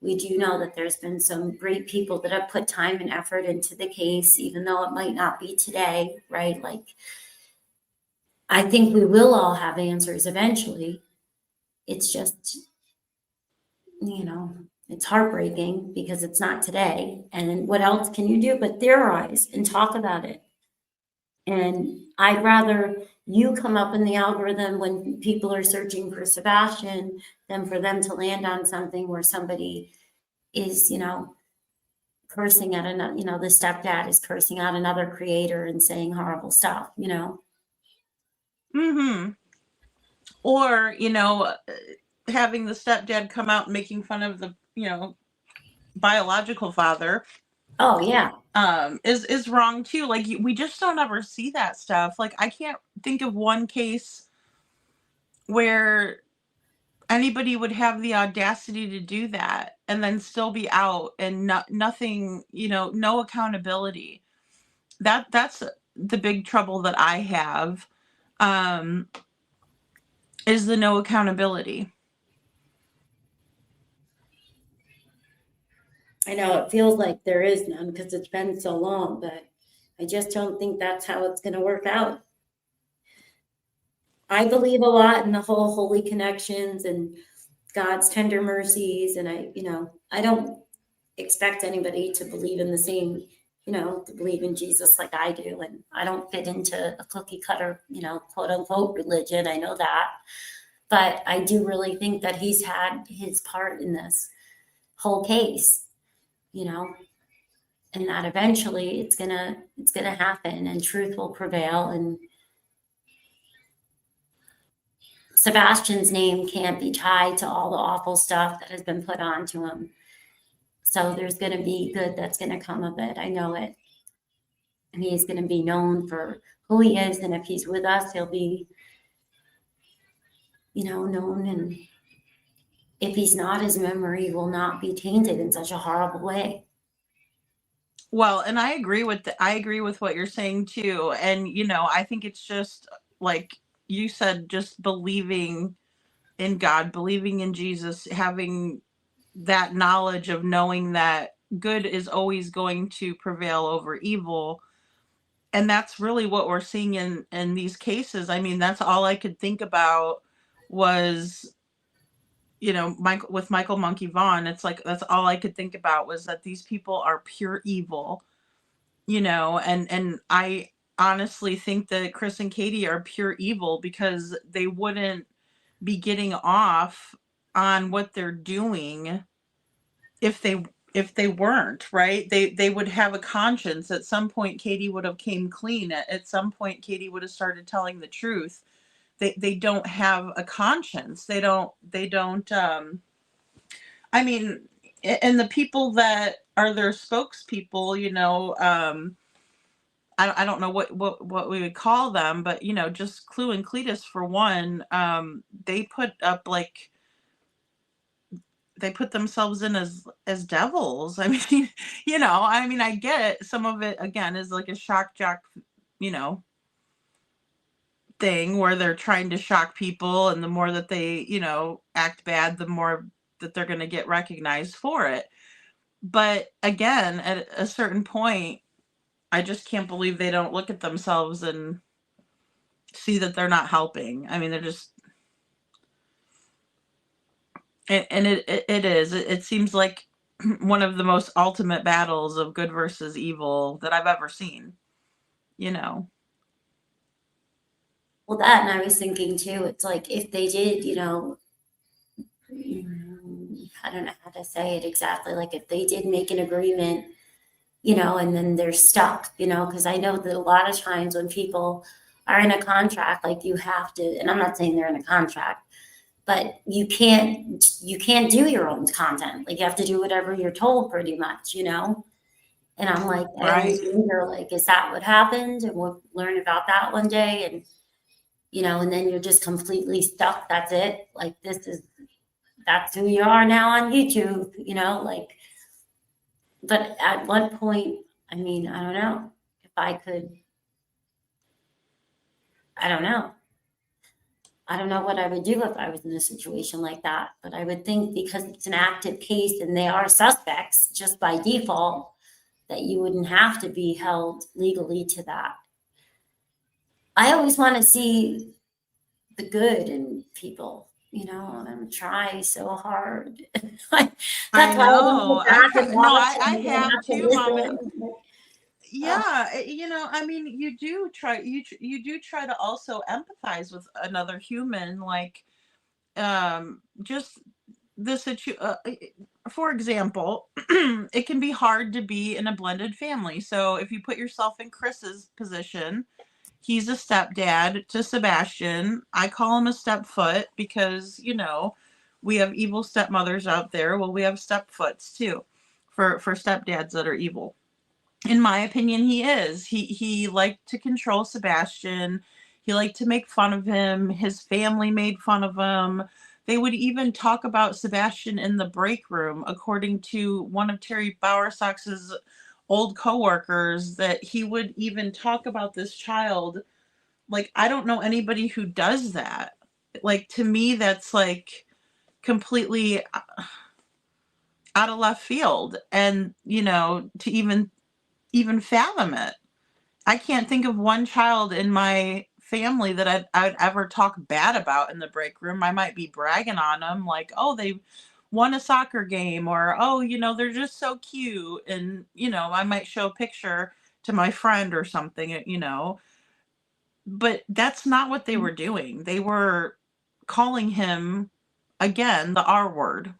We do know that there's been some great people that have put time and effort into the case, even though it might not be today, right? Like, I think we will all have answers eventually. It's just, it's heartbreaking because it's not today. And what else can you do but theorize and talk about it? And I'd rather you come up in the algorithm when people are searching for Sebastian than for them to land on something where somebody is, cursing at another, the stepdad is cursing out another creator and saying horrible stuff. Mm-hmm. Or, having the stepdad come out and making fun of the, biological father, Oh, yeah. is wrong too. Like, we just don't ever see that stuff. Like, I can't think of one case where anybody would have the audacity to do that and then still be out and nothing, no accountability. That's the big trouble that I have, um, is the no accountability. I know it feels like there is none because it's been so long, but I just don't think that's how it's going to work out. I believe a lot in the whole holy connections and God's tender mercies, and I don't expect anybody to believe in the same, to believe in Jesus like I do, and I don't fit into a cookie cutter, quote unquote religion. I know that, but I do really think that he's had his part in this whole case, you know, and that eventually it's gonna happen and truth will prevail and Sebastian's name can't be tied to all the awful stuff that has been put onto him. So there's going to be good that's going to come of it. I know it. And he's going to be known for who he is. And if he's with us, he'll be, known. And if he's not, his memory will not be tainted in such a horrible way. Well, and I agree with what you're saying too. And I think it's just like you said, just believing in God, believing in Jesus, having that knowledge of knowing that good is always going to prevail over evil. And that's really what we're seeing in these cases. I mean, that's all I could think about was Michael Monkey Vaughn. It's like that's all I could think about was that these people are pure evil, and I honestly think that Chris and Katie are pure evil because they wouldn't be getting off on what they're doing if they weren't, right. They would have a conscience. At some point Katie would have came clean. At some point Katie would have started telling the truth. They don't have a conscience. They don't I mean, and the people that are their spokespeople, I don't know what we would call them, but just Clue and Cletus for one, they put up like they put themselves in as devils. I mean, I get some of it again is like a shock jock, you know, thing where they're trying to shock people, and the more that they, act bad, the more that they're going to get recognized for it. But again, at a certain point, I just can't believe they don't look at themselves and see that they're not helping. I mean, they're just and it is. It seems like one of the most ultimate battles of good versus evil that I've ever seen. You know. Well, that, and I was thinking too, it's like if they did, I don't know how to say it exactly, like if they did make an agreement, and then they're stuck, because I know that a lot of times when people are in a contract, like you have to, and I'm not saying they're in a contract, but you can't do your own content. Like you have to do whatever you're told pretty much, And I'm like, I always Right. wonder, like, is that what happened? And we'll learn about that one day. And, and then you're just completely stuck. That's it. Like, that's who you are now on YouTube, like, but at what point, I mean, I don't know if I could, I don't know. I don't know what I would do if I was in a situation like that, but I would think because it's an active case and they are suspects just by default, that you wouldn't have to be held legally to that. I always want to see the good in people, and try so hard. That's I why I don't know. go back and No, watch I and then have have to too, Mom. listen. Oh, Yeah, I mean, you do try to also empathize with another human, like just the for example, it can be hard to be in a blended family. So if you put yourself in Chris's position, he's a stepdad to Sebastian. I call him a stepfoot because, we have evil stepmothers out there. Well, we have stepfoots too for stepdads that are evil. In my opinion, he is. He liked to control Sebastian. He liked to make fun of him. His family made fun of him. They would even talk about Sebastian in the break room, according to one of Terry Bowersox's old coworkers, that he would even talk about this child. Like, I don't know anybody who does that. Like, to me, that's like completely out of left field. And, to even fathom it. I can't think of one child in my family that I'd ever talk bad about in the break room. I might be bragging on them like, oh, they won a soccer game, or oh, they're just so cute, and I might show a picture to my friend or something. But that's not what they were doing. They were calling him, again, the R word.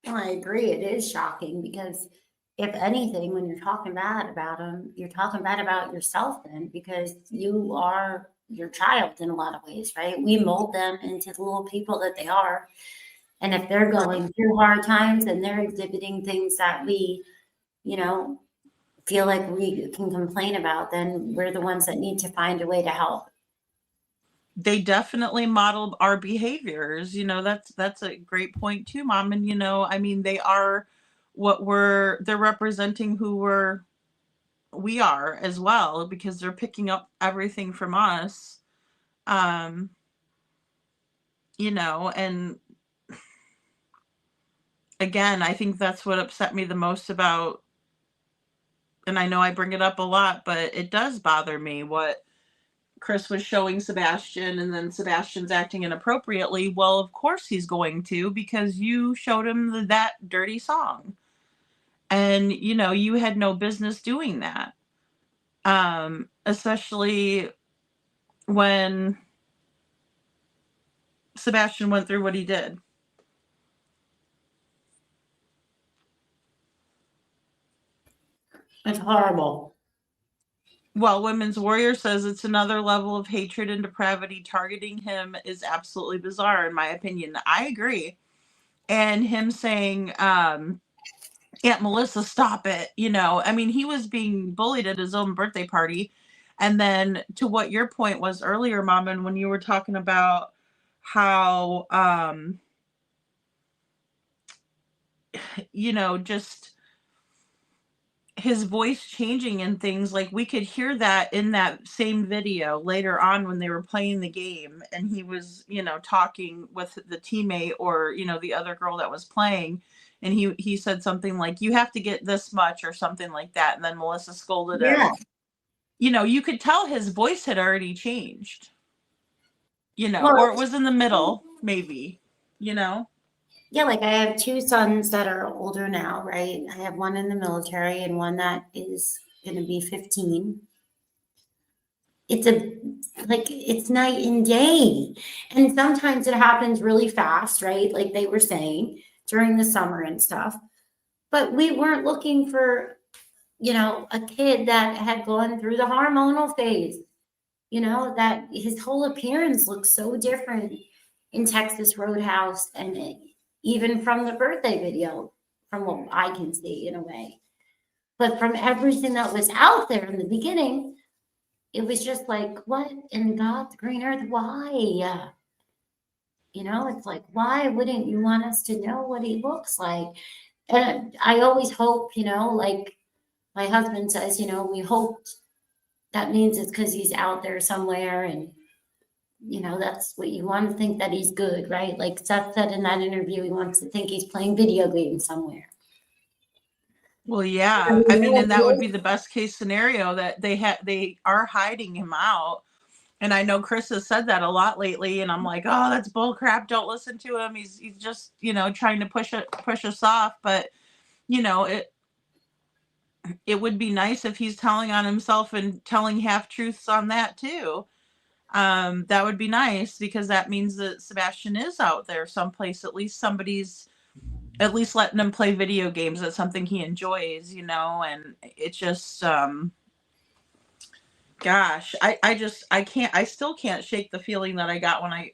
Well, I agree. It is shocking because if anything, when you're talking bad about them, you're talking bad about yourself then because you are your child in a lot of ways, right? We mold them into the little people that they are. And if they're going through hard times and they're exhibiting things that we, you know, feel like we can complain about, then we're the ones that need to find a way to help. They definitely modeled our behaviors. That's a great point too, Mom. And I mean, they are they're representing who we are as well, because they're picking up everything from us. um and again, I think that's what upset me the most about, and I know I bring it up a lot, but it does bother me what Chris was showing Sebastian, and then Sebastian's acting inappropriately. Well, of course he's going to, because you showed him that dirty song. And, you had no business doing that. Especially when Sebastian went through what he did. It's horrible. Well, Women's Warrior says it's another level of hatred and depravity. Targeting him is absolutely bizarre, in my opinion. I agree. And him saying, Aunt Melissa, stop it. I mean, he was being bullied at his own birthday party. And then to what your point was earlier, Mom, and when you were talking about how, just his voice changing and things, like we could hear that in that same video later on when they were playing the game, and he was talking with the teammate, or the other girl that was playing, and he said something like, you have to get this much or something like that, and then Melissa scolded him. Yeah. You could tell his voice had already changed, Well, or it was in the middle, maybe. yeah, like I have two sons that are older now, right? I have one in the military and one that is going to be 15. It's night and day. And sometimes it happens really fast, right? Like they were saying during the summer and stuff. But we weren't looking for, a kid that had gone through the hormonal phase, that his whole appearance looks so different in Texas Roadhouse, and even from the birthday video, from what I can see in a way. But from everything that was out there in the beginning, it was just like, what in God's green earth? Why? It's like, why wouldn't you want us to know what he looks like? And I always hope, like my husband says, we hoped that means it's because he's out there somewhere, and that's what you want to think, that he's good, right? Like Seth said in that interview, he wants to think he's playing video games somewhere. Well, yeah. I mean, and that would be the best case scenario, that they are hiding him out. And I know Chris has said that a lot lately, and I'm like, oh, that's bull crap. Don't listen to him. He's just, trying to push us off. But, it would be nice if he's telling on himself and telling half truths on that too. That would be nice, because that means that Sebastian is out there someplace. At least somebody's at least letting him play video games. That's something he enjoys, and it's just, gosh, I still can't shake the feeling that I got when I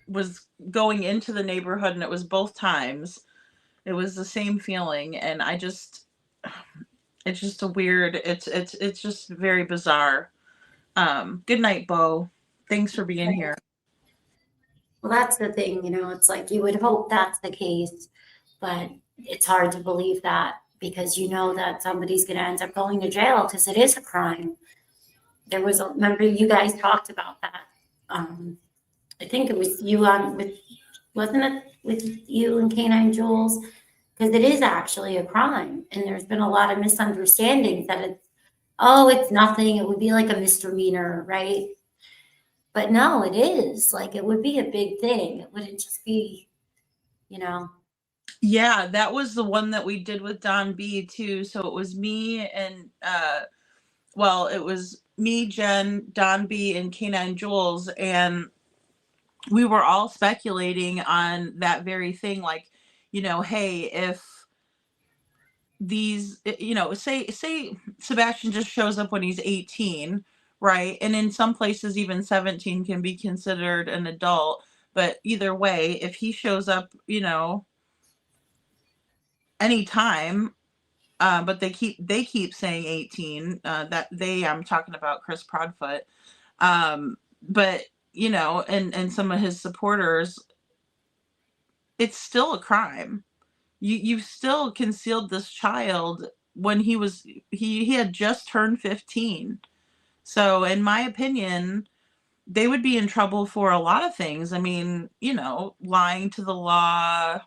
was going into the neighborhood, and it was both times. It was the same feeling, and it's just it's just very bizarre. Good night, Bo. Thanks for being here. Well, that's the thing, it's like you would hope that's the case, but it's hard to believe that, because that somebody's going to end up going to jail because it is a crime. Remember you guys talked about that. I think it was you wasn't it with you and Canine Jules? Because it is actually a crime, and there's been a lot of misunderstandings that it's oh, it's nothing. It would be like a misdemeanor, right? But no, it is. Like, it would be a big thing. It wouldn't just be, you know, Yeah, that was the one that we did with Don B too. So it was me and well, it was me, Jen, Don B, and K9 Jules, and we were all speculating on that very thing. Like, hey, if say Sebastian just shows up when he's 18, right? And in some places, even 17 can be considered an adult. But either way, if he shows up, anytime, but they keep saying 18. That I'm talking about Chris Prodfoot. But and some of his supporters, it's still a crime. You've still concealed this child when he had just turned 15. So in my opinion, they would be in trouble for a lot of things. I mean, lying to the law,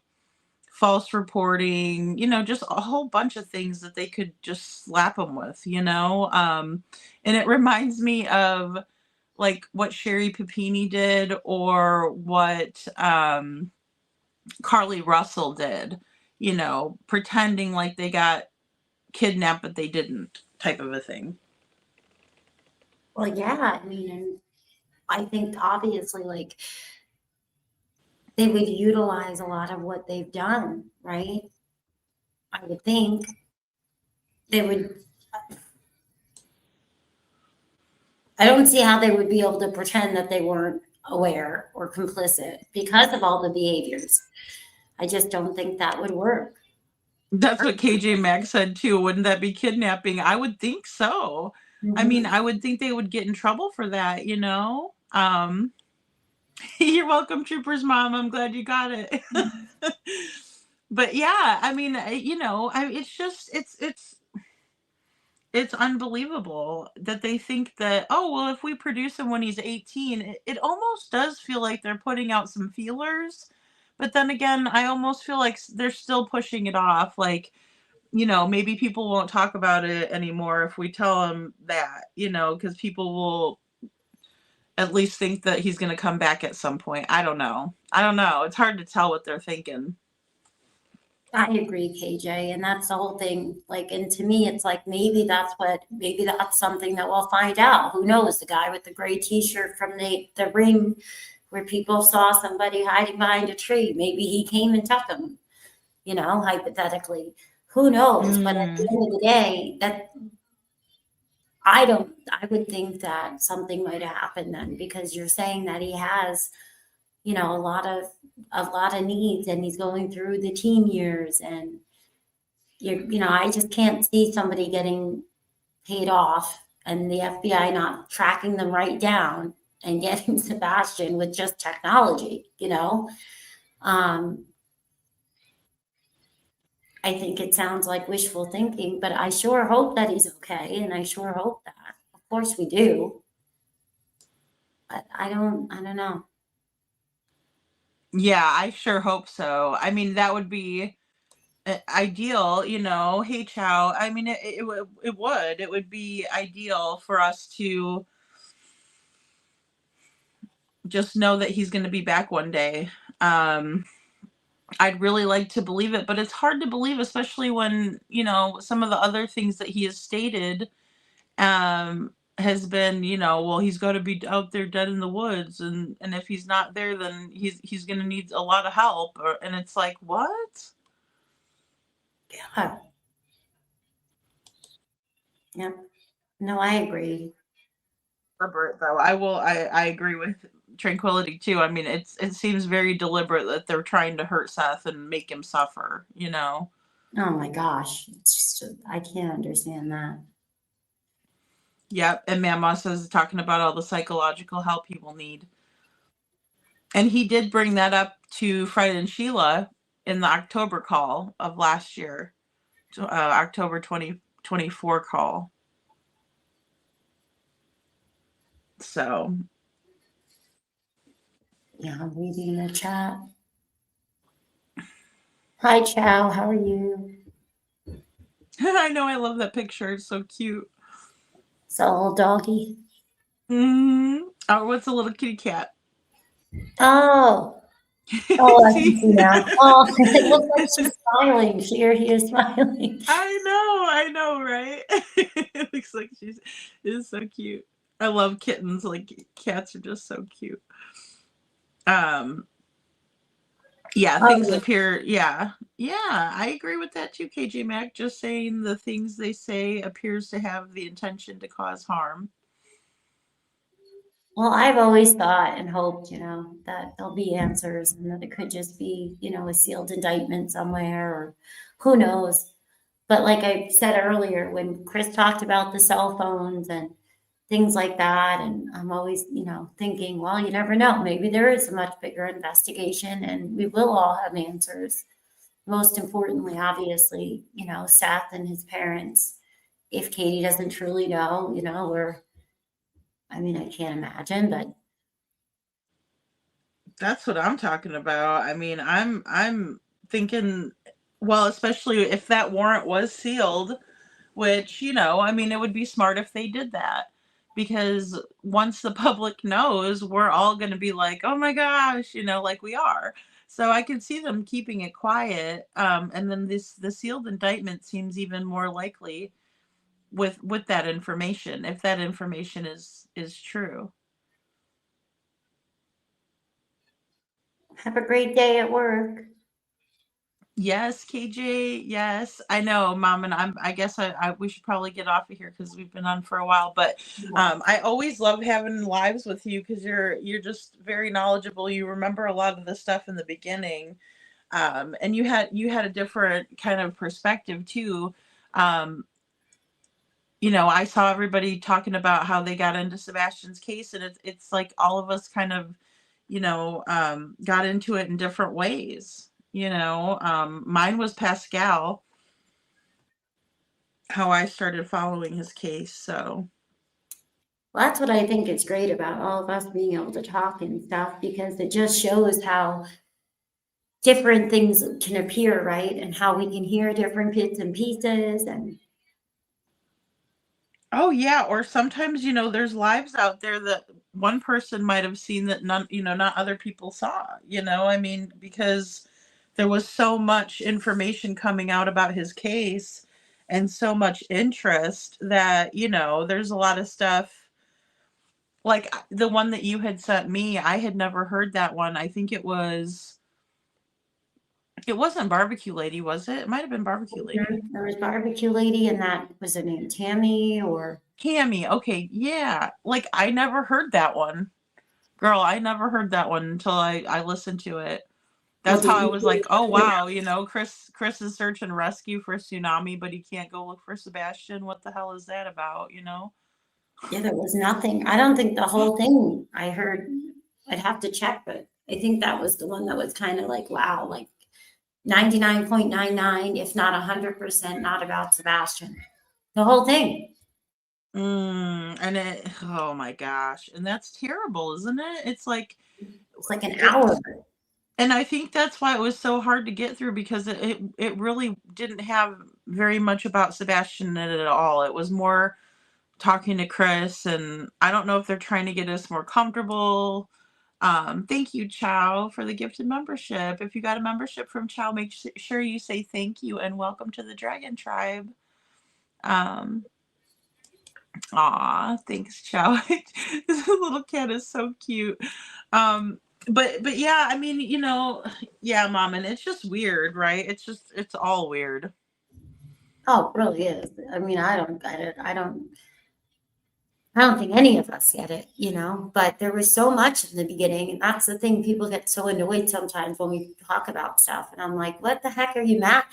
false reporting, just a whole bunch of things that they could just slap them with. And it reminds me of like what Sherry Papini did, or what Carly Russell did, pretending like they got kidnapped, but they didn't, type of a thing. well, yeah, I mean, and I think obviously, like, they would utilize a lot of what they've done, right? I would think they would. I don't see how they would be able to pretend that they weren't aware or complicit because of all the behaviors. I just don't think that would work. That's what KJ Max said too. Wouldn't that be kidnapping? I would think so. I mean, Mhm. I would think they would get in trouble for that. You're welcome, Troopers Mom. I'm glad you got it. But yeah, I mean, it's just it's unbelievable that they think that, oh, well, if we produce him when he's 18, it almost does feel like they're putting out some feelers. But then again, I almost feel like they're still pushing it off. Like, maybe people won't talk about it anymore if we tell them that, because people will at least think that he's going to come back at some point. I don't know. I don't know. It's hard to tell what they're thinking. I agree, KJ, and that's the whole thing. Like, and to me, it's like maybe that's something that we'll find out. Who knows? The guy with the gray T-shirt from the ring, where people saw somebody hiding behind a tree. Maybe he came and took him. Hypothetically, who knows? But at the Mm. end of the day, that I would think that something might have happened then, because you're saying that he has, a lot of needs, and he's going through the teen years, and I just can't see somebody getting paid off and the FBI not tracking them right down and getting Sebastian with just technology. Um, I think it sounds like wishful thinking, but I sure hope that he's okay, and I sure hope that. Of course we do, but I don't know. Yeah, I sure hope so. I mean, that would be ideal, Hey, Chow. I mean, it would be ideal for us to just know that he's going to be back one day. Um, I'd really like to believe it, but it's hard to believe, especially when, some of the other things that he has stated has been, well, he's got to be out there dead in the woods, and if he's not there, then he's going to need a lot of help. And it's like, what? Yeah. Yep. No, I agree. Deliberate, though. I agree with Tranquility too. I mean, it seems very deliberate that they're trying to hurt Seth and make him suffer. Oh my gosh. It's just, I can't understand that. Yep. And Mama says, talking about all the psychological help he will need. And he did bring that up to Fred and Sheila in the October call of last year, October 2024 call. So, Yeah, I'm reading the chat. Hi, Chow. How are you? I know, I love that picture. It's so cute. So old doggy. Oh, what's a little kitty cat? Oh, oh, I can See? see now. Oh, it looks like she's smiling. She or he is smiling. I know, right? It looks like she's is so cute. I love kittens. Like cats are just so cute. Um, yeah, Oh, things yeah. appear. Yeah, yeah, I agree with that too. KJ Mac just saying the things they say appears to have the intention to cause harm. Well, I've always thought and hoped, that there'll be answers and that it could just be, a sealed indictment somewhere or who knows. But like I said earlier, when Chris talked about the cell phones and things like that, and I'm always, thinking, well, you never know. Maybe there is a much bigger investigation and we will all have answers. Most importantly, obviously, Seth and his parents. If Katie doesn't truly know, or I mean, I can't imagine, but That's what I'm talking about. I mean, I'm thinking, well, especially if that warrant was sealed, which, I mean, it would be smart if they did that because once the public knows, we're all going to be like, "Oh my gosh," like we are. So I can see them keeping it quiet. And then the sealed indictment seems even more likely with that information, if that information is true. have a great day at work. Yes, KJ. Yes, I know, Mom, and I guess we should probably get off of here because we've been on for a while. But I always love having lives with you because you're just very knowledgeable. You remember a lot of the stuff in the beginning, and you had a different kind of perspective too. Um, I saw everybody talking about how they got into Sebastian's case, and it's like all of us kind of, got into it in different ways. Mine was Pascal, how I started following his case. So Well, that's what I think is great about all of us being able to talk and stuff because it just shows how different things can appear, right? And how we can hear different bits and pieces. And oh yeah, or sometimes, there's lives out there that one person might have seen that none, not other people saw, I mean, because there was so much information coming out about his case and so much interest that, there's a lot of stuff like the one that you had sent me. I had never heard that one. I think it wasn't Barbecue Lady, was it? It might have been Barbecue Lady. there was Barbecue Lady, and that was her name Tammy or Cammy, okay, yeah. Like I never heard that one. Girl, I never heard that one until I listened to it. well, That's did how I you was hear like, "Oh the wow, Chris is search and rescue for Tsunami, but he can't go look for Sebastian. What the hell is that about?" Yeah, there was nothing. I don't think the whole thing I heard, I'd have to check, but I think that was the one that was kind of like, wow, like 99.99, if not 100%, not about Sebastian. The whole thing. And oh my gosh, and that's terrible, isn't it? It's like It's like an hour. it's and I think that's why it was so hard to get through because it really didn't have very much about Sebastian in it at all. It was more talking to Chris, and I don't know if they're trying to get us more comfortable. Thank you, Chow, for the gifted membership. If you got a membership from Chow, make sure you say thank you and welcome to the Dragon Tribe. Um, Aw, thanks, Chow. This little cat is so cute. Um, but yeah, I mean, yeah, Mom, and it's just weird, right? It's all weird. Oh, it really is. I mean, I don't get it. I don't think any of us get it, but there was so much in the beginning. And that's the thing. People get so annoyed sometimes when we talk about stuff. And I'm like, what the heck are you mad?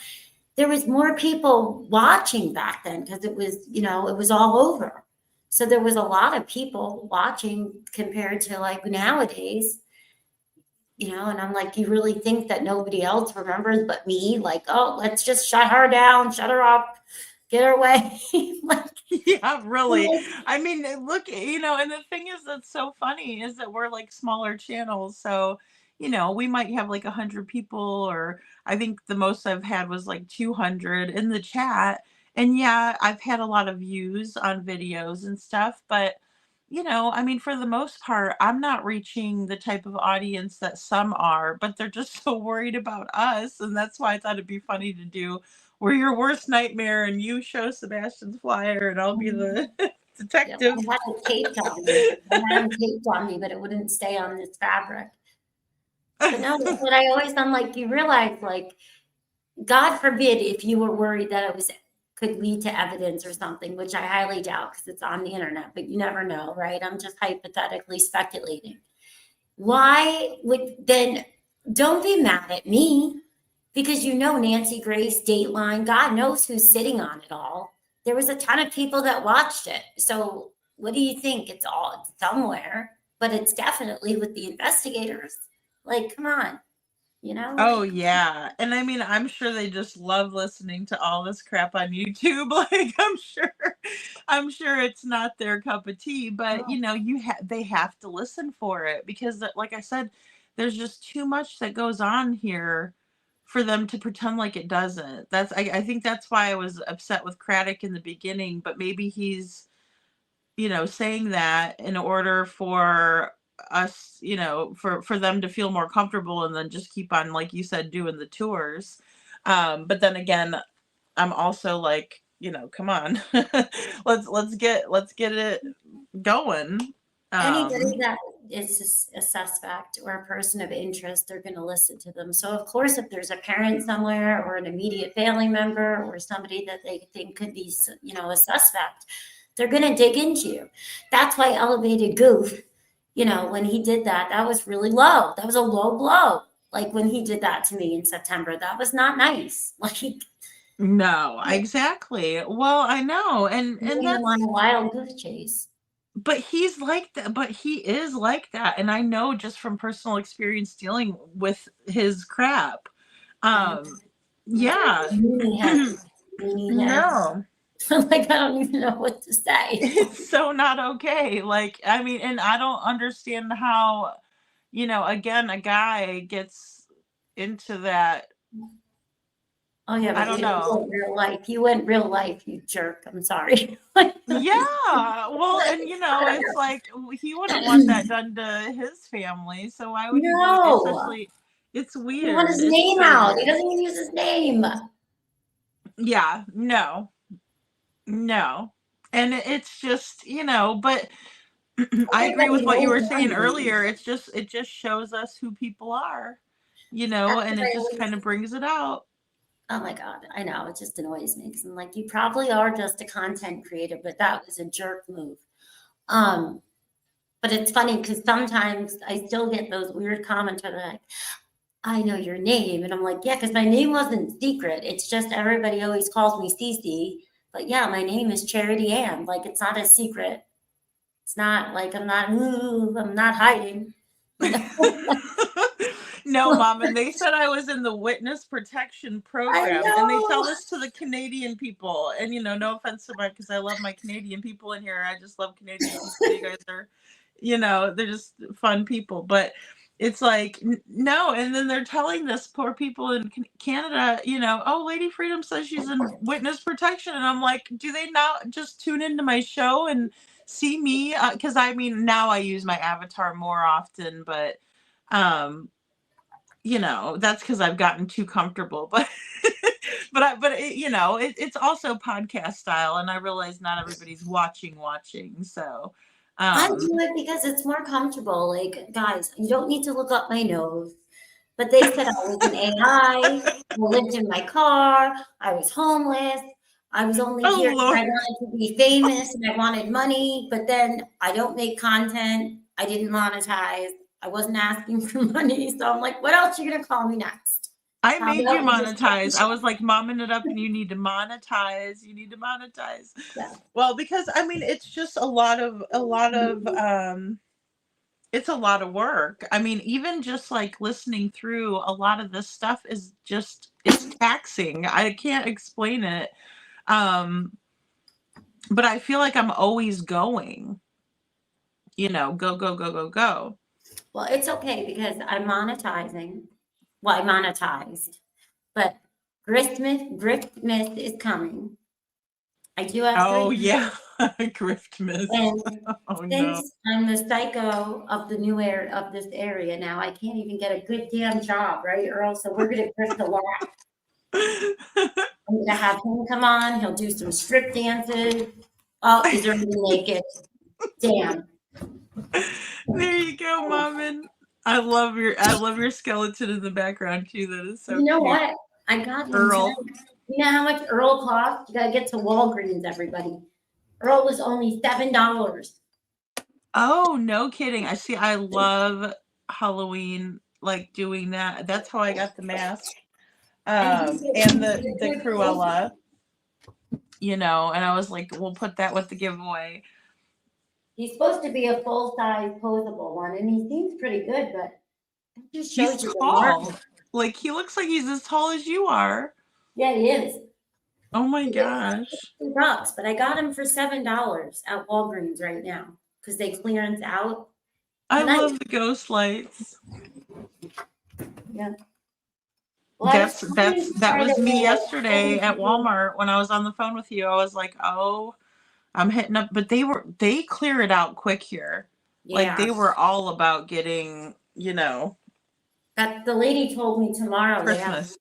There was more people watching back then because it was all over. So there was a lot of people watching compared to like nowadays, and I'm like, you really think that nobody else remembers but me? Like, oh, let's just shut her down, shut her up, get her away. Like, Yeah, really. I mean, look, and the thing is that's so funny is that we're like smaller channels. So, we might have like 100 people, or I think the most I've had was like 200 in the chat. And yeah, I've had a lot of views on videos and stuff, but I mean, for the most part, I'm not reaching the type of audience that some are, but they're just so worried about us. And that's why I thought it'd be funny to do We're Your Worst Nightmare and you show Sebastian's flyer and I'll be the Yeah, detective. I had it taped on me. I had them taped on me, but it wouldn't stay on this fabric. But no, what I always, I'm like, you realize, like, God forbid if you were worried that it was could lead to evidence or something, which I highly doubt because it's on the internet, but you never know, right? I'm just hypothetically speculating. Why would then don't be mad at me because Nancy Grace, Dateline, God knows who's sitting on it all. There was a ton of people that watched it. So what do you think? It's all somewhere, but it's definitely with the investigators. Like, come on, Oh like yeah. And I mean, I'm sure they just love listening to all this crap on YouTube. Like I'm sure it's not their cup of tea, but they have to listen for it because like I said, there's just too much that goes on here for them to pretend like it doesn't. I think that's why I was upset with Craddock in the beginning, but maybe he's saying that in order for us, for them to feel more comfortable and then just keep on, like you said, doing the tours. But then again, I'm also like, come on, let's get it going. anybody Um, that is a suspect or a person of interest, they're going to listen to them. So, of course, if there's a parent somewhere or an immediate family member or somebody that they think could be, a suspect, they're going to dig into you. That's why Elevated Goof, when he did that, that was really low. That was a low blow. Like when he did that to me in September, that was not nice. Like, no, exactly. Well, I know, and leading them on that's a wild goose chase. but he's like that, but he is like that, and I know just from personal experience dealing with his crap. Yeah. Um, It's like yeah. meanie head, meanie head. No, I'm like, I don't even know what to say. it's so not okay. Like, I mean, and I don't understand how, again, a guy gets into that. Oh yeah, I but you don't didn't know. go real life. You went real life, you jerk. I'm sorry. Yeah, well, and it's like he wouldn't want that done to his family, so why would he do it? No, Especially, it's he want weird. his It's name so out. He weird. doesn't even use his name. Yeah, no, no. And it's just, but I agree Everybody with what you knows were my saying name. earlier. It just shows us who people are, That's and what it I just always. kind of brings it out. Oh my God, I know. It just annoys me because I'm like, you probably are just a content creator, but that was a jerk move. Um, but it's funny because sometimes I still get those weird comments where they're like, I know your name. And I'm like, yeah, because my name wasn't secret. It's just everybody always calls me Cece. But yeah, my name is Charity Ann. Like it's not a secret. It's not like I'm not hiding. You know, No, mom, and they said I was in the witness protection I program, and they tell know. this to the Canadian people. And no offense to my, because I love my Canadian people in here. I just love Canadian people. You guys are, they're just fun people. But it's like no, and then they're telling this poor people in Canada, oh, Lady Freedom says she's in witness protection, and I'm like, do they not just tune into my show and see me? Because I mean, now I use my avatar more often, but um that's because I've gotten too comfortable, but it's also podcast style, and I realize not everybody's watching, so I um do it because it's more comfortable. Like, guys, you don't need to look up my nose. But they said I was an AI. I lived in my car. I was homeless. I was only here oh because I Lord. wanted to be famous and I wanted money. But then I don't make content. I didn't monetize. I wasn't asking for money. So I'm like, what else are you going to call me next? I How made you about you just take the monetize. I was like momming it up, and you need to monetize. show? Well, because I mean, it's just a lot of it's a lot of work. I mean, even just like listening through a lot of this stuff is just it's taxing. I can't explain it. Um but I feel like I'm always going, go, go, go, go, go. Well, it's okay because I'm monetizing. Well, I monetized, but Griftmas is coming. I do have Oh 3 yeah, kids, Christmas. and Oh no. since I'm the psycho of the new area of this area now, I can't even get a good damn job, right, Earl? So we're gonna Chris a lot. I'm gonna have him come on, he'll do some strip dances. Oh, he's already naked. Damn. There you go, Mom. I love your skeleton in the background too. That is so You know cute. what? I got him tonight. Earl. You know how much Earl cost? You gotta get to Walgreens, everybody. Earl was only $7. Oh, no kidding. I love Halloween, like doing that. That's how I got the mask. And And he's a the good poser. Cruella, and I was like, we'll put that with the giveaway. He's supposed to be a full-size posable one, and he seems pretty good, but it just He's shows you the tall. market. Like he looks like he's as tall as you are. Yeah, he is. Oh my He was gosh. $60, but I got him for $7 at Walgreens right now because they clearance out I tonight. love the ghost lights. Yeah. Well, I was trying to That find was a me way of yesterday getting at people. Walmart when I was on the phone with you. I was like, "Oh, I'm hitting up," but they clear it out quick here. Like Yeah. they were all about getting, That the lady told me tomorrow Christmas.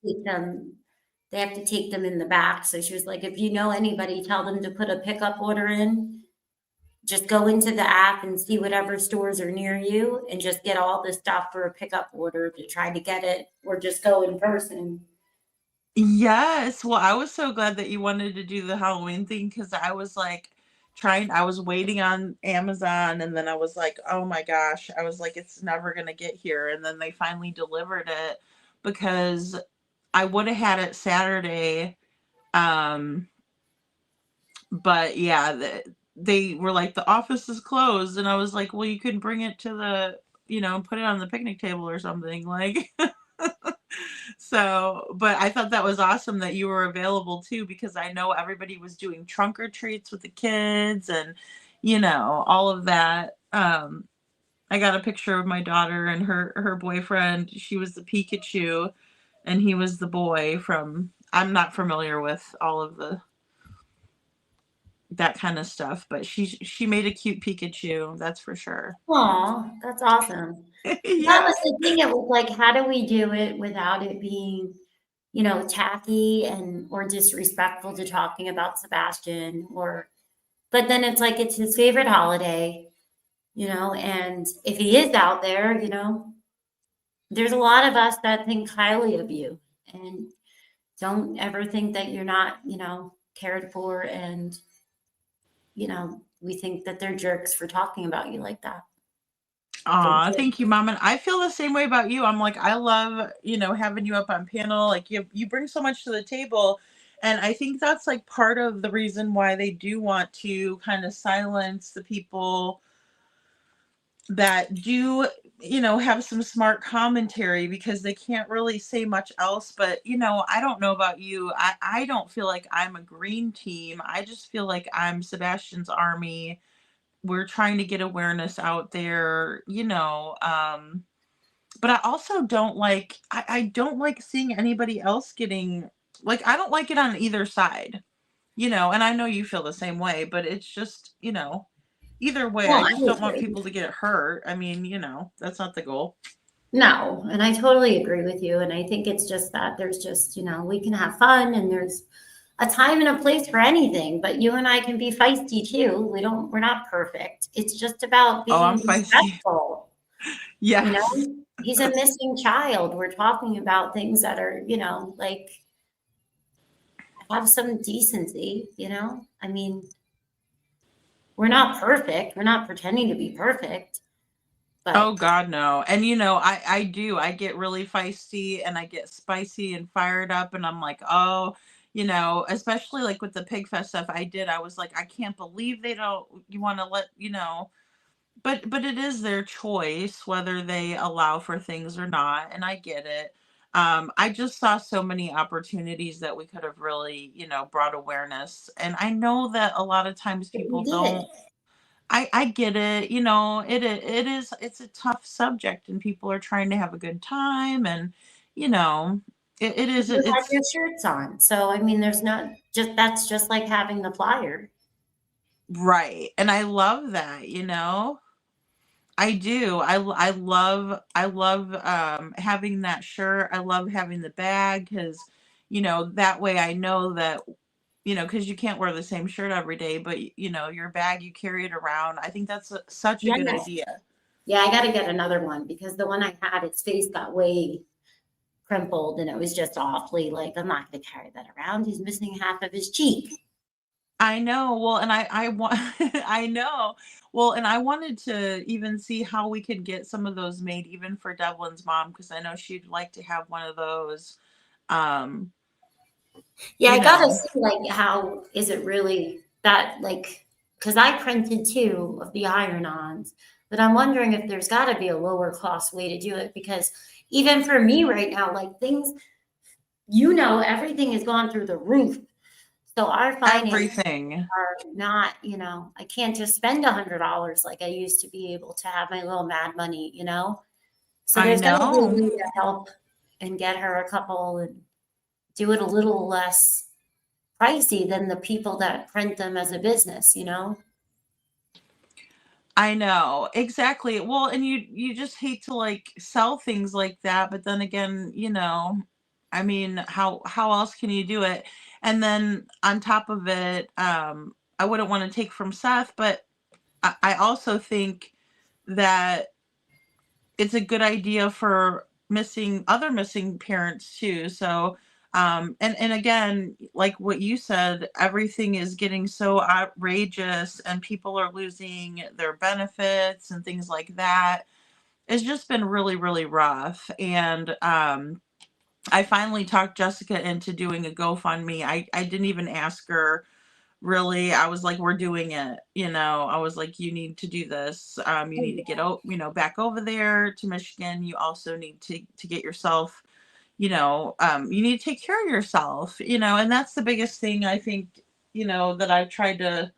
they have to take them in the back. So she was like, if you know anybody, tell them to put a pickup order in. Just go into the app and see whatever stores are near you and just get all the stuff for a pickup order to try to get it or just go in person. Yes. Well, I was so glad that you wanted to do the Halloween thing because I was like I was waiting on Amazon and then I was like, oh my gosh, I was like, it's never going to get here. And then they finally delivered it because I would have had it Saturday. Um, but yeah, they were like, the office is closed. And I was like, well, you could bring it to put it on the picnic table or something. Like, so, but I thought that was awesome that you were available too, because I know everybody was doing trunk or treats with the kids and, all of that. I got a picture of my daughter and her boyfriend. She was the Pikachu and he was the boy from, I'm not familiar with all of that kind of stuff, but she made a cute Pikachu, that's for sure. Aw, that's awesome. That Yeah. was the thing. It was like, how do we do it without it being, tacky and or disrespectful to talking about Sebastian or but then it's like it's his favorite holiday, and if he is out there, there's a lot of us that think highly of you and don't ever think that you're not, cared for and, we think that they're jerks for talking about you like that. They're Aw, thank you, jerks. Mom. And I feel the same way about you. I'm like, I love, having you up on panel. Like you bring so much to the table. And I think that's like part of the reason why they do want to kind of silence the people that do, have some smart commentary because they can't really say much else. But, I don't know about you. I don't feel like I'm a green team. I just feel like I'm Sebastian's army. We're trying to get awareness out there, but I also I don't like seeing anybody else getting, like, I don't like it on either side, and I know you feel the same way, but it's just, either way, Well, I I just don't want agree. people to get hurt. I mean, that's not the goal. No, and I totally agree with you. And I think it's just that there's just, we can have fun and there's a time and a place for anything, but you and I can be feisty too. We're not perfect. It's just about Oh, being I'm feisty. respectful. You Yes. know, he's a missing child. We're talking about things that are, like have some decency. I mean, we're not perfect. We're not pretending to be perfect, Oh but God, no. And I do. I get really feisty and I get spicy and fired up and I'm like, oh, especially like with the pig fest stuff I did, I was like, I can't believe they don't you want to let, but it is their choice whether they allow for things or not, and I get it. I just saw so many opportunities that we could have really, brought awareness. And I know that a lot of times we people did. don't. I get it. It's a tough subject and people are trying to have a good time and you know it is, You have it's your shirts on. So, I mean, there's not just, that's just like having the flyer. right. And I love that, I do. I love having that shirt. I love having the bag because, that way I know that, because you can't wear the same shirt every day, but your bag, you carry it around. I think that's such a good Yes. idea. Yeah, I got to get another one because the one I had, its face got way crumpled and it was just awfully like, I'm not going to carry that around. He's missing half of his cheek. I know. Well, and I want, I know. Well, and I wanted to even see how we could get some of those made even for Devlin's mom because I know she'd like to have one of those. Um, Yeah, you I got to know, see like how is it really that like, because I printed two of the iron-ons, but I'm wondering if there's got to be a lower cost way to do it because even for me right now, like things, everything has gone through the roof. So our finances everything. are not, I can't just spend $100 like I used to be able to have my little mad money. So I there's got to be a know. way to help and get her a couple and do it a little less pricey than the people that print them as a business. I know. Exactly. Well, and you just hate to like sell things like that, but then again, I mean, how else can you do it? And then on top of it, I wouldn't want to take from Seth, but I also think that it's a good idea for missing parents too. So and again, like what you said, everything is getting so outrageous and people are losing their benefits and things like that. It's just been really, really rough. And I finally talked Jessica into doing a GoFundMe. I didn't even ask her really. I was like, we're doing it. I was like, you need to do this. You need to get back over there to Michigan. You also need to get yourself, you need to take care of yourself, and that's the biggest thing I think, that I've tried to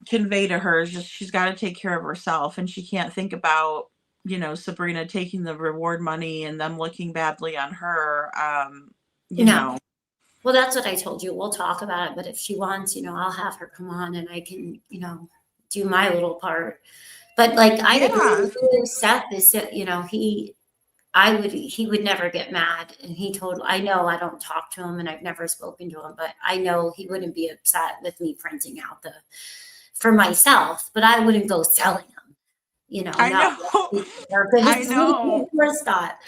convey to her is just she's got to take care of herself and she can't think about, Sabrina taking the reward money and them looking badly on her. You No. know, Well, that's what I told you. We'll talk about it, but if she wants, I'll have her come on and I can, do my little part. But like I agree yeah. with you, Seth is, he would never get mad. And I know I don't talk to him and I've never spoken to him, but I know he wouldn't be upset with me printing out for myself, but I wouldn't go selling them, I not know. I his know. first thought.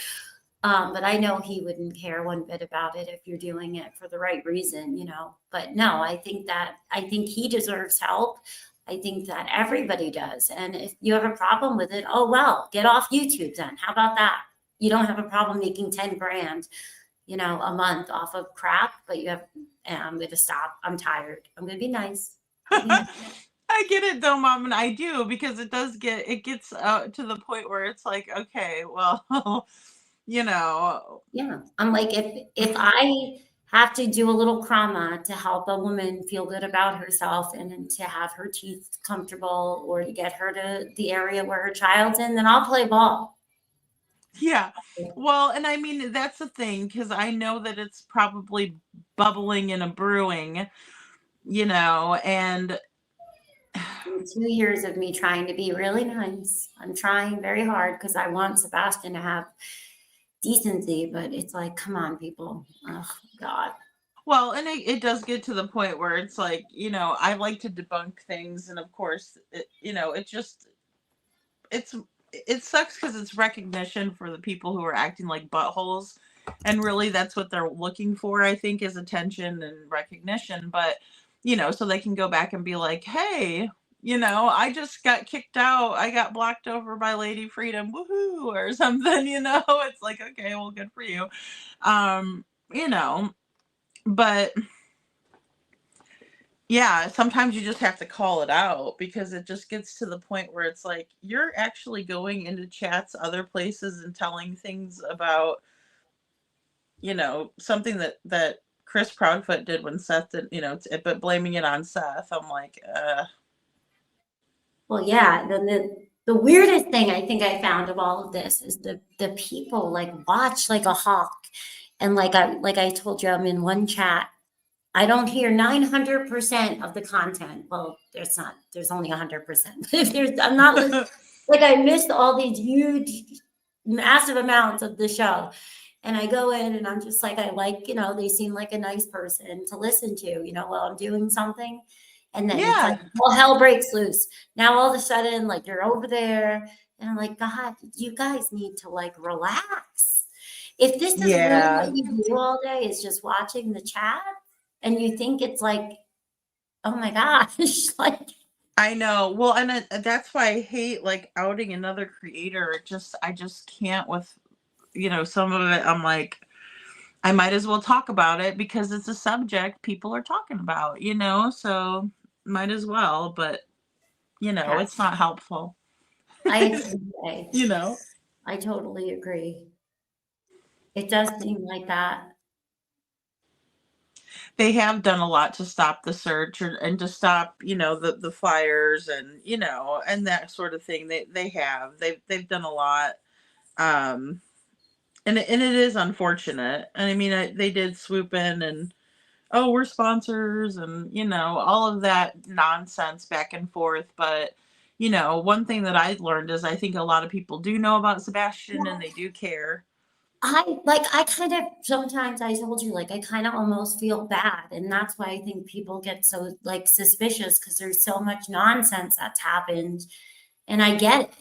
But I know he wouldn't care one bit about it if you're doing it for the right reason. But no, I think he deserves help. I think that everybody does. And if you have a problem with it, oh well, get off YouTube then. How about that? You don't have a problem making 10 grand, a month off of crap, but I'm gonna stop. I'm tired. I'm gonna be nice. I get it though, mom, and I do because it gets to the point where it's like, okay, well, you know, Yeah. I'm like, if I have to do a little krama to help a woman feel good about herself and to have her teeth comfortable or to get her to the area where her child's in, then I'll play ball. yeah. Well, and I mean that's the thing because I know that it's probably bubbling and a brewing, and In 2 years of me trying to be really nice, I'm trying very hard because I want Sebastian to have decency, but it's like, come on, people. Oh, God. well, and it does get to the point where it's like, I like to debunk things, and of course, it just it's it sucks because it's recognition for the people who are acting like buttholes, and really that's what they're looking for. I think is attention and recognition, but so they can go back and be like, hey. I just got kicked out. I got blocked over by Lady Freedom, woohoo, or something. It's like, okay, well, good for you. Um, you know, but yeah, sometimes you just have to call it out because it just gets to the point where it's like you're actually going into chats other places and telling things about, something that Chris Proudfoot did when Seth did, but blaming it on Seth. I'm like, Well, yeah. The weirdest thing I think I found of all of this is the people like watch like a hawk. And like I told you, I'm in one chat. I don't hear 900% of the content. Well, there's only 100%. If there's, I'm not listening. Like I missed all these huge, massive amounts of the show. And I go in and I'm just like, I like, they seem like a nice person to listen to, while I'm doing something. And then it's like, Yeah. well, hell breaks loose. Now all of a sudden, like you're over there. And I'm like, God, you guys need to like relax. If this is really what Yeah. you do all day is just watching the chat and you think it's like, oh my gosh, like, I know. Well, and that's why I hate like outing another creator. I just can't with, some of it. I'm like, I might as well talk about it because it's a subject people are talking about, so might as well, but yeah, it's not helpful. I, I, you know. I totally agree. It does seem like that. They have done a lot to stop the search and to stop, the fires and, and that sort of thing. They've done a lot. Um and it is unfortunate. And I mean, they did swoop in and, oh, we're sponsors and, all of that nonsense back and forth. But, one thing that I learned is I think a lot of people do know about Sebastian and they do care. I kind of sometimes I told you, like, I kind of almost feel bad. And that's why I think people get so like suspicious because there's so much nonsense that's happened. And I get it,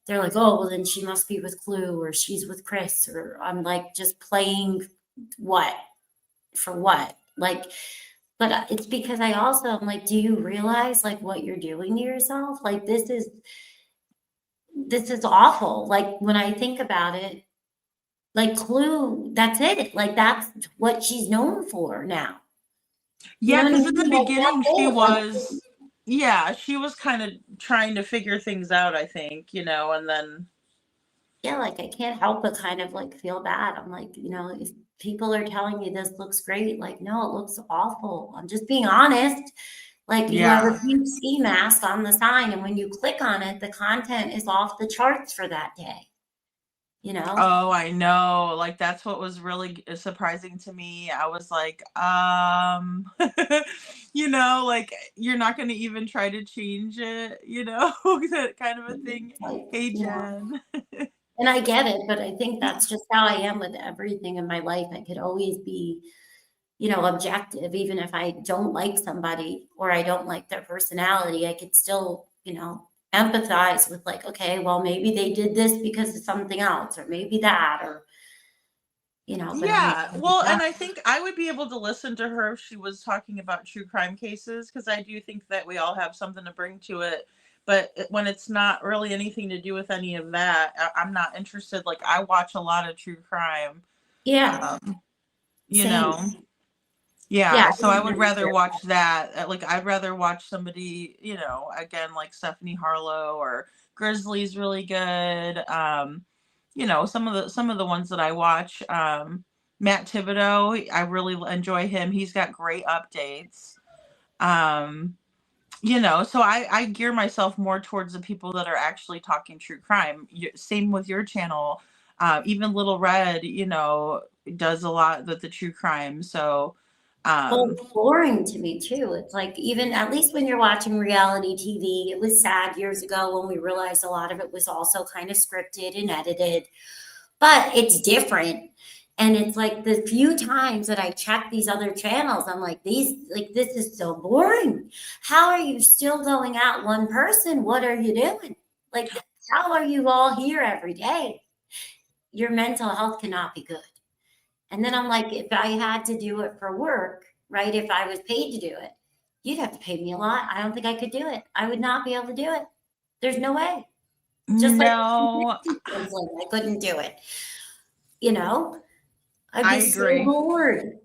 They're like, oh, well, then she must be with Clue or she's with Chris, or I'm like just playing what for what? Like, but it's because I also am like, do you realize like what you're doing to yourself? Like, this is awful. Like, when I think about it, like Clue, that's it. Like that's what she's known for now. You Yeah, know what I because in the mean? Like beginning that's she it. Like was, yeah, she was kind of trying to figure things out, I think, and then, yeah, like I can't help but kind of like feel bad. I'm like, if people are telling me this looks great, like no, it looks awful. I'm just being honest. Like you have a yeah. huge ski mask on the sign, and when you click on it, the content is off the charts for that day. You know? Oh, I know. Like that's what was really surprising to me. I was like, like you're not going to even try to change it, that kind of a thing. Like, Hey, Jen. and I get it, but I think that's just how I am with everything in my life. I could always be, objective, even if I don't like somebody or I don't like their personality, I could still, empathize with like, okay, well, maybe they did this because of something else, or maybe that, or, but I'm Yeah, well, and I think I would be able to listen to her if she was talking about true crime cases because I do think that we all have something to bring to it. But when it's not really anything to do with any of that, I'm not interested. Like I watch a lot of true crime, yeah, um, you same. know. Yeah, Yeah, I so I didn't would really rather care. watch that. Like I'd rather watch somebody, again like Stephanie Harlow or Grizzly's really good. Some of the ones that I watch. Matt Thibodeau, I really enjoy him. He's got great updates. Um, so I gear myself more towards the people that are actually talking true crime. Same with your channel. Even Little Red, does a lot with the true crime. So, Well, um, it's boring to me too. It's like even at least when you're watching reality TV, it was sad years ago when we realized a lot of it was also kind of scripted and edited, but it's different. And it's like the few times that I check these other channels, I'm like, this is so boring. How are you still going out one person? What are you doing? Like, how are you all here every day? Your mental health cannot be good. And then I'm like, if I had to do it for work, right? If I was paid to do it, you'd have to pay me a lot. I don't think I could do it. I would not be able to do it. There's no way. Just like no, I couldn't do it. You know, I'd I be so agree. bored.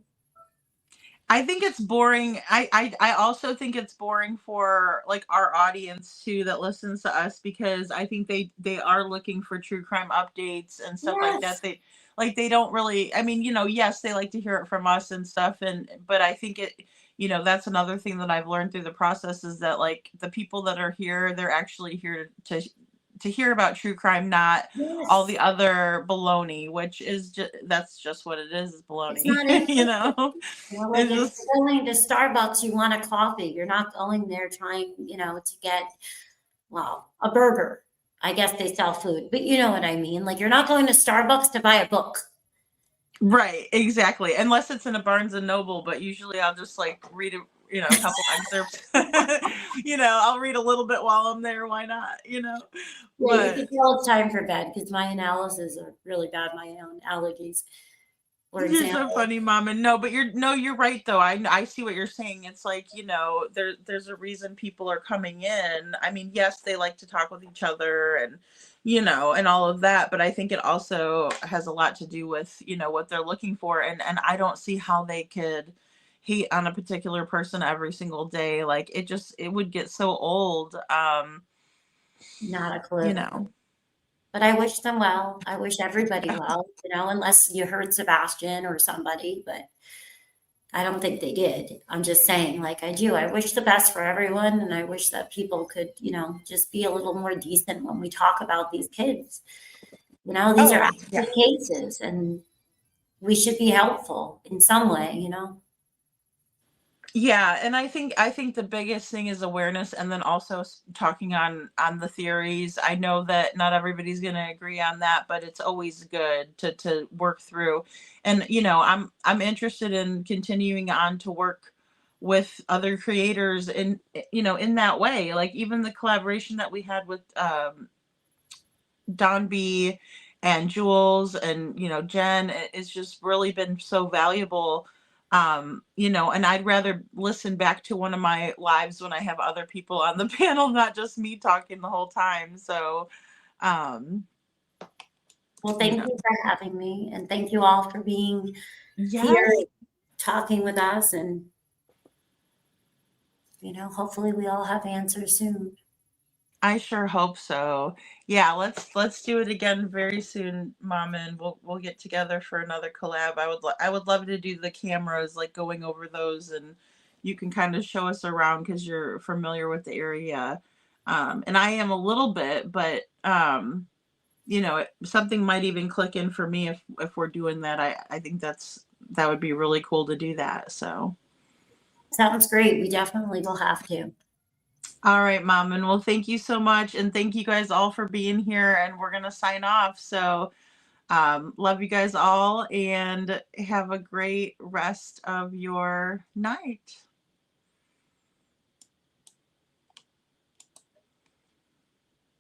I think it's boring. I also think it's boring for like our audience too that listens to us because I think they are looking for true crime updates and stuff like that. Yes. They don't really, I mean, yes, they like to hear it from us and stuff, and but I think that's another thing that I've learned through the process is that like the people that are here, they're actually here to hear about true crime, not all Yes. the other baloney, which is just that's just what it is It's baloney. not interesting. Like It's if just you're going to Starbucks, you want a coffee. You're not going there trying, to get, well, a burger. I guess they sell food, but you know what I mean. Like you're not going to Starbucks to buy a book. right, exactly. Unless it's in a Barnes and Noble, but usually I'll just like read a couple excerpts. I'll read a little bit while I'm there. Why not? Yeah, you can But tell it's time for bed because my analysis are really bad. My own allergies, for you're so example. funny, mom. And no, but you're right though. I see what you're saying. It's like, there's a reason people are coming in. I mean, yes, they like to talk with each other and and all of that, but I think it also has a lot to do with, what they're looking for and I don't see how they could hate on a particular person every single day. Like it would get so old. Not a You clue. know. But I wish them well. I wish everybody well, unless you heard Sebastian or somebody, but I don't think they did. I'm just saying, like I do. I wish the best for everyone, and I wish that people could, just be a little more decent when we talk about these kids. These are Oh, active yeah. cases, and we should be helpful in some way. Yeah, and I think the biggest thing is awareness, and then also talking on the theories. I know that not everybody's going to agree on that, but it's always good to work through. And I'm interested in continuing on to work with other creators in that way. Like even the collaboration that we had with Don B and Jules and Jen it's just really been so valuable. And I'd rather listen back to one of my lives when I have other people on the panel, not just me talking the whole time. So um Well, you thank know you for having me, and thank you all for being here, yes, talking with us, and hopefully we all have answers soon. I sure hope so. Yeah, let's do it again very soon, Mama, and we'll get together for another collab. I would love to do the cameras, like going over those, and you can kind of show us around because you're familiar with the area. And I am a little bit, but something might even click in for me if we're doing that. I think that would be really cool to do that. So. Sounds great. We definitely will have to. All right, Mom. And well, thank you so much. And thank you guys all for being here. And we're going to sign off. So, love you guys all and have a great rest of your night.